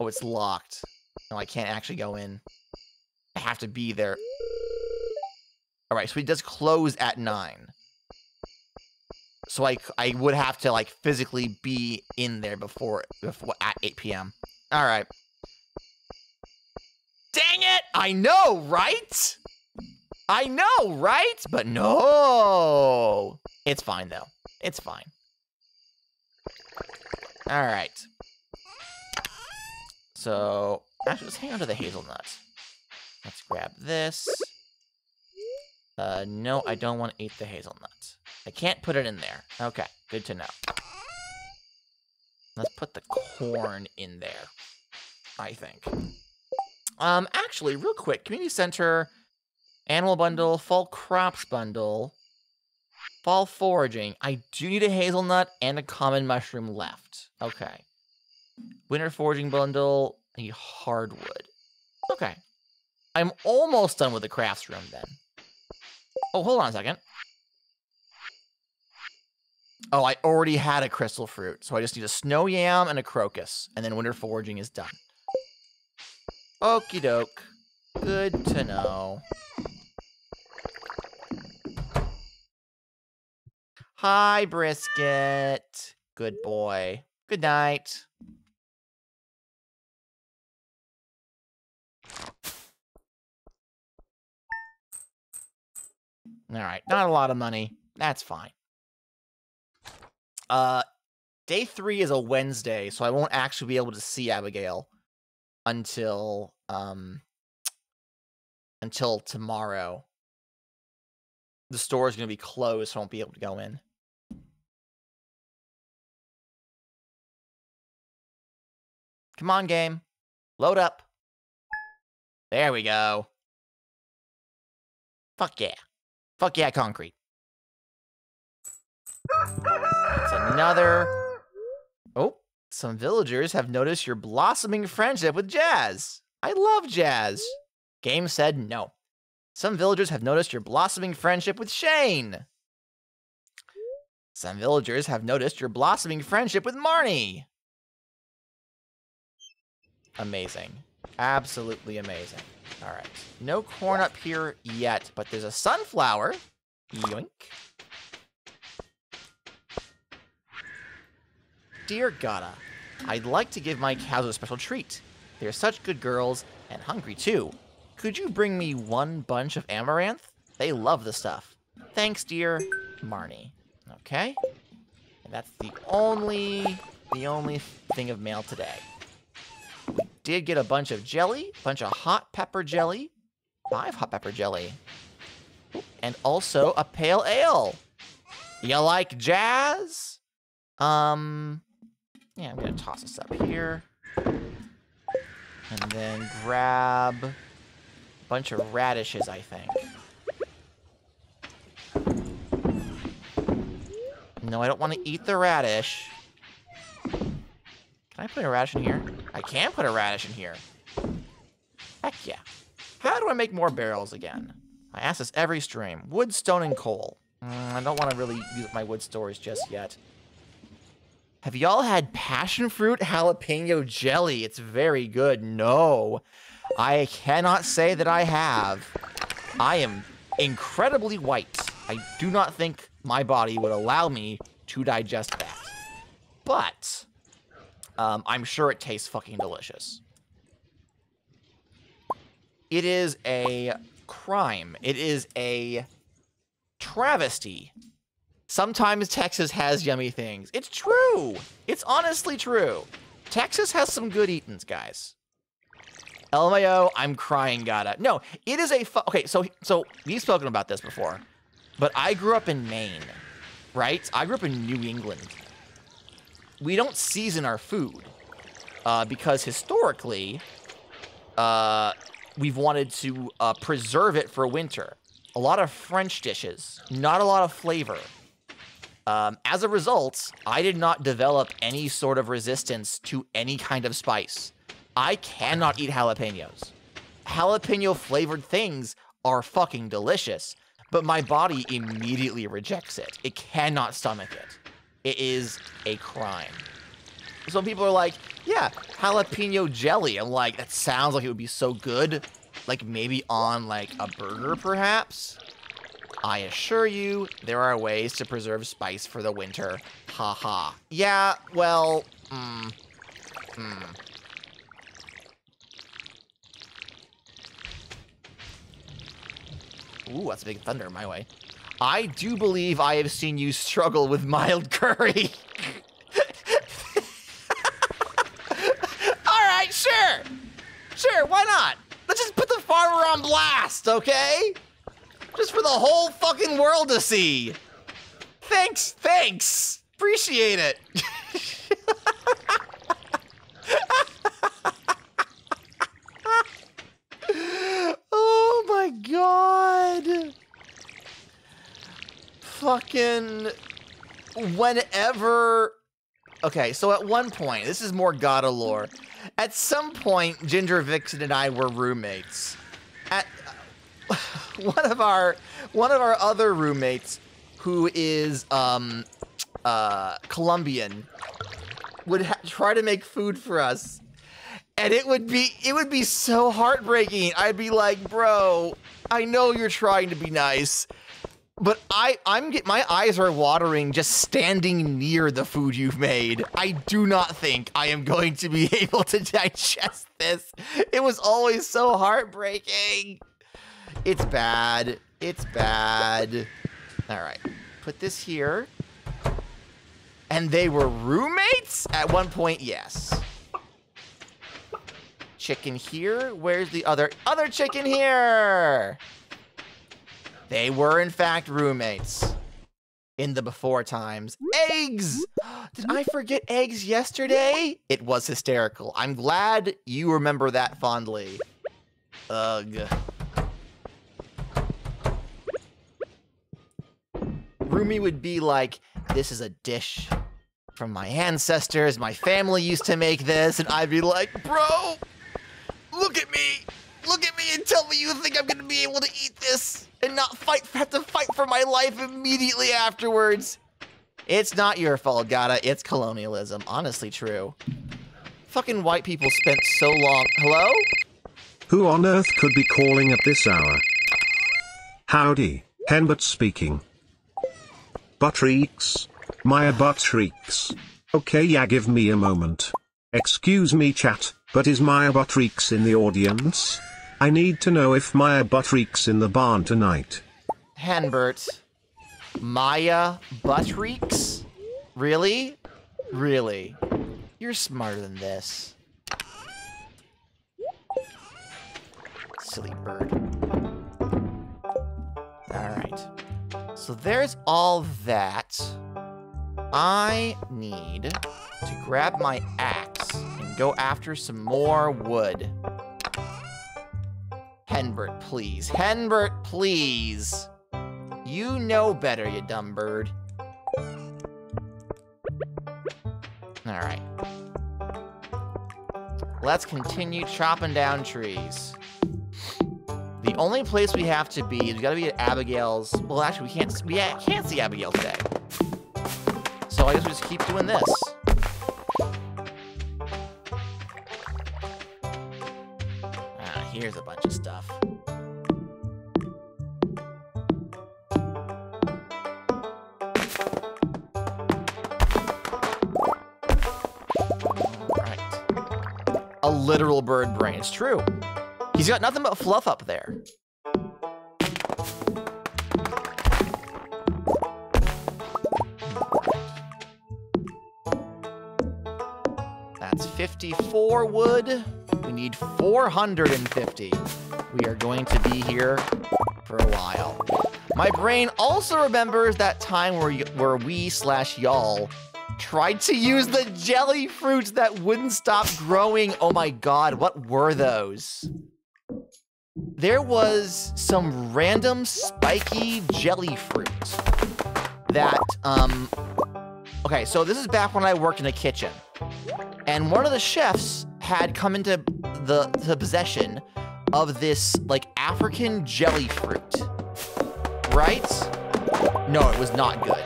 Oh, it's locked. No, I can't actually go in. I have to be there. All right, so he does close at 9. So I would have to like physically be in there before at 8 p.m. All right. Dang it! I know, right? I know, right? But no. It's fine though. It's fine. All right. So actually, let's hang on to the hazelnut. Let's grab this. No, I don't want to eat the hazelnut. I can't put it in there. Okay, good to know. Let's put the corn in there, I think. Actually, real quick, community center, animal bundle, fall crops bundle, fall foraging. I do need a hazelnut and a common mushroom left. Okay. Winter foraging bundle, I need hardwood. Okay. I'm almost done with the crafts room then. Oh, hold on a second. Oh, I already had a crystal fruit, so I just need a snow yam and a crocus, and then winter foraging is done. Okie doke. Good to know. Hi, Brisket. Good boy. Good night. All right, not a lot of money. That's fine. Day 3 is a Wednesday, so I won't actually be able to see Abigail until tomorrow. The store is going to be closed, so I won't be able to go in. Come on, game. Load up. There we go. Fuck yeah. Fuck yeah, concrete. It's another... Oh, some villagers have noticed your blossoming friendship with Jazz. I love Jazz. Game said no. Some villagers have noticed your blossoming friendship with Shane. Some villagers have noticed your blossoming friendship with Marnie. Amazing. Absolutely amazing. All right. No corn up here yet, but there's a sunflower. Yoink. Dear Gata, I'd like to give my cows a special treat. They're such good girls, and hungry too. Could you bring me one bunch of amaranth? They love the stuff. Thanks, dear Marnie. Okay. And that's the only thing of mail today. We did get a bunch of jelly, a bunch of hot pepper jelly, 5 hot pepper jelly, and also a pale ale. You like Jazz? Yeah, I'm gonna toss this up here. And then grab a bunch of radishes, I think. No, I don't want to eat the radish. Can I put a radish in here? I can put a radish in here. Heck yeah. How do I make more barrels again? I ask this every stream. Wood, stone, and coal. I don't want to really use up my wood storage just yet. Have y'all had passion fruit jalapeno jelly? It's very good. No, I cannot say that I have. I am incredibly white. I do not think my body would allow me to digest that. But I'm sure it tastes fucking delicious. It is a crime. It is a travesty. Sometimes Texas has yummy things. It's true. It's honestly true. Texas has some good eatings, guys. LMAO, I'm crying, Gata. No, it is a... Okay, so we've spoken about this before. But I grew up in Maine, right? I grew up in New England. We don't season our food. Because historically, we've wanted to preserve it for winter. A lot of French dishes. Not a lot of flavor. As a result, I did not develop any sort of resistance to any kind of spice. I cannot eat jalapenos. Jalapeno-flavored things are fucking delicious, but my body immediately rejects it. It cannot stomach it. It is a crime. Some people are like, yeah, jalapeno jelly. I'm like, that sounds like it would be so good. Like, maybe on, like, a burger, perhaps? I assure you, there are ways to preserve spice for the winter. Ha ha. Yeah, well, Ooh, that's a big thunder my way. I do believe I have seen you struggle with mild curry. Alright, sure. Sure, why not? Let's just put the farmer on blast, okay? Just for the whole fucking world to see. Thanks. Appreciate it. Oh my god. Fucking whenever... Okay, so at one point, this is more Gata lore. At some point, Ginger Vixen and I were roommates. At one of our other roommates, who is Colombian, would try to make food for us, and it would be so heartbreaking. I'd be like, bro, I know you're trying to be nice, But my eyes are watering just standing near the food you've made. I do not think I am going to be able to digest this. It was always so heartbreaking. It's bad. It's bad. All right, put this here. And they were roommates? At one point, yes. Chicken here. Where's the other chicken here? They were, in fact, roommates. In the before times. Eggs! Did I forget eggs yesterday? It was hysterical. I'm glad you remember that fondly. Ugh. Roomie would be like, this is a dish from my ancestors. My family used to make this. And I'd be like, bro, look at me. Look at me and tell me you think I'm going to be able to eat this and not have to fight for my life immediately afterwards. It's not your fault, Gata. It's colonialism. Honestly true. Fucking white people spent so long. Hello? Who on earth could be calling at this hour? Howdy, Henbert speaking. Buttrieks? Maya Buttrieks. Okay, yeah, give me a moment. Excuse me, chat, but is Maya Buttrieks in the audience? I need to know if Maya Buttrieks in the barn tonight. Henbert. Maya Buttrieks? Really? Really? You're smarter than this. Silly bird. Alright. So there's all that. I need to grab my axe and go after some more wood. Henbert, please. Henbert, please. You know better, you dumb bird. Alright. Let's continue chopping down trees. The only place we have to be is we gotta be at Abigail's. Well, actually, we can't see Abigail today. So I guess we just keep doing this. Here's a bunch of stuff. Alright. A literal bird brain. It's true. He's got nothing but fluff up there. That's 54 wood. We need 450. We are going to be here for a while. My brain also remembers that time where we/y'all tried to use the jelly fruits that wouldn't stop growing. Oh my god, what were those? There was some random spiky jelly fruit that, okay, so this is back when I worked in a kitchen. And one of the chefs had come into the possession of this, like, African jelly fruit. Right? No, it was not good.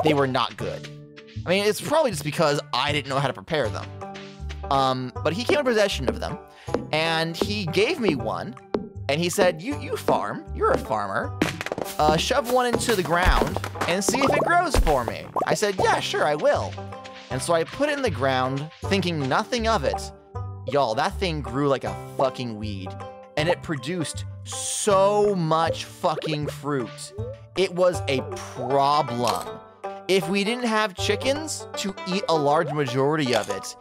They were not good. I mean, it's probably just because I didn't know how to prepare them. But he came in possession of them, and he gave me one, and he said, you farm, you're a farmer. Shove one into the ground and see if it grows for me. I said, yeah, sure, I will. And so I put it in the ground, thinking nothing of it. Y'all, that thing grew like a fucking weed. And it produced so much fucking fruit. It was a problem. If we didn't have chickens to eat a large majority of it,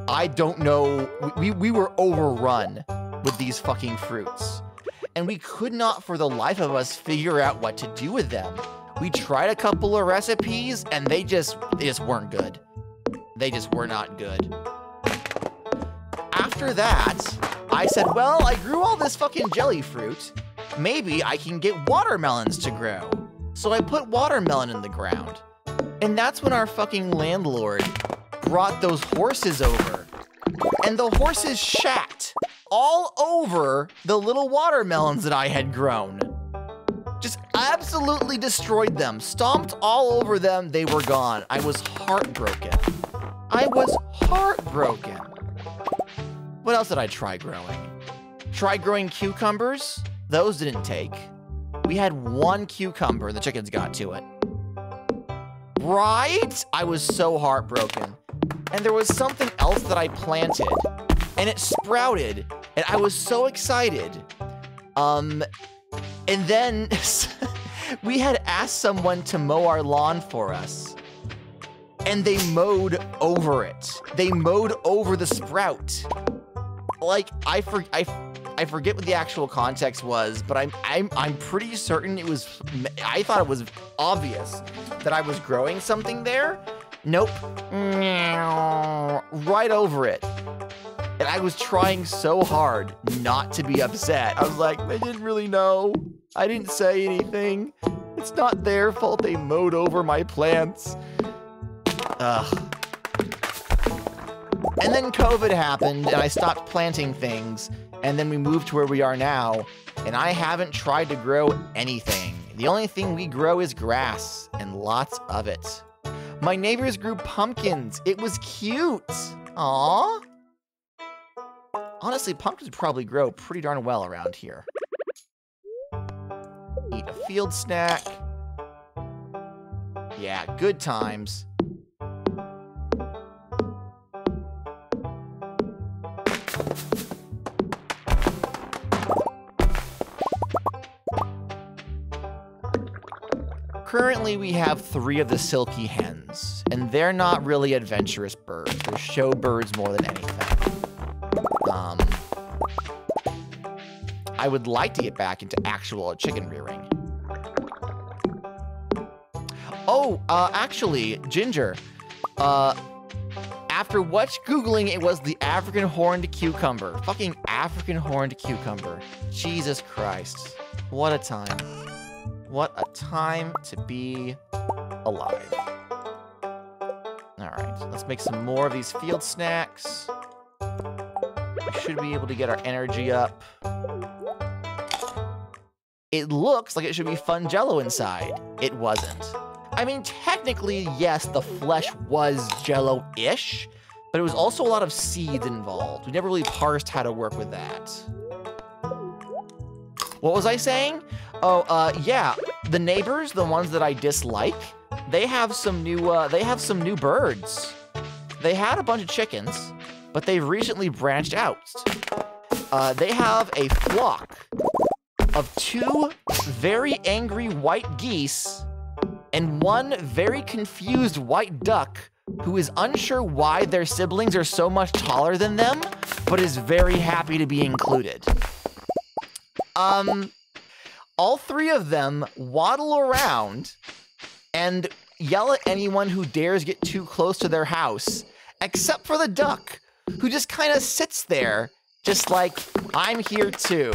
I don't know, we were overrun with these fucking fruits. And we could not for the life of us figure out what to do with them. We tried a couple of recipes and they just weren't good. They just were not good. After that, I said, well, I grew all this fucking jelly fruit. Maybe I can get watermelons to grow. So I put watermelon in the ground. And that's when our fucking landlord brought those horses over. And the horses shat all over the little watermelons that I had grown. Just absolutely destroyed them. Stomped all over them. They were gone. I was heartbroken. I was heartbroken. What else did I try growing? Try growing cucumbers? Those didn't take. We had one cucumber. The chickens got to it. Right? I was so heartbroken. And there was something else that I planted. And it sprouted. And I was so excited. And then we had asked someone to mow our lawn for us. And they mowed over it. They mowed over the sprout. Like, I forget what the actual context was, but I'm pretty certain it was, I thought it was obvious that I was growing something there. Nope. Right over it. And I was trying so hard not to be upset. I was like, I didn't really know. I didn't say anything. It's not their fault they mowed over my plants. Ugh. And then COVID happened, and I stopped planting things, and then we moved to where we are now, and I haven't tried to grow anything. The only thing we grow is grass, and lots of it. My neighbors grew pumpkins. It was cute. Aww. Honestly, pumpkins probably grow pretty darn well around here. Eat a field snack. Yeah, good times. Currently, we have 3 of the silky hens, and they're not really adventurous birds. They're show birds more than anything. I would like to get back into actual chicken rearing. Oh, actually, Ginger, after much Googling, it was the African horned cucumber. Fucking African horned cucumber. Jesus Christ. What a time. What a time to be alive. All right, let's make some more of these field snacks. We should be able to get our energy up. It looks like it should be fun jello inside. It wasn't. I mean, technically, yes, the flesh was jello-ish, but it was also a lot of seeds involved. We never really parsed how to work with that. What was I saying? Oh, yeah, the neighbors, the ones that I dislike, they have some new birds. They had a bunch of chickens, but they've recently branched out. They have a flock of 2 very angry white geese and 1 very confused white duck who is unsure why their siblings are so much taller than them, but is very happy to be included. All 3 of them waddle around and yell at anyone who dares get too close to their house, except for the duck, who just kind of sits there, just like, I'm here too.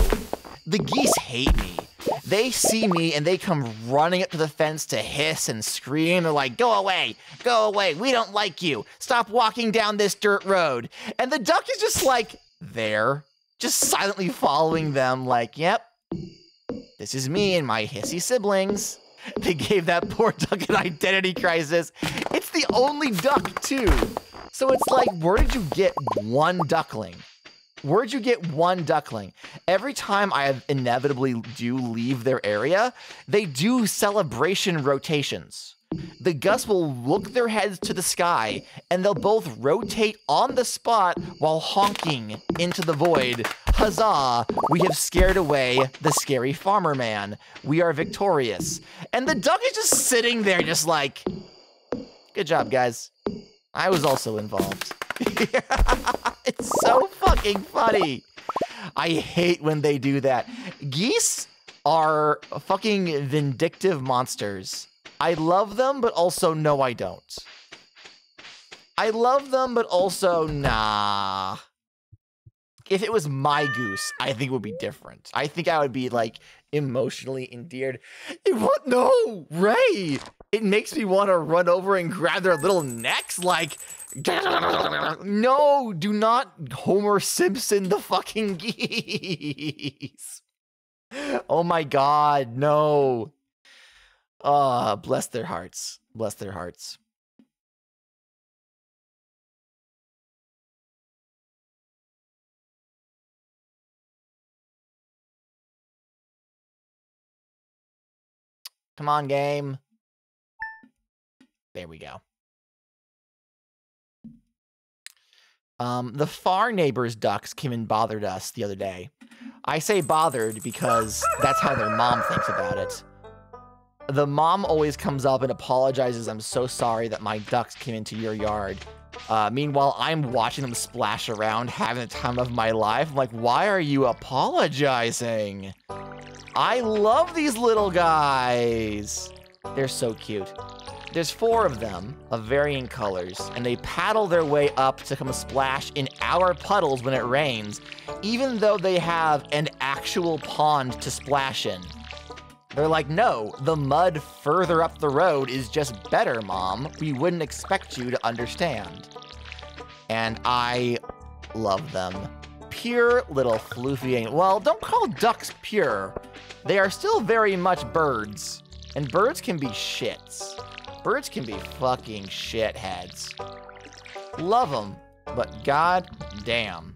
The geese hate me. They see me and they come running up to the fence to hiss and scream. They're like, go away, we don't like you. Stop walking down this dirt road. And the duck is just like, there, just silently following them like, yep, this is me and my hissy siblings. They gave that poor duck an identity crisis. It's the only duck too. So it's like, where did you get 1 duckling? Where'd you get 1 duckling? Every time I inevitably do leave their area, they do celebration rotations. The Gus will look their heads to the sky, and they'll both rotate on the spot while honking into the void. Huzzah! We have scared away the scary farmer man. We are victorious. And the duck is just sitting there just like, good job, guys. I was also involved. It's so fucking funny. I hate when they do that. Geese are fucking vindictive monsters. I love them, but also no, I don't. I love them, but also nah. If it was my goose, I think it would be different. I think I would be like emotionally endeared. What? No, Ray. It makes me want to run over and grab their little necks like, no, do not Homer Simpson the fucking geese. Oh my God, no. Bless their hearts. Bless their hearts. Come on, game. There we go. The far neighbor's ducks came and bothered us the other day. I say bothered because that's how their mom thinks about it. The mom always comes up and apologizes, I'm so sorry that my ducks came into your yard. Meanwhile, I'm watching them splash around, having the time of my life. I'm like, why are you apologizing? I love these little guys. They're so cute. There's 4 of them, of varying colors, and they paddle their way up to come splash in our puddles when it rains, even though they have an actual pond to splash in. They're like, no, the mud further up the road is just better, Mom. We wouldn't expect you to understand. And I love them. Pure little floofy. Well, don't call ducks pure. They are still very much birds. And birds can be shits. Birds can be fucking shitheads. Love them, but god damn.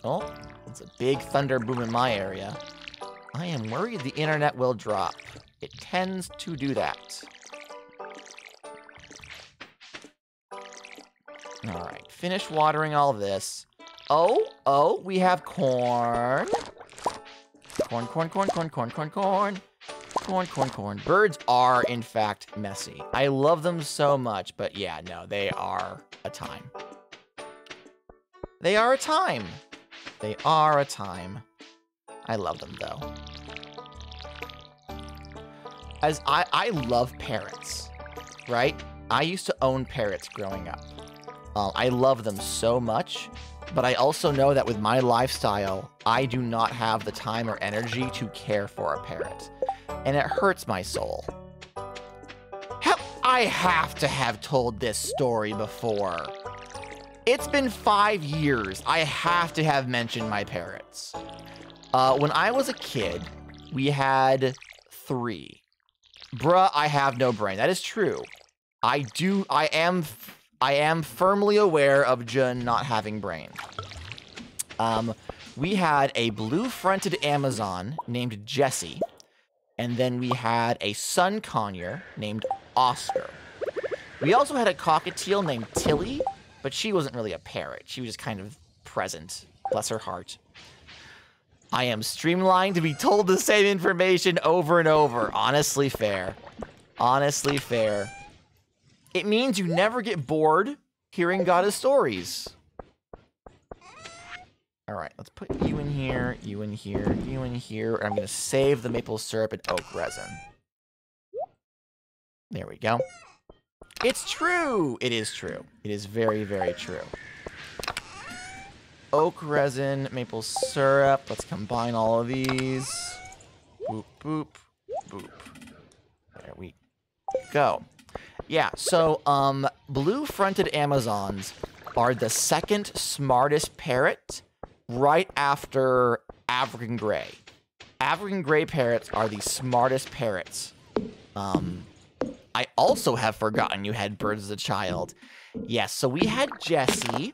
Oh, it's a big thunder boom in my area. I am worried the internet will drop. It tends to do that. All right, finish watering all this. Oh, we have corn. Corn, corn, corn, corn, corn, corn, corn. Corn, corn, corn. Birds are, in fact, messy. I love them so much, but yeah, no, they are a time. They are a time. They are a time. I love them, though. As I love parrots, right? I used to own parrots growing up. I love them so much, but I also know that with my lifestyle, I do not have the time or energy to care for a parrot. And it hurts my soul. I have to have told this story before. It's been 5 years. I have to have mentioned my parrots. When I was a kid, we had 3. Bruh, I have no brain. That is true. I am firmly aware of Jun not having brain. We had a blue-fronted Amazon named Jessie, and then we had a sun conure named Oscar. We also had a cockatiel named Tilly, but she wasn't really a parrot. She was just kind of present. Bless her heart. I am streamlined to be told the same information over and over. Honestly fair. Honestly fair. It means you never get bored hearing Goddess stories. All right, let's put you in here, you in here, you in here, and I'm going to save the maple syrup and oak resin. There we go. It's true! It is true. It is very, very true. Oak resin, maple syrup. Let's combine all of these. Boop, boop, boop. There we go. Yeah, so, blue-fronted Amazons are the 2nd smartest parrot right after African Grey. African Grey parrots are the smartest parrots. I also have forgotten you had birds as a child. Yes, so we had Jessie,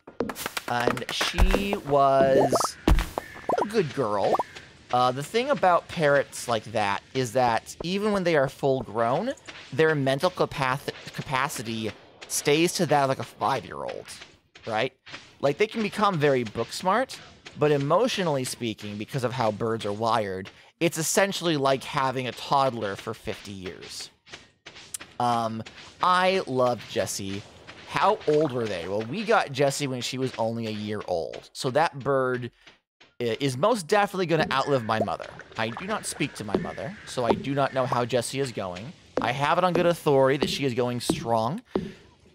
and she was a good girl. The thing about parrots like that is that even when they are full grown, their mental capacity stays to that of like a 5-year-old, right? Like they can become very book smart, but emotionally speaking, because of how birds are wired, it's essentially like having a toddler for 50 years. I love Jessie. How old were they? Well, we got Jessie when she was only a year old. So that bird is most definitely going to outlive my mother. I do not speak to my mother, so I do not know how Jessie is going. I have it on good authority that she is going strong.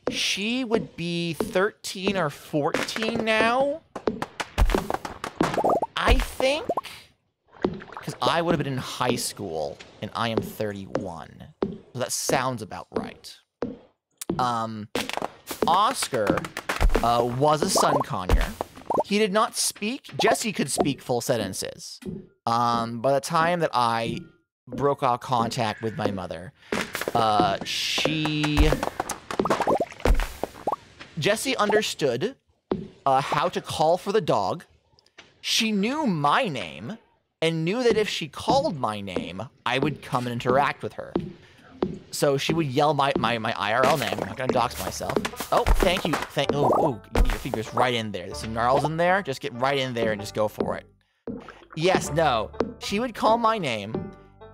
She would be 13 or 14 now, I think, because I would have been in high school, and I am 31. So that sounds about right. Oscar was a sun conure. He did not speak. Jessie could speak full sentences. By the time that I broke off contact with my mother, Jessie understood how to call for the dog. She knew my name, and knew that if she called my name, I would come and interact with her. So she would yell my IRL name. I'm not gonna dox myself. Oh, thank you. Oh, your finger's right in there. There's some gnarls in there. Just get right in there and just go for it. Yes, no. She would call my name,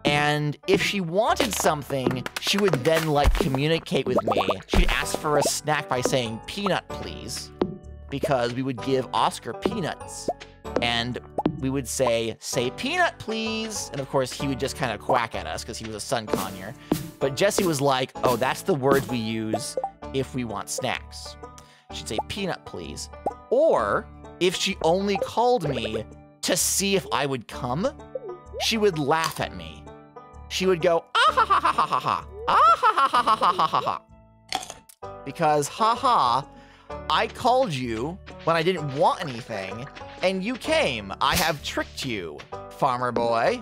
and if she wanted something, she would then, like, communicate with me. She'd ask for a snack by saying, "Peanut, please," because we would give Oscar peanuts, and we would say peanut, please. And of course, he would just kind of quack at us because he was a sun conure. But Jessie was like, oh, that's the words we use if we want snacks. She'd say peanut, please. Or if she only called me to see if I would come, she would laugh at me. She would go, ah ha ha ha ha ha ha, ah ha ha ha ha ha ha ha. Because, haha, I called you when I didn't want anything, and you came. I have tricked you, farmer boy.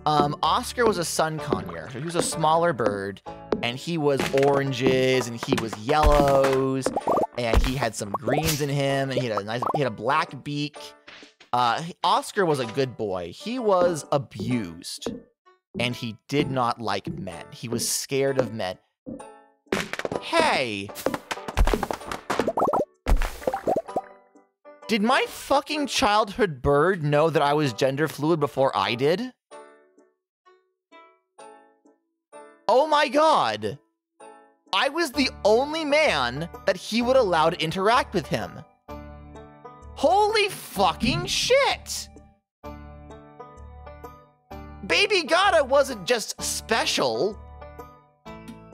Oscar was a sun conure, so he was a smaller bird, and he was oranges, and he was yellows, and he had some greens in him, and he had a black beak. Oscar was a good boy. He was abused, and he did not like men. He was scared of men. Hey! Did my fucking childhood bird know that I was gender fluid before I did? Oh my god! I was the only man that he would allow to interact with him. Holy fucking shit! Baby Gata wasn't just special.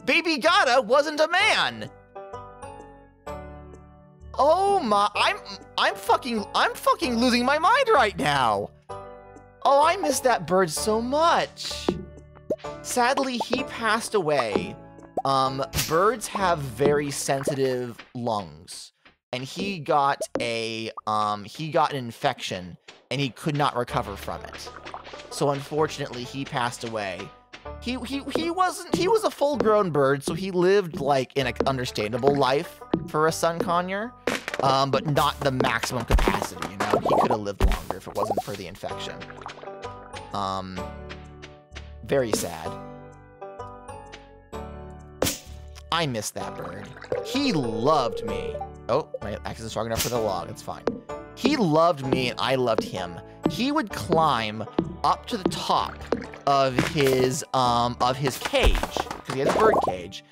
Baby Gata wasn't a man. Oh my, I'm fucking losing my mind right now. Oh, I miss that bird so much. Sadly, he passed away. Birds have very sensitive lungs, and he got an infection, and he could not recover from it. So unfortunately, he passed away. He was a full-grown bird, so he lived like in an understandable life for a sun conure, but not the maximum capacity. You know, he could have lived longer if it wasn't for the infection. Very sad. I miss that bird. He loved me. Oh, my axe isn't strong enough for the log. It's fine. He loved me, and I loved him. He would climb up to the top of his cage, because he had a bird cage,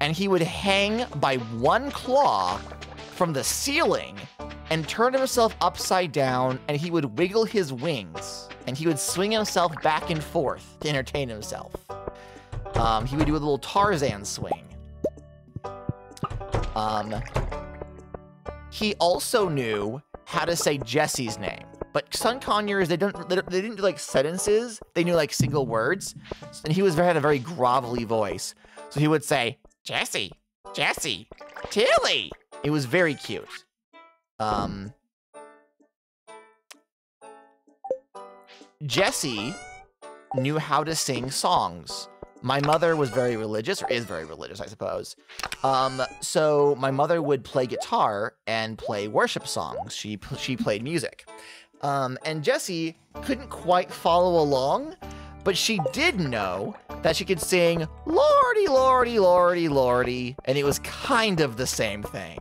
and he would hang by one claw from the ceiling and turn himself upside down, and he would wiggle his wings, and he would swing himself back and forth to entertain himself. He would do a little Tarzan swing. He also knew how to say Jessie's name. But sun conures, they didn't do like sentences. They knew like single words. And he had a very grovelly voice. So he would say, Jessie, Jessie, Tilly. It was very cute. Jessie knew how to sing songs. My mother was very religious, or is very religious, I suppose. So my mother would play guitar and play worship songs. She played music. And Jessie couldn't quite follow along, but she did know that she could sing Lordy, Lordy, Lordy, Lordy, and it was kind of the same thing.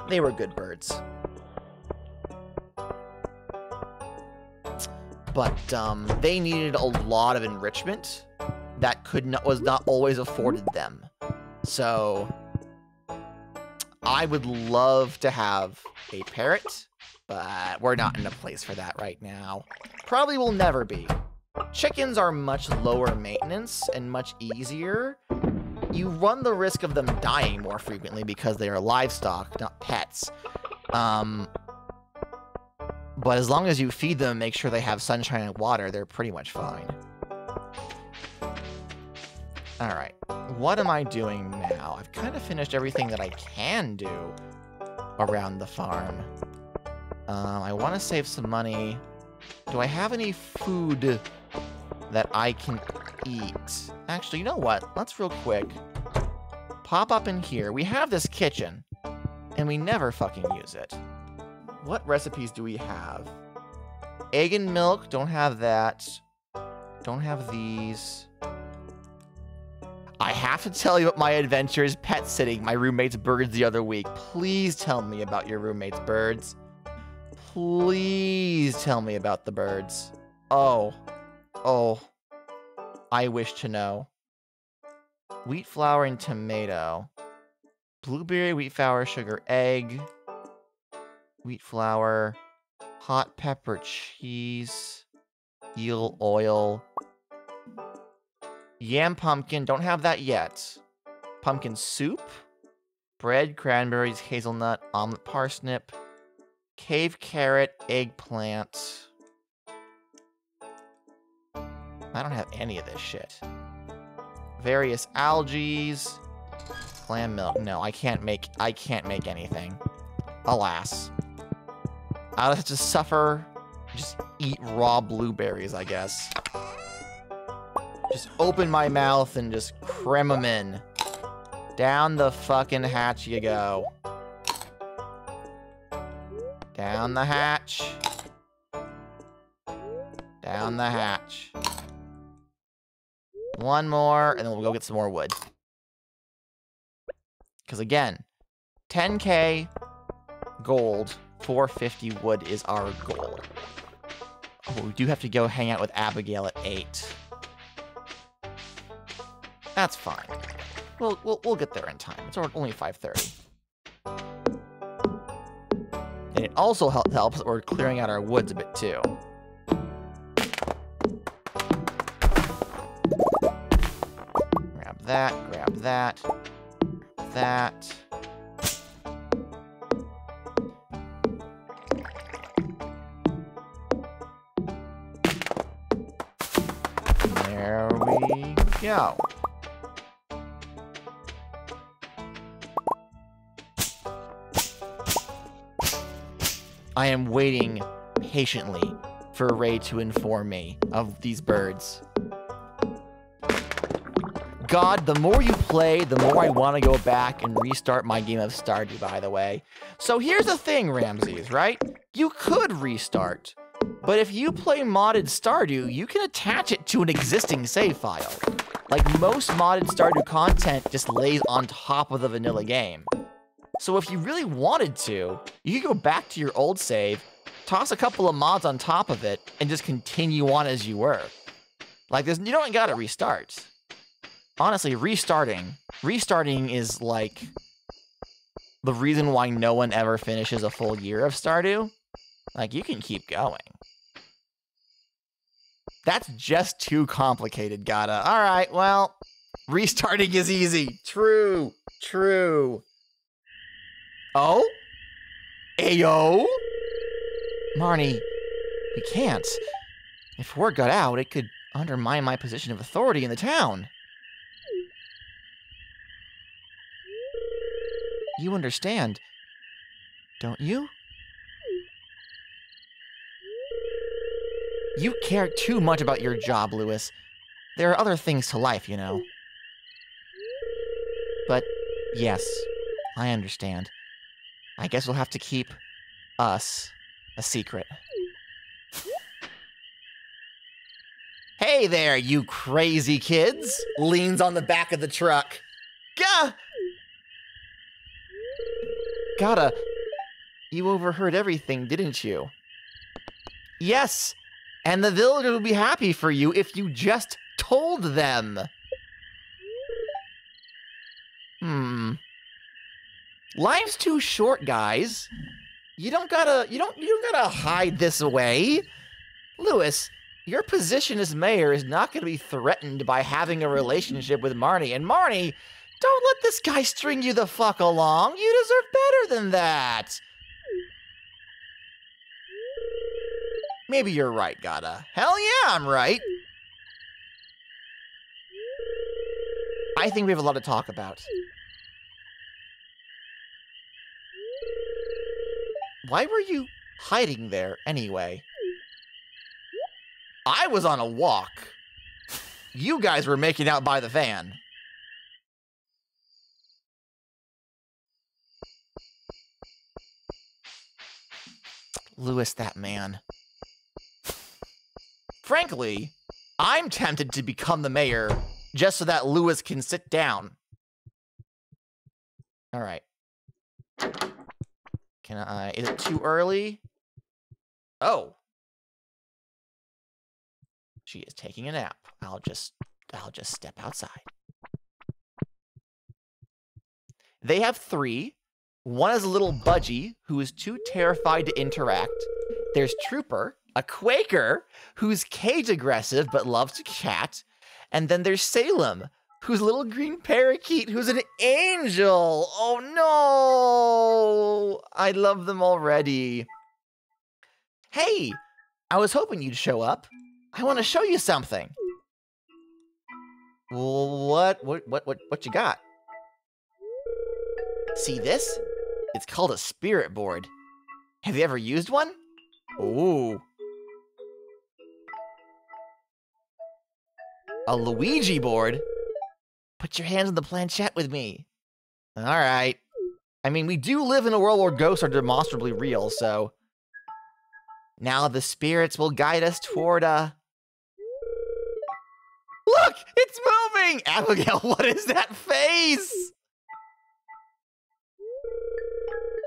They were good birds. But they needed a lot of enrichment that was not always afforded them. So I would love to have a parrot, but we're not in a place for that right now. Probably will never be. Chickens are much lower maintenance and much easier. You run the risk of them dying more frequently because they are livestock, not pets. But as long as you feed them and make sure they have sunshine and water, they're pretty much fine. Alright, what am I doing now? I've kind of finished everything that I can do around the farm. I want to save some money. Do I have any food that I can eat? Actually, you know what? Let's real quick pop up in here. We have this kitchen. and we never fucking use it. What recipes do we have? Egg and milk, don't have that. Don't have these. I have to tell you about my adventures pet sitting my roommate's birds the other week. Please tell me about your roommate's birds. Please tell me about the birds. Oh. Oh. I wish to know. Wheat flour and tomato. Blueberry, wheat flour, sugar, egg. Wheat flour. Hot pepper, cheese. Eel oil. Yam pumpkin, don't have that yet. Pumpkin soup. Bread, cranberries, hazelnut, omelet parsnip. Cave carrot, eggplant. I don't have any of this shit. Various algaes. Clam milk. No, I can't make anything. Alas. I'll have to suffer. Just eat raw blueberries, I guess. Just open my mouth and just cram them in. Down the fucking hatch you go. Down the hatch. Down the hatch. One more, and then we'll go get some more wood. Because again, 10k gold, 450 wood is our goal. Oh, we do have to go hang out with Abigail at 8. That's fine. We'll get there in time. It's only 5:30. And it also helps that we're clearing out our woods a bit too. Grab that, grab that, that. There we go. I am waiting patiently for Ray to inform me of these birds. God, the more you play, the more I want to go back and restart my game of Stardew, by the way. So here's the thing, Ramses, right? You could restart, but if you play modded Stardew, you can attach it to an existing save file. Like most modded Stardew content just lays on top of the vanilla game. So if you really wanted to, you could go back to your old save, toss a couple of mods on top of it, and just continue on as you were. Like, you don't gotta restart. Honestly, restarting is like the reason why no one ever finishes a full year of Stardew. Like, you can keep going. That's just too complicated, gotta. All right, well, restarting is easy. True, true. Oh? Ayo? Marnie, we can't. If word got out, it could undermine my position of authority in the town. You understand, don't you? You care too much about your job, Lewis. There are other things to life, you know. But, yes, I understand. I guess we'll have to keep us a secret. Hey there, you crazy kids! Leans on the back of the truck. Gah! Gotta, you overheard everything, didn't you? Yes, and the villagers would be happy for you if you just told them. Life's too short, guys. You don't gotta hide this away. Lewis, your position as mayor is not gonna be threatened by having a relationship with Marnie. And Marnie, don't let this guy string you the fuck along. You deserve better than that. Maybe you're right, Gata. Hell yeah, I'm right. I think we have a lot to talk about. Why were you hiding there anyway? I was on a walk. You guys were making out by the van. Lewis, that man. Frankly, I'm tempted to become the mayor just so that Lewis can sit down. All right. Can I... Is it too early? Oh. She is taking a nap. I'll just step outside. They have 3. One is a little budgie who is too terrified to interact. There's Trooper, a Quaker who's cage aggressive but loves to chat. And then there's Salem, who's a little green parakeet who's an angel. Oh no! I love them already. Hey, I was hoping you'd show up. I want to show you something. What you got? See this? It's called a spirit board. Have you ever used one? Ooh. A Luigi board? Put your hands on the planchette with me. Alright. I mean, we do live in a world where ghosts are demonstrably real, so... Now the spirits will guide us toward a... Look! It's moving! Abigail, what is that face?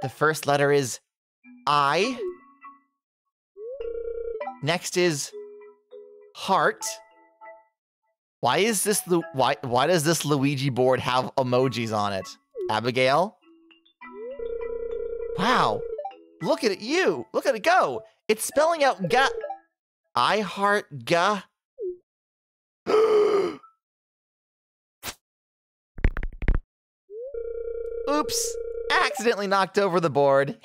The first letter is I. Next is heart. Why does this Luigi board have emojis on it? Abigail? Wow. Look at it, you. Look at it go. It's spelling out ga. I heart ga. Oops. Accidentally knocked over the board.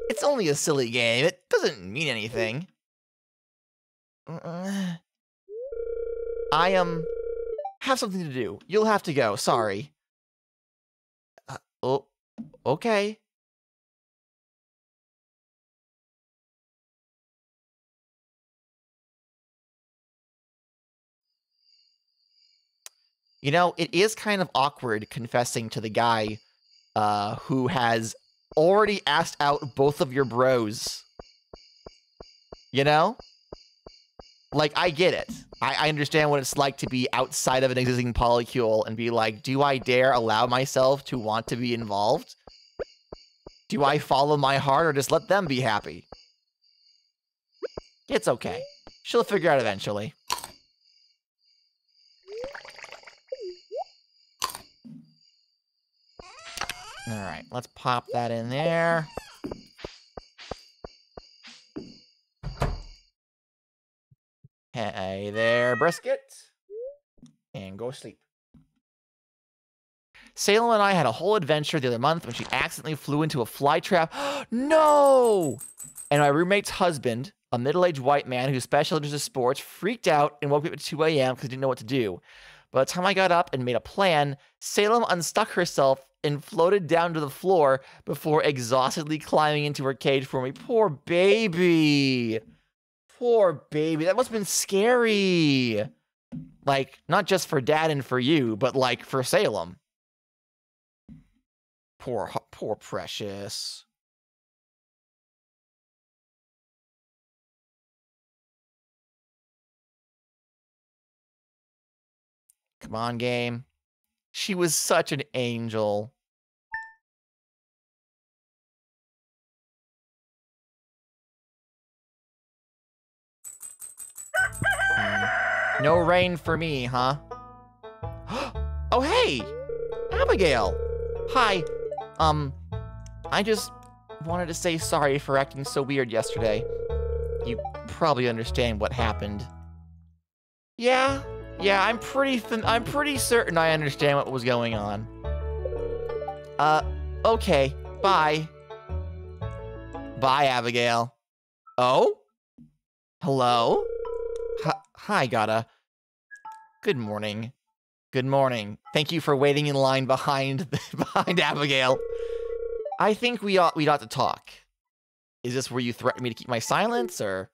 It's only a silly game. It doesn't mean anything. I have something to do. You'll have to go. Sorry. Oh, okay. You know, it is kind of awkward confessing to the guy who has already asked out both of your bros. You know? Like, I get it. I understand what it's like to be outside of an existing polycule and be like, do I dare allow myself to want to be involved? Do I follow my heart or just let them be happy? It's okay. She'll figure out eventually. Alright, let's pop that in there. Hey there, brisket. And go sleep. Salem and I had a whole adventure the other month when she accidentally flew into a fly trap. No! And my roommate's husband, a middle-aged white man who specializes in sports, freaked out and woke me up at 2 a.m. because he didn't know what to do. By the time I got up and made a plan, Salem unstuck herself and floated down to the floor before exhaustedly climbing into her cage for me. Poor baby. Poor baby. That must have been scary. Like, not just for Dad and for you, but like for Salem. Poor Precious. Come on, game. She was such an angel. No rain for me, huh? Oh, hey! Abigail! Hi. I just wanted to say sorry for acting so weird yesterday. You probably understand what happened. Yeah, I'm pretty certain I understand what was going on. Okay, bye. Bye, Abigail. Oh? Hello? Hi, Gata. Good morning. Good morning. Thank you for waiting in line behind Abigail. I think we'd ought to talk. Is this where you threaten me to keep my silence, or?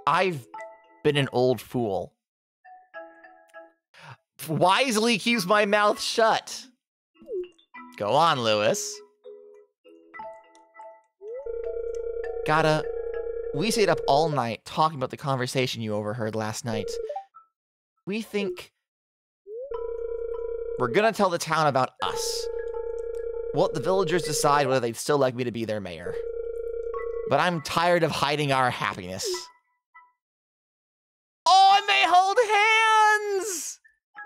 I've been an old fool. wisely keeps my mouth shut. Go on, Lewis. We stayed up all night talking about the conversation you overheard last night. We think we're gonna tell the town about us. We'll let the villagers decide whether they'd still like me to be their mayor. But I'm tired of hiding our happiness. Oh, and they hold hands!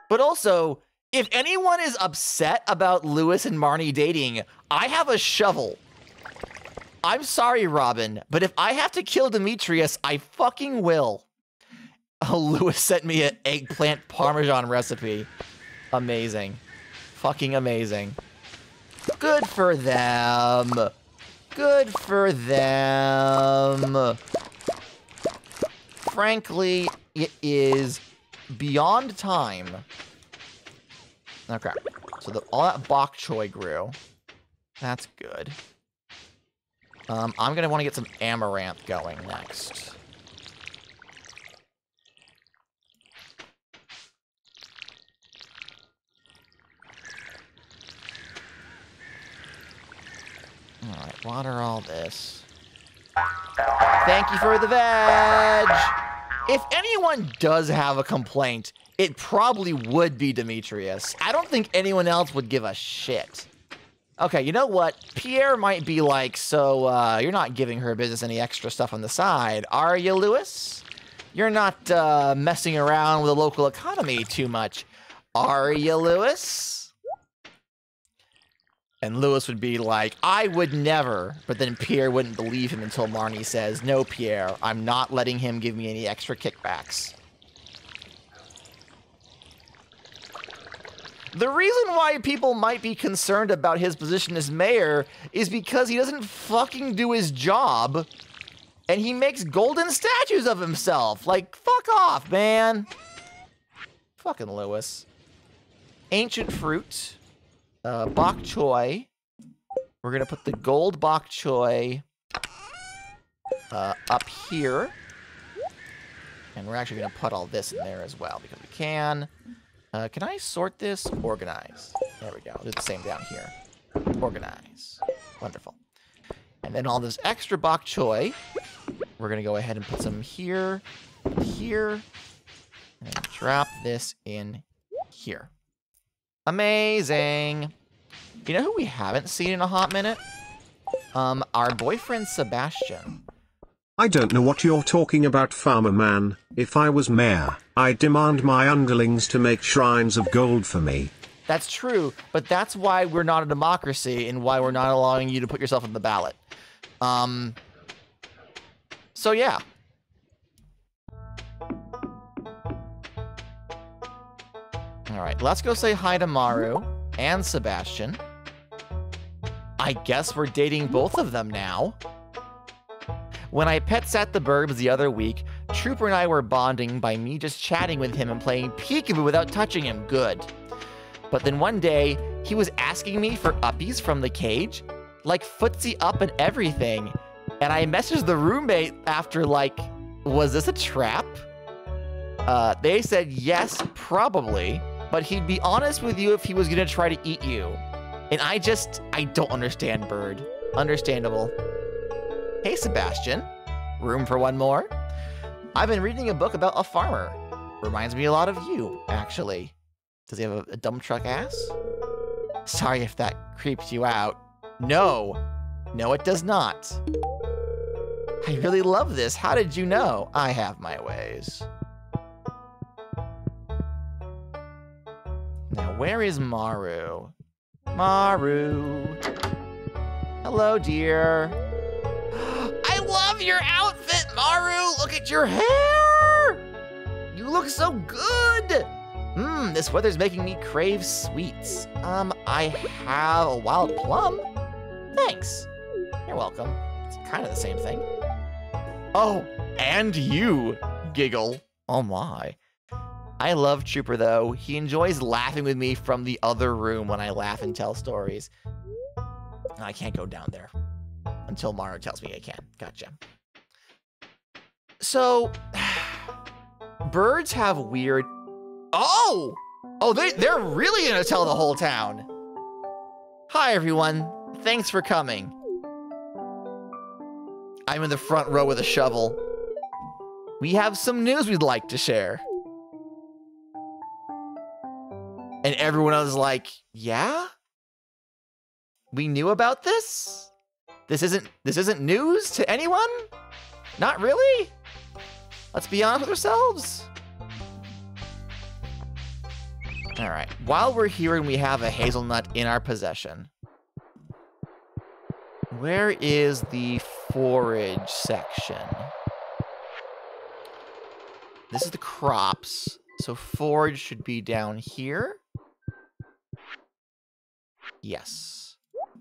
But also, if anyone is upset about Lewis and Marnie dating, I have a shovel. I'm sorry, Robin, but if I have to kill Demetrius, I fucking will. Oh, Lewis sent me an eggplant parmesan recipe. Amazing. Fucking amazing. Good for them. Good for them. Frankly, it is beyond time. Okay, so all that bok choy grew. That's good. I'm gonna want to get some amaranth going next. Alright, water all this. Thank you for the veg! If anyone does have a complaint, it probably would be Demetrius. I don't think anyone else would give a shit. Okay, you know what? Pierre might be like, so, you're not giving her business any extra stuff on the side, are you, Lewis? You're not, messing around with the local economy too much, are you, Lewis? And Lewis would be like, I would never, but then Pierre wouldn't believe him until Marnie says, no, Pierre, I'm not letting him give me any extra kickbacks. The reason why people might be concerned about his position as mayor is because he doesn't fucking do his job, and he makes golden statues of himself. Like, fuck off, man. Fucking Lewis. Ancient fruit. Bok choy. We're gonna put the gold bok choy up here. And we're actually gonna put all this in there as well, because we can. Can I sort this? Organize. There we go. Do the same down here. Organize. Wonderful. And then all this extra bok choy, we're going to go ahead and put some here, here, and drop this in here. Amazing. You know who we haven't seen in a hot minute? Our boyfriend, Sebastian. I don't know what you're talking about, Farmer Man. If I was mayor, I'd demand my underlings to make shrines of gold for me. That's true, but that's why we're not a democracy and why we're not allowing you to put yourself on the ballot. So yeah. Alright, let's go say hi to Maru and Sebastian. I guess we're dating both of them now. When I pet sat the burbs the other week, Trooper and I were bonding by me just chatting with him and playing peekaboo without touching him. Good. But then one day, he was asking me for uppies from the cage, like footsie up and everything. And I messaged the roommate after, like, was this a trap? They said yes, probably, but he'd be honest with you if he was gonna try to eat you. And I don't understand, Bird. Understandable. Hey, Sebastian. Room for one more? I've been reading a book about a farmer. Reminds me a lot of you, actually. Does he have a dump truck ass? Sorry if that creeps you out. No. No, it does not. I really love this. How did you know? I have my ways. Now, where is Maru? Maru. Hello, dear. I love your outfit, Maru! Look at your hair! You look so good! This weather's making me crave sweets. I have a wild plum. Thanks. You're welcome. It's kind of the same thing. Oh, and you, Giggle. Oh my. I love Trooper, though. He enjoys laughing with me from the other room when I laugh and tell stories. I can't go down there. Until Maru tells me I can. Gotcha. So, birds have weird... Oh! Oh, they're really gonna tell the whole town. Hi, everyone. Thanks for coming. I'm in the front row with a shovel. We have some news we'd like to share. And everyone else is like, yeah? We knew about this? This isn't news to anyone? Not really? Let's be honest with ourselves. All right, while we're here and we have a hazelnut in our possession, where is the forage section? This is the crops, so forage should be down here. Yes.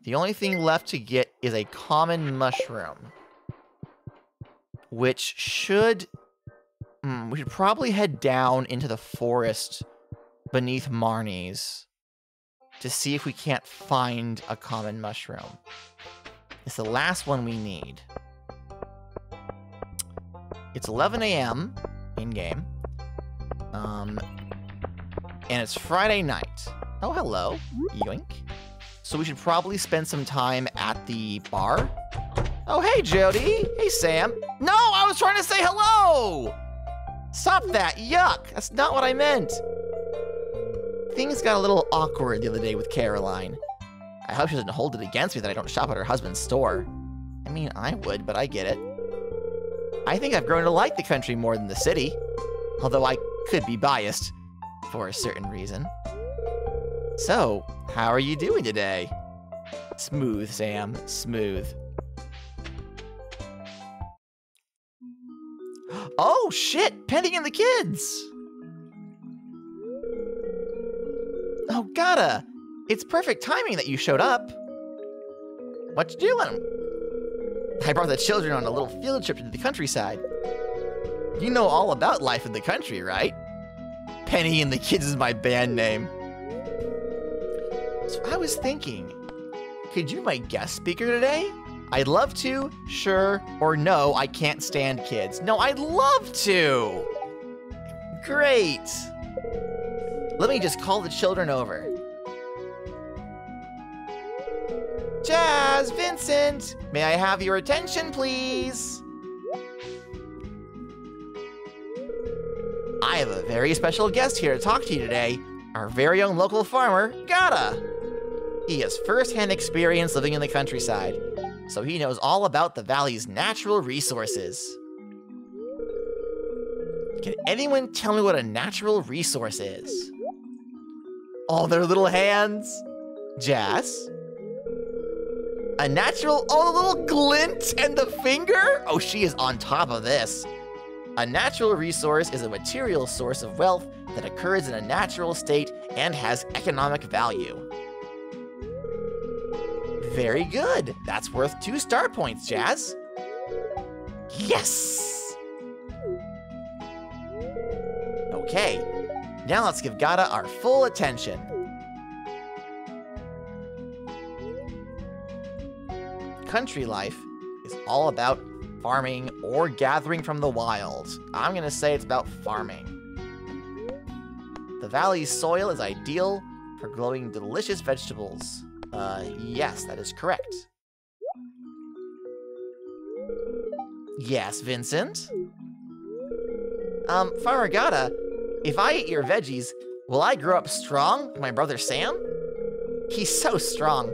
The only thing left to get is a common mushroom, which should... we should probably head down into the forest beneath Marnie's to see if we can't find a common mushroom. It's the last one we need. It's 11 a.m. in-game. And it's Friday night. Oh, hello. Yoink. So we should probably spend some time at the bar. Oh, hey, Jody. Hey, Sam. No, I was trying to say hello! Stop that. Yuck. That's not what I meant. Things got a little awkward the other day with Caroline. I hope she doesn't hold it against me that I don't shop at her husband's store. I mean, I would, but I get it. I think I've grown to like the country more than the city, although I could be biased for a certain reason. So, how are you doing today? Smooth, Sam, smooth. Oh, shit, Penny and the kids! Oh, Gata, it's perfect timing that you showed up. What you doing? I brought the children on a little field trip to the countryside. You know all about life in the country, right? Penny and the Kids is my band name. So I was thinking, could you be my guest speaker today? I'd love to, sure, or no, I can't stand kids. No, I'd love to! Great! Let me just call the children over. Jazz, Vincent, may I have your attention, please? I have a very special guest here to talk to you today, our very own local farmer, Gata. He has first-hand experience living in the countryside, so he knows all about the valley's natural resources. Can anyone tell me what a natural resource is? All their little hands. Jazz? A natural, oh, the little glint and the finger? Oh, she is on top of this. A natural resource is a material source of wealth that occurs in a natural state and has economic value. Very good. That's worth 2 star points, Jazz. Yes! Okay, now let's give Gata our full attention. Country life is all about farming or gathering from the wild. I'm gonna say it's about farming. The valley's soil is ideal for growing delicious vegetables. Yes, that is correct. Yes, Vincent? Farmer Gata, if I eat your veggies, will I grow up strong like my brother Sam? He's so strong.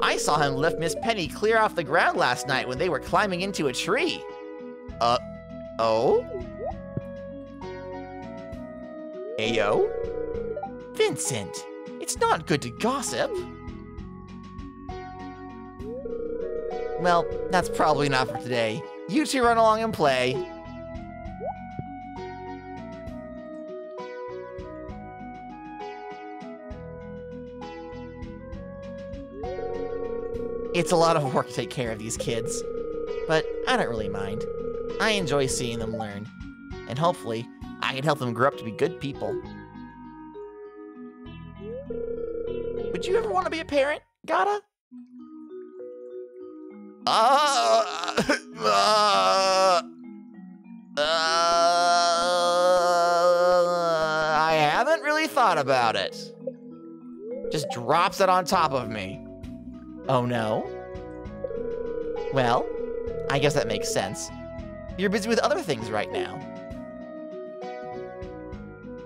I saw him lift Miss Penny clear off the ground last night when they were climbing into a tree. Oh? Ayo? Vincent, it's not good to gossip. Well, that's probably not for today. You two run along and play. It's a lot of work to take care of these kids, but I don't really mind. I enjoy seeing them learn, and hopefully, I can help them grow up to be good people. Would you ever want to be a parent, Gata? I haven't really thought about about it. Just drops it on top of me. Oh no? Well, I guess that makes sense. You're busy with other things right now.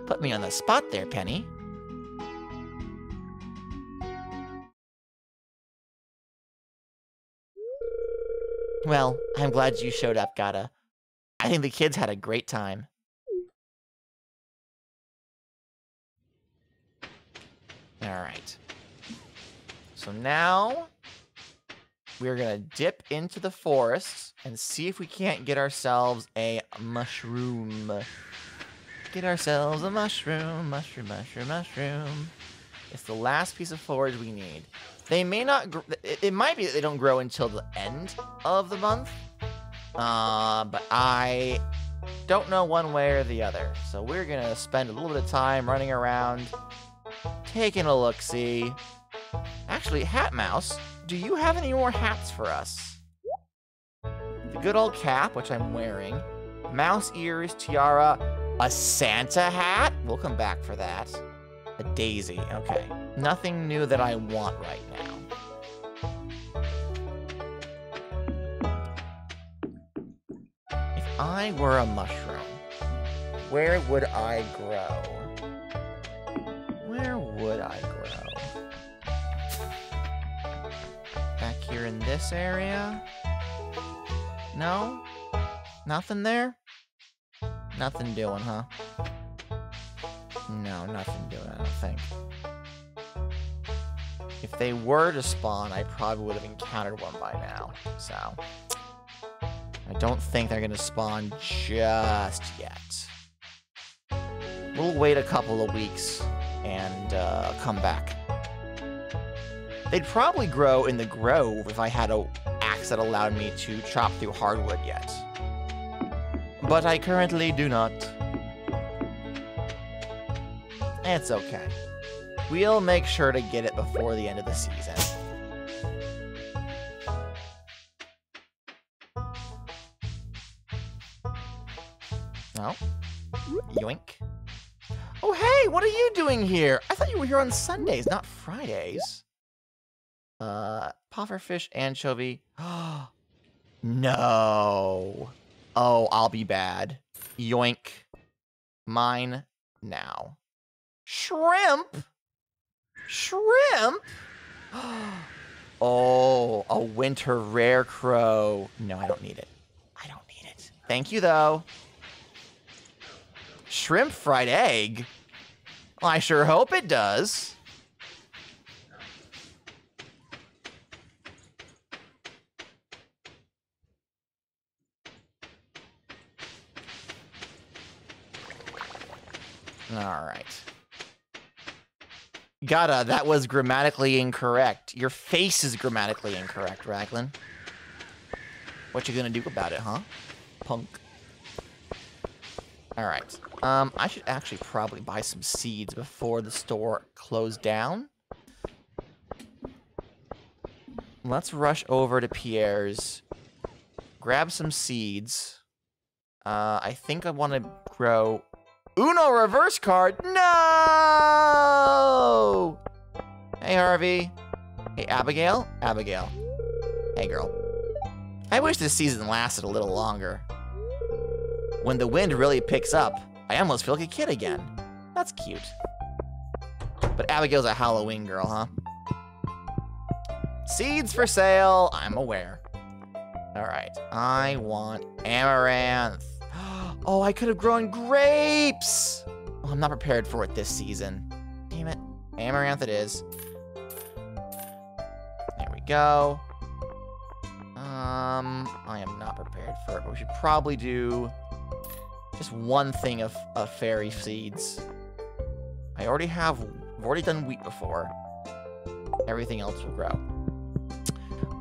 Put me on the spot there, Penny. Well, I'm glad you showed up, Gata. I think the kids had a great time. Alright. So now, we're gonna dip into the forest and see if we can't get ourselves a mushroom. Get ourselves a mushroom, mushroom, mushroom, mushroom. It's the last piece of forage we need. They may not, it might be that they don't grow until the end of the month. But I don't know one way or the other. So we're gonna spend a little bit of time running around, taking a look-see. Actually, Hat Mouse, do you have any more hats for us? The good old cap, which I'm wearing. Mouse ears, tiara, a Santa hat? We'll come back for that. A daisy, okay. Nothing new that I want right now. If I were a mushroom, where would I grow? Where would I grow? Back here in this area? No? Nothing there? Nothing doing, huh? No, nothing doing, I don't think. If they were to spawn, I probably would have encountered one by now. So, I don't think they're gonna spawn just yet. We'll wait a couple of weeks and come back. They'd probably grow in the grove if I had an axe that allowed me to chop through hardwood yet. But I currently do not. It's okay. We'll make sure to get it before the end of the season. Oh. Yoink. Oh, hey, what are you doing here? I thought you were here on Sundays, not Fridays. Pufferfish, anchovy. No. Oh, I'll be bad. Yoink. Mine now. Shrimp? Shrimp? Oh, a winter rare crow. No, I don't need it. I don't need it. Thank you, though. Shrimp fried egg? Well, I sure hope it does. Alright. Gata, that was grammatically incorrect. Your face is grammatically incorrect, Raglan. What you gonna do about it, huh? Punk. Alright. I should actually probably buy some seeds before the store closed down. Let's rush over to Pierre's. Grab some seeds. I think I want to grow... Uno reverse card? No! Hey, Harvey. Hey, Abigail? Abigail. Hey, girl. I wish this season lasted a little longer. When the wind really picks up, I almost feel like a kid again. That's cute. But Abigail's a Halloween girl, huh? Seeds for sale. I'm aware. All right. I want amaranth. Oh, I could have grown grapes! Oh, I'm not prepared for it this season. Damn it. Amaranth it is. There we go. I am not prepared for it, but we should probably do just one thing of fairy seeds. I've already done wheat before. Everything else will grow.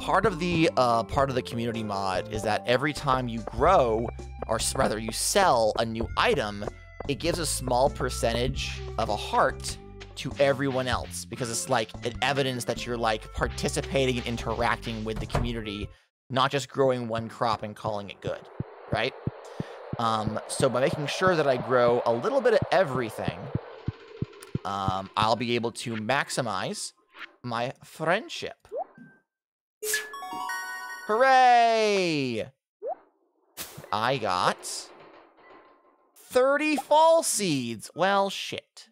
Part of the community mod is that every time you grow, or rather you sell a new item, it gives a small percentage of a heart to everyone else, because it's like an evidence that you're like participating and interacting with the community, not just growing one crop and calling it good, right? So by making sure that I grow a little bit of everything, I'll be able to maximize my friendship. Hooray! I got 30 fall seeds. Well, shit.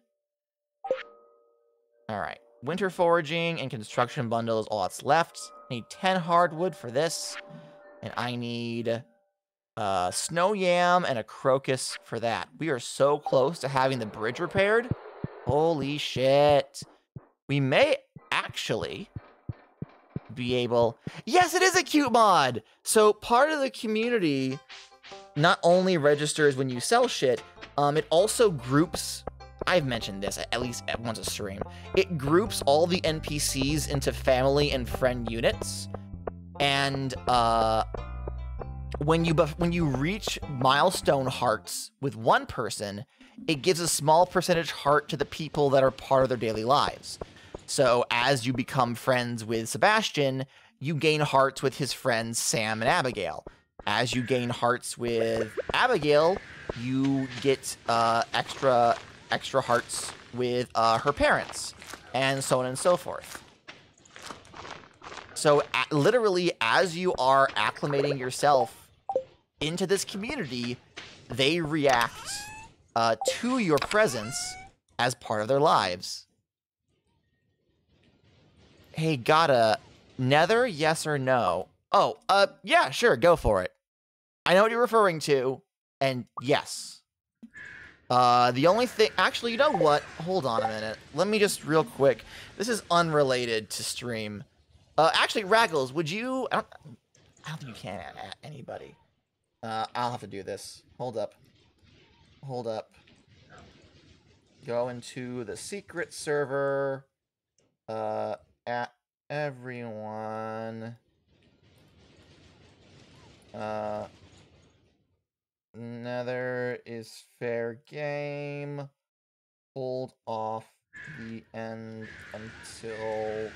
Alright. Winter foraging and construction bundle is all that's left. I need 10 hardwood for this. And I need snow yam and a crocus for that. We are so close to having the bridge repaired. Holy shit. We may actually be able... Yes, it is a cute mod! So part of the community not only registers when you sell shit, it also groups... I've mentioned this at least once a stream. It groups all the NPCs into family and friend units. And when you reach milestone hearts with one person, it gives a small percentage heart to the people that are part of their daily lives. So as you become friends with Sebastian, you gain hearts with his friends Sam and Abigail. As you gain hearts with Abigail, you get extra hearts with her parents, and so on and so forth. So literally, as you are acclimating yourself into this community, they react to your presence as part of their lives. Hey, got a nether, yes or no? Oh, yeah, sure, go for it. I know what you're referring to, and yes. The only thing... Actually, you know what? Hold on a minute. Let me just real quick. This is unrelated to stream. Actually, Raggles, would you... I don't think you can add anybody. I'll have to do this. Hold up. Hold up. Go into the secret server. At everyone. Nether is fair game. Hold off the end until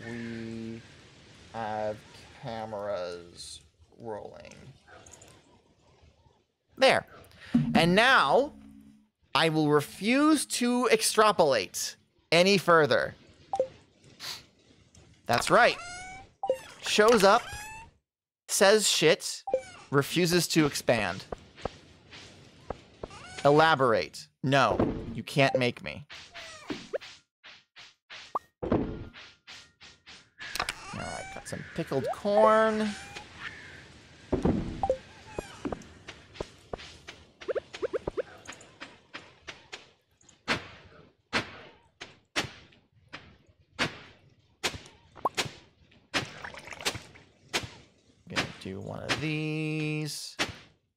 we have cameras rolling. There. And now, I will refuse to extrapolate any further. That's right. Shows up, says shit, refuses to expand. Elaborate. No, you can't make me. Alright, got some pickled corn. Gonna do one of these.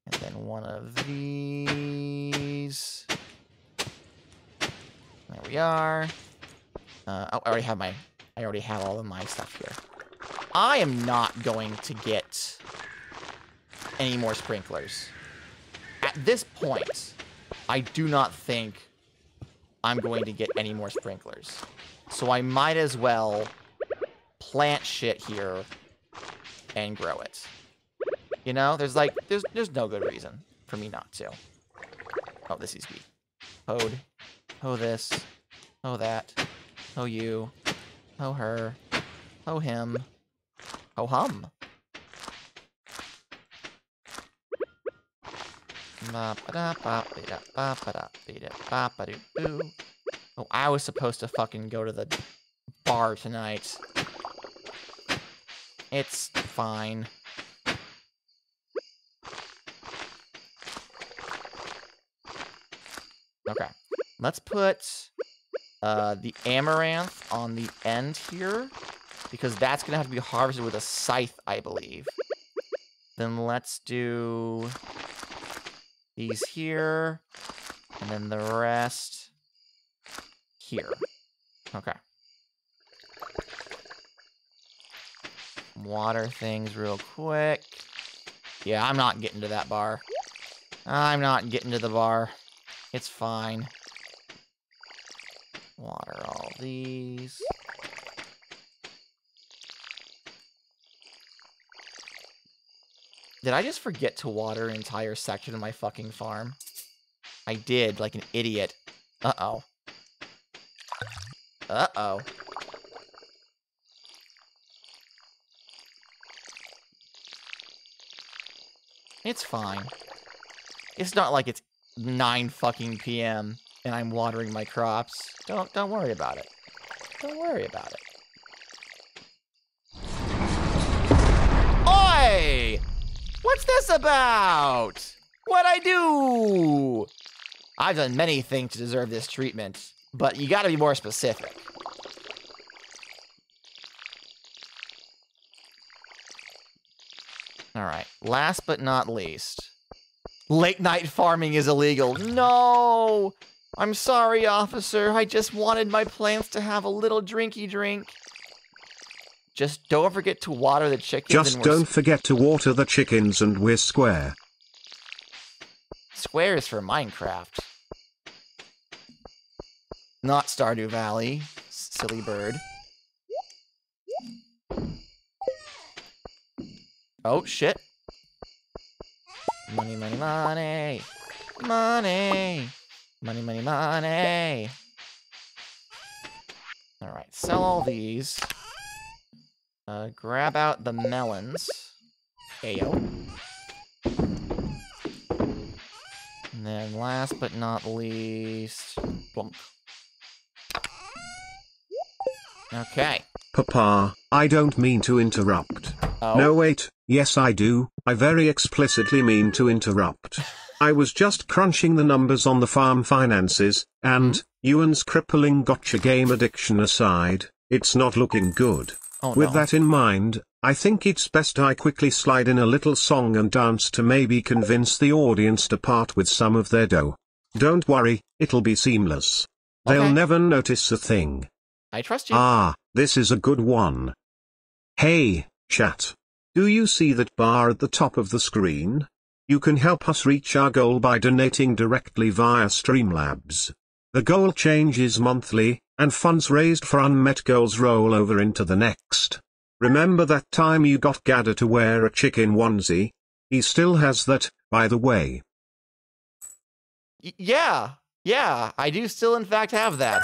And then one of these. There we are. Oh, I already have all of my stuff here. I am not going to get any more sprinklers. At this point, I do not think I'm going to get any more sprinklers. So I might as well plant shit here and grow it. You know, there's no good reason for me not to. Oh, this is me. Hode. Hoe this. Hoe that. Hoe you. Hoe her. Hoe him. Ho hum. Oh, I was supposed to fucking go to the bar tonight. It's fine. Okay, let's put the amaranth on the end here, because that's going to have to be harvested with a scythe, I believe. Then let's do these here, and then the rest here. Okay. Water things real quick. Yeah, I'm not getting to that bar. I'm not getting to the bar. It's fine. Water all these. Did I just forget to water an entire section of my fucking farm? I did, like an idiot. Uh-oh. Uh-oh. It's fine. It's not like it's 9 fucking p.m. and I'm watering my crops. Don't worry about it. Don't worry about it. Oi! What's this about? What'd I do? I've done many things to deserve this treatment, but you gotta be more specific. Alright, last but not least. Late night farming is illegal. No! I'm sorry, officer. I just wanted my plants to have a little drinky drink. Just don't forget to water the chickens. Just don't forget to water the chickens and we're square. Square is for Minecraft. Not Stardew Valley. Silly bird. Oh, shit. Money, money, money. Money. Money, money, money. Alright, sell all these. Grab out the melons. Ayo. And then last but not least... Blump. Okay. Papa, I don't mean to interrupt. Oh. No wait, yes I do, I very explicitly mean to interrupt. I was just crunching the numbers on the farm finances, and, Ewan's crippling gotcha game addiction aside, it's not looking good. Oh, With no. that in mind, I think it's best I quickly slide in a little song and dance to maybe convince the audience to part with some of their dough. Don't worry, it'll be seamless. They'll Okay. never notice a thing. I trust you. Ah, this is a good one. Hey, chat. Do you see that bar at the top of the screen? You can help us reach our goal by donating directly via Streamlabs. The goal changes monthly, and funds raised for unmet goals roll over into the next. Remember that time you got Gadda to wear a chicken onesie? He still has that, by the way. Yeah, I do still in fact have that.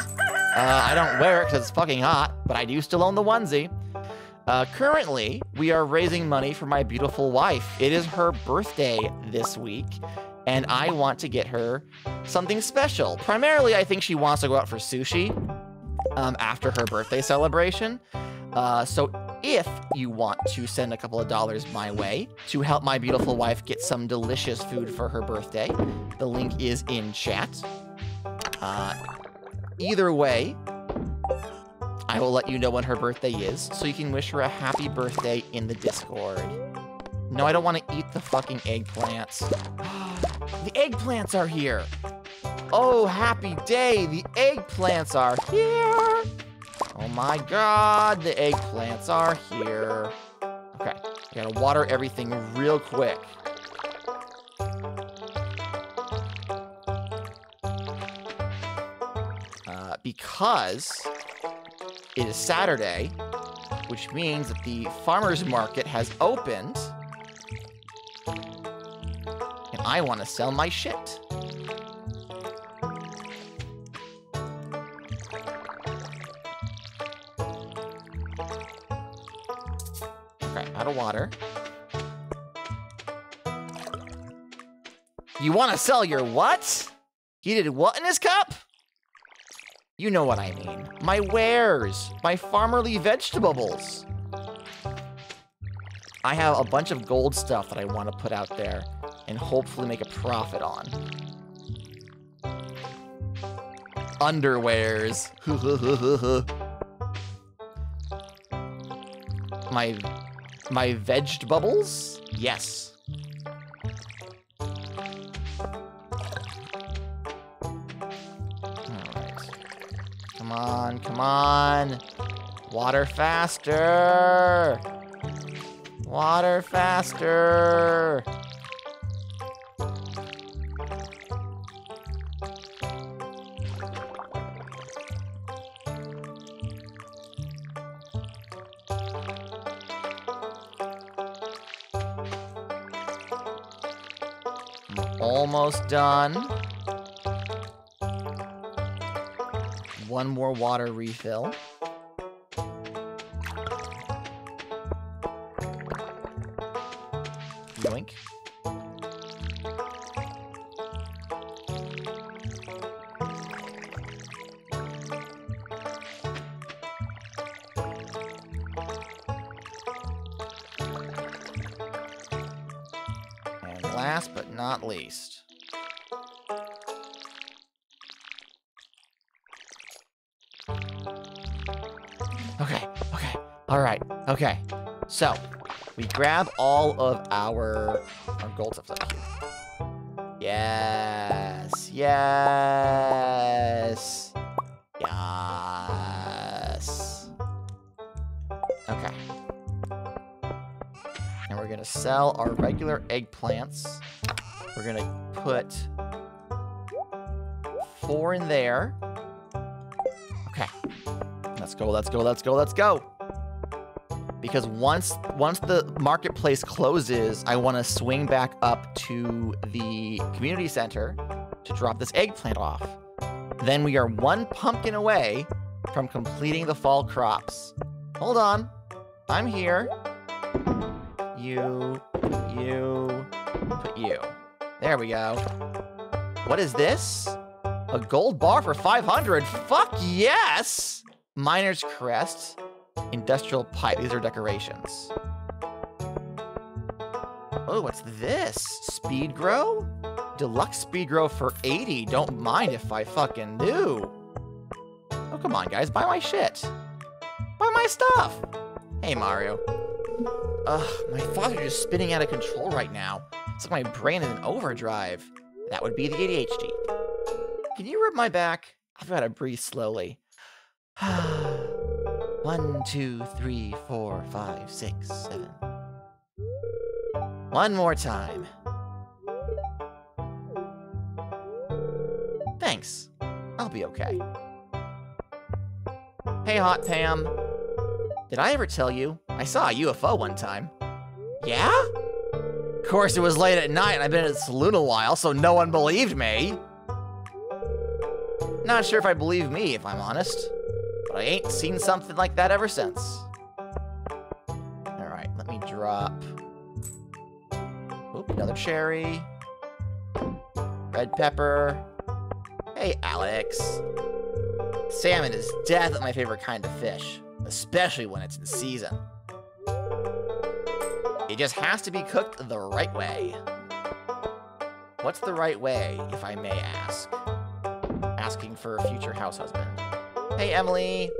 I don't wear it because it's fucking hot, but I do still own the onesie. Currently, we are raising money for my beautiful wife. It is her birthday this week, and I want to get her something special. Primarily, I think she wants to go out for sushi after her birthday celebration. So if you want to send a couple of dollars my way to help my beautiful wife get some delicious food for her birthday, the link is in chat. Either way, I will let you know when her birthday is, so you can wish her a happy birthday in the Discord. No, I don't want to eat the fucking eggplants. The eggplants are here! Oh, happy day! The eggplants are here! Oh my god, the eggplants are here. Okay, I gotta water everything real quick. Because it is Saturday, which means that the farmer's market has opened, and I want to sell my shit. Okay, out of water. You want to sell your what? He did what in his cup? You know what I mean. My wares. My farmerly vegetables. I have a bunch of gold stuff that I want to put out there and hopefully make a profit on. Underwears. My vegetables? Yes. Come on, come on. Water faster. Water faster. I'm almost done. one more water refill. Yoink. And last but not least. Okay. All right. Okay. So, we grab all of our gold stuff up here. Yes. Yes. Yes. Okay. And we're going to sell our regular eggplants. We're going to put 4 in there. Okay. Let's go, let's go, let's go, let's go. Because once the marketplace closes, I want to swing back up to the community center to drop this eggplant off. Then we are 1 pumpkin away from completing the fall crops. Hold on. I'm here. You, put you. There we go. What is this? A gold bar for 500? Fuck yes! Miner's crest. Industrial pipe. These are decorations. Oh, what's this? Speed grow? Deluxe speed grow for 80. Don't mind if I fucking do. Oh, come on, guys. Buy my shit. Buy my stuff. Hey, Mario. Ugh, my thoughts are just spinning out of control right now. It's like my brain is in overdrive. That would be the ADHD. Can you rub my back? I've got to breathe slowly. 1, 2, 3, 4, 5, 6, 7. One more time. Thanks. I'll be okay. Hey, Hot Pam. Did I ever tell you? I saw a UFO one time. Yeah? Of course, it was late at night and I've been at the saloon a while, so no one believed me. Not sure if I believe me, if I'm honest. But I ain't seen something like that ever since. Alright, let me drop... Oop, another cherry. Red pepper. Hey, Alex. Salmon is definitely my favorite kind of fish, especially when it's in season. It just has to be cooked the right way. What's the right way, if I may ask? Asking for a future house husband. Hey, Emily.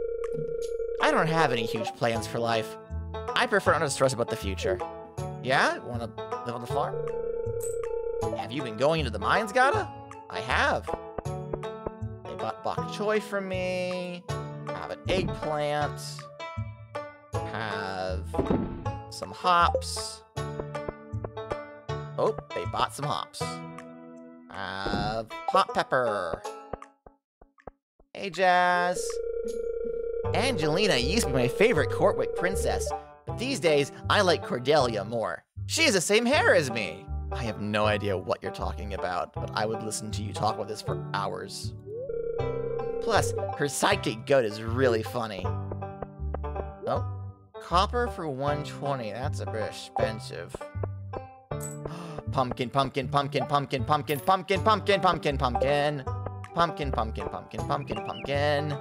I don't have any huge plans for life. I prefer not to stress about the future. Yeah? Want to live on the farm? Have you been going into the mines, Gata? I have. They bought bok choy from me. Have an eggplant. Have some hops. Oh, they bought some hops. Have hot pepper. Hey, Jazz. Angelina used to be my favorite Courtwick princess, but these days I like Cordelia more. She has the same hair as me. I have no idea what you're talking about, but I would listen to you talk about this for hours. Plus, her sidekick goat is really funny. Oh, copper for 120. That's a bit expensive. Pumpkin, pumpkin, pumpkin, pumpkin, pumpkin, pumpkin, pumpkin, pumpkin, pumpkin. Pumpkin, pumpkin, pumpkin, pumpkin, pumpkin.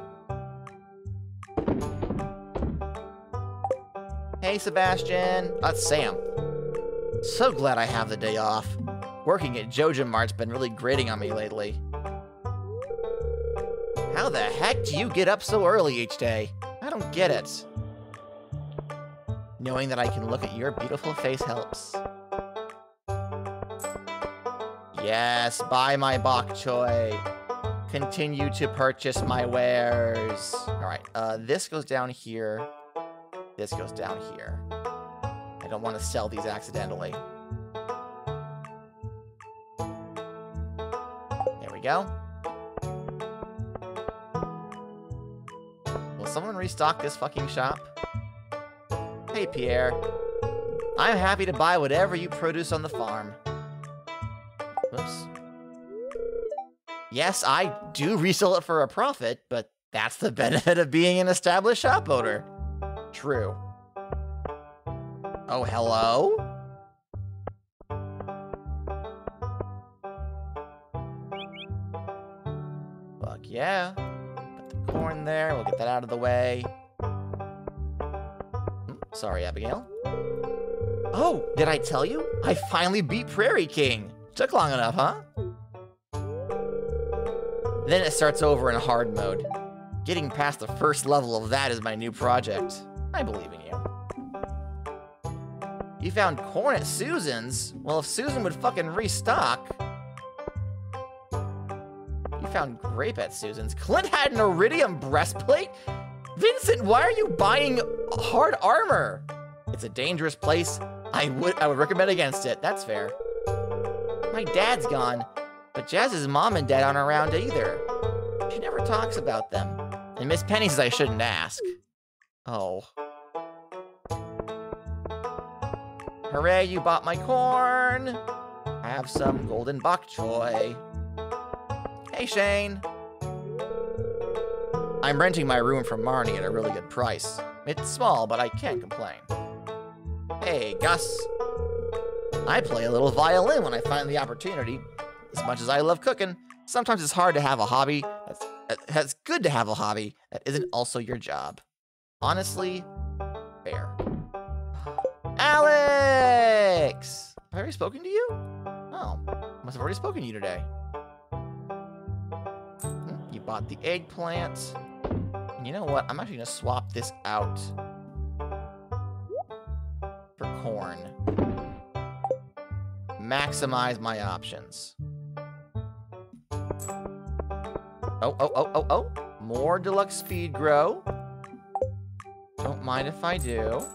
Hey, Sebastian. That's Sam. So glad I have the day off. Working at Joja Mart's been really grating on me lately. How the heck do you get up so early each day? I don't get it. Knowing that I can look at your beautiful face helps. Yes, buy my bok choy. Continue to purchase my wares. Alright, this goes down here. This goes down here. I don't want to sell these accidentally. There we go. Will someone restock this fucking shop? Hey, Pierre. I'm happy to buy whatever you produce on the farm. Whoops. Yes, I do resell it for a profit, but That's the benefit of being an established shop owner. True. Oh, hello? Fuck yeah. Put the corn there. We'll get that out of the way. Sorry, Abigail. Oh, did I tell you? I finally beat Prairie King. Took long enough, huh? Then it starts over in hard mode. Getting past the first level of that is my new project. I believe in you. You found corn at Susan's? Well, if Susan would fucking restock. You found grape at Susan's. Clint had an iridium breastplate? Vincent, why are you buying hard armor? It's a dangerous place. I would recommend against it. That's fair. My dad's gone, but Jazz's mom and dad aren't around either. She never talks about them. And Miss Penny says I shouldn't ask. Oh. Hooray, you bought my corn. Have some golden bok choy. Hey, Shane. I'm renting my room from Marnie at a really good price. It's small, but I can't complain. Hey, Gus. I play a little violin when I find the opportunity. As much as I love cooking, sometimes it's hard to have a hobby that's good to have a hobby that isn't also your job. Honestly, fair. Alex! Have I already spoken to you? Oh, must have already spoken to you today. You bought the eggplant. And you know what? I'm actually gonna swap this out for corn. Maximize my options. Oh. More deluxe speed grow. Don't mind if I do.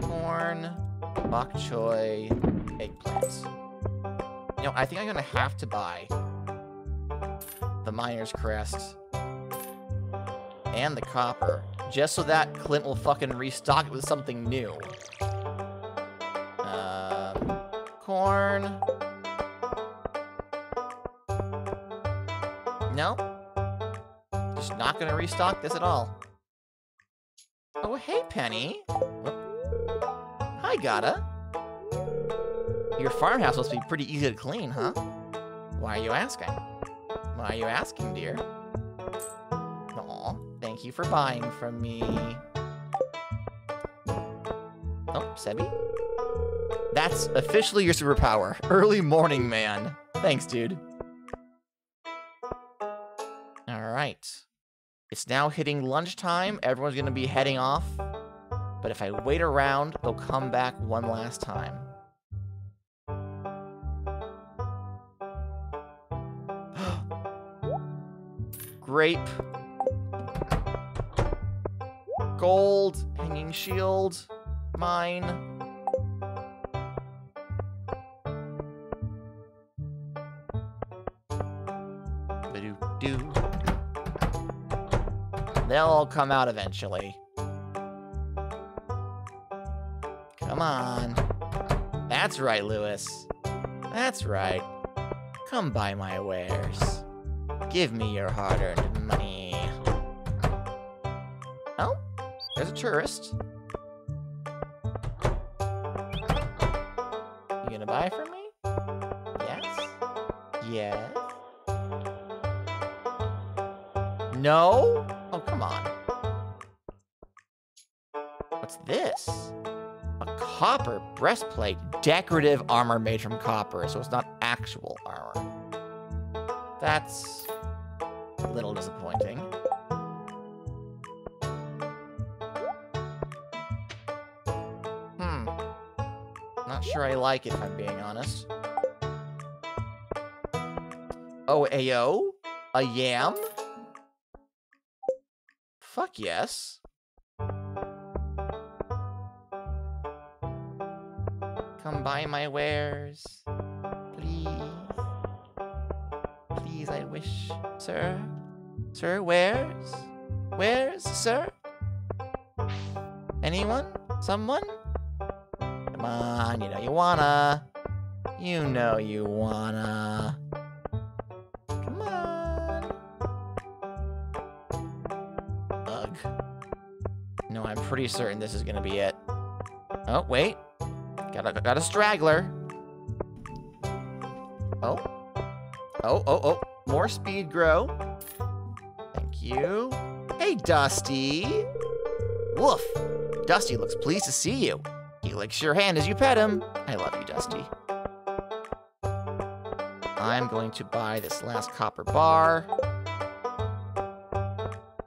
Corn, bok choy, eggplants. You know, I think I'm gonna have to buy the Miner's Crest and the copper, just so that Clint will fucking restock it with something new. Corn. No. Just not gonna restock this at all. Oh, hey, Penny. Hi, Gata. Your farmhouse must be pretty easy to clean, huh? Why are you asking? Why are you asking, dear? Aw, thank you for buying from me. Oh, Sebi? That's officially your superpower. Early morning man. Thanks, dude. Alright. It's now hitting lunchtime. Everyone's gonna be heading off. But if I wait around, they'll come back one last time. Grape. Gold. Hanging shield. Mine. Ba-do-do. They'll all come out eventually. Come on. That's right, Lewis. That's right. Come buy my wares. Give me your hard-earned money. Oh, there's a tourist. You gonna buy from me? Yes? Yes? No? Oh, come on. What's this? A copper breastplate. Decorative armor made from copper, so it's not actual armor. That's a little disappointing. Not sure I like it, if I'm being honest. Oh, Ayo? A yam? Fuck yes. Come buy my wares. Please. Please, I wish, sir. Sir, wares? Wares, sir? Anyone? Someone? Come on, you know you wanna. You know you wanna. Come on. pretty certain this is gonna be it. Oh, wait. Got a straggler. Oh. Oh. More speed grow. Thank you. Hey, Dusty. Woof. Dusty looks pleased to see you. He licks your hand as you pet him. I love you, Dusty. I'm going to buy this last copper bar.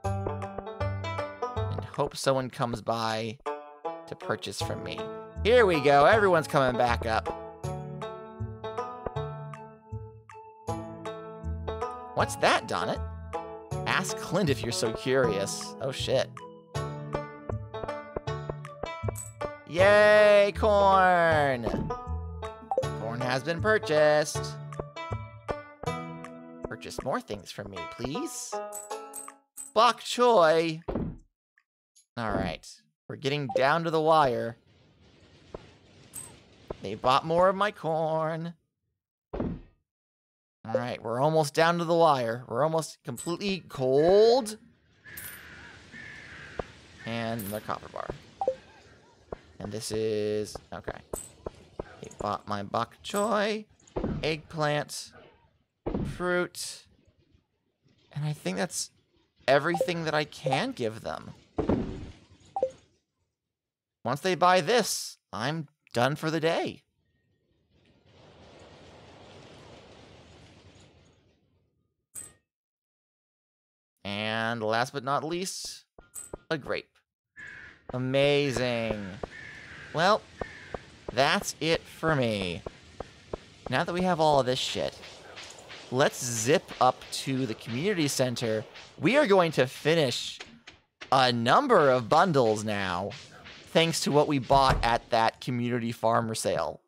And hope someone comes by to purchase from me. Here we go. Everyone's coming back up. What's that, Donnet? Ask Clint if you're so curious. Oh, shit. Yay, corn! Corn has been purchased. Purchase more things from me, please. Bok choy. All right, we're getting down to the wire. They bought more of my corn. All right, we're almost down to the wire. We're almost completely cold. And another copper bar. And this is, okay. They bought my bok choy, eggplant, fruit, and I think that's everything that I can give them. Once they buy this, I'm done for the day. And last but not least, a grape. Amazing. Well, that's it for me. Now that we have all of this shit, let's zip up to the community center. We are going to finish a number of bundles now, thanks to what we bought at that community farmer sale.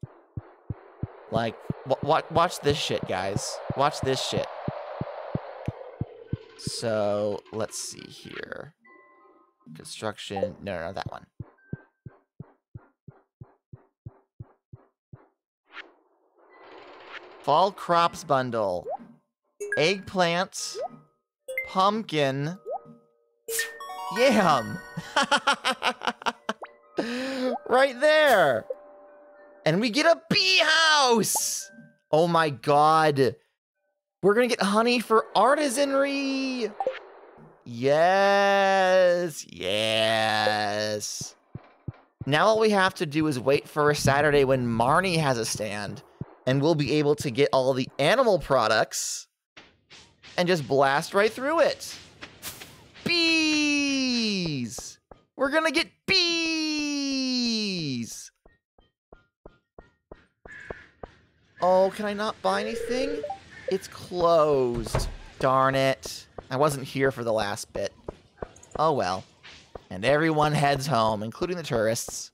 Like, watch this shit, guys. Watch this shit. So, let's see here. Construction, no, that one. Fall crops bundle. Eggplant. Pumpkin. Yam. Right there. And we get a bee house. Oh my god. We're gonna get honey for artisanry. Yes. Yes. Now all we have to do is wait for a Saturday when Marnie has a stand. And we'll be able to get all the animal products and just blast right through it. Bees! We're gonna get bees! Oh, can I not buy anything? It's closed. Darn it. I wasn't here for the last bit. Oh well. And everyone heads home, including the tourists.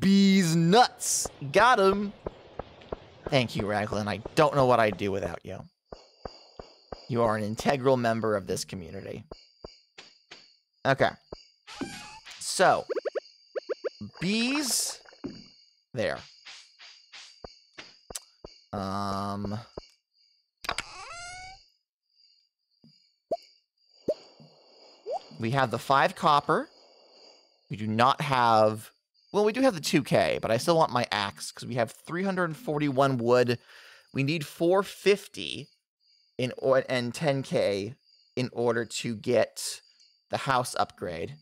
Bees nuts! Got 'em! Thank you, Raglan. I don't know what I'd do without you. You are an integral member of this community. Okay. So, bees. There. We have the 5 copper. We do not have... Well, we do have the 2K, but I still want my axe, because we have 341 wood. We need 450 and 10K in order to get the house upgrade.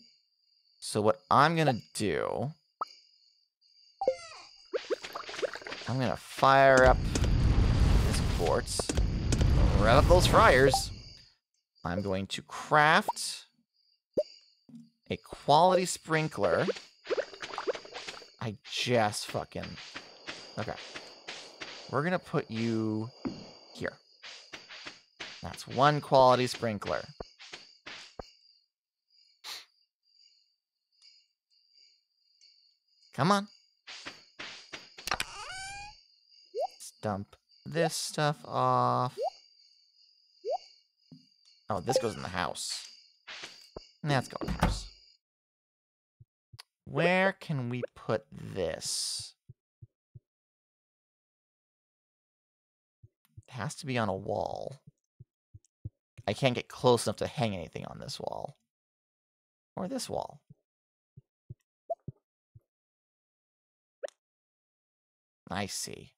So what I'm going to do... I'm going to fire up this quartz. Rev up those fryers. I'm going to craft a quality sprinkler. I just fucking... Okay. We're gonna put you here. That's one quality sprinkler. Come on. Let's dump this stuff off. Oh, this goes in the house. Let's go in the house. Where can we put this? It has to be on a wall. I can't get close enough to hang anything on this wall. Or this wall. I see.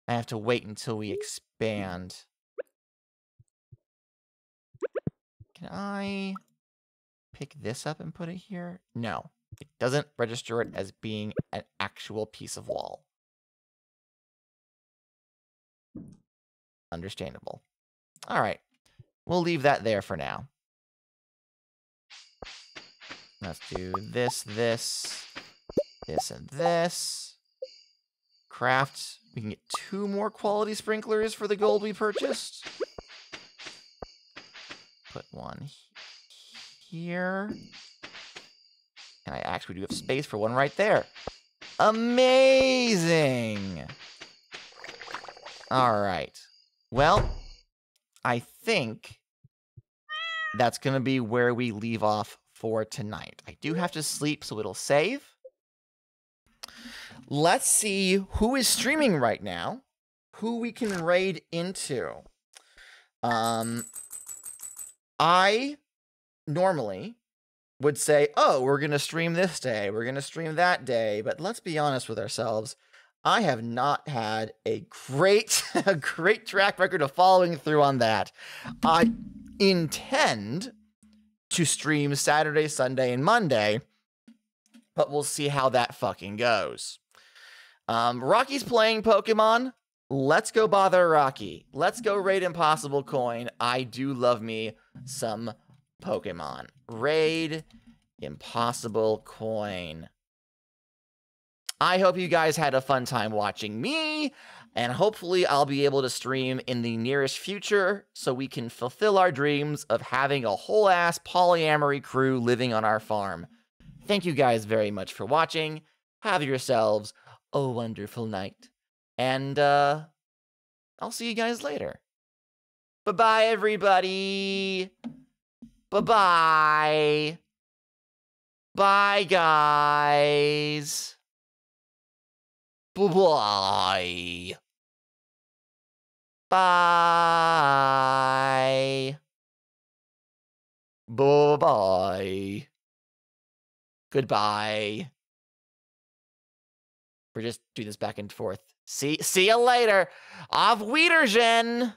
I have to wait until we expand. Can I pick this up and put it here? No. It doesn't register it as being an actual piece of wall. Understandable. All right. We'll leave that there for now. Let's do this, this, and this. Craft. We can get 2 more quality sprinklers for the gold we purchased. Put one here. And I actually do have space for one right there. Amazing! All right. Well, I think that's going to be where we leave off for tonight. I do have to sleep, so it'll save. Let's see who is streaming right now, who we can raid into. I normally would say, oh, we're going to stream this day, we're going to stream that day, but let's be honest with ourselves. I have not had a great track record of following through on that. I intend to stream Saturday, Sunday, and Monday, but we'll see how that fucking goes. Rocky's playing Pokemon. Let's go bother Rocky. Let's go raid Impossible Coin. I do love me some Pokemon. Raid Impossible Coin. I hope you guys had a fun time watching me, and hopefully I'll be able to stream in the nearest future so we can fulfill our dreams of having a whole-ass polyamory crew living on our farm. Thank you guys very much for watching. Have yourselves a wonderful night. And, I'll see you guys later. Bye-bye, everybody. Bye-bye. Bye, guys. Bye-bye. Bye. Bye-bye. Goodbye. We're just do this back and forth. See you later. Auf Wiedersehen.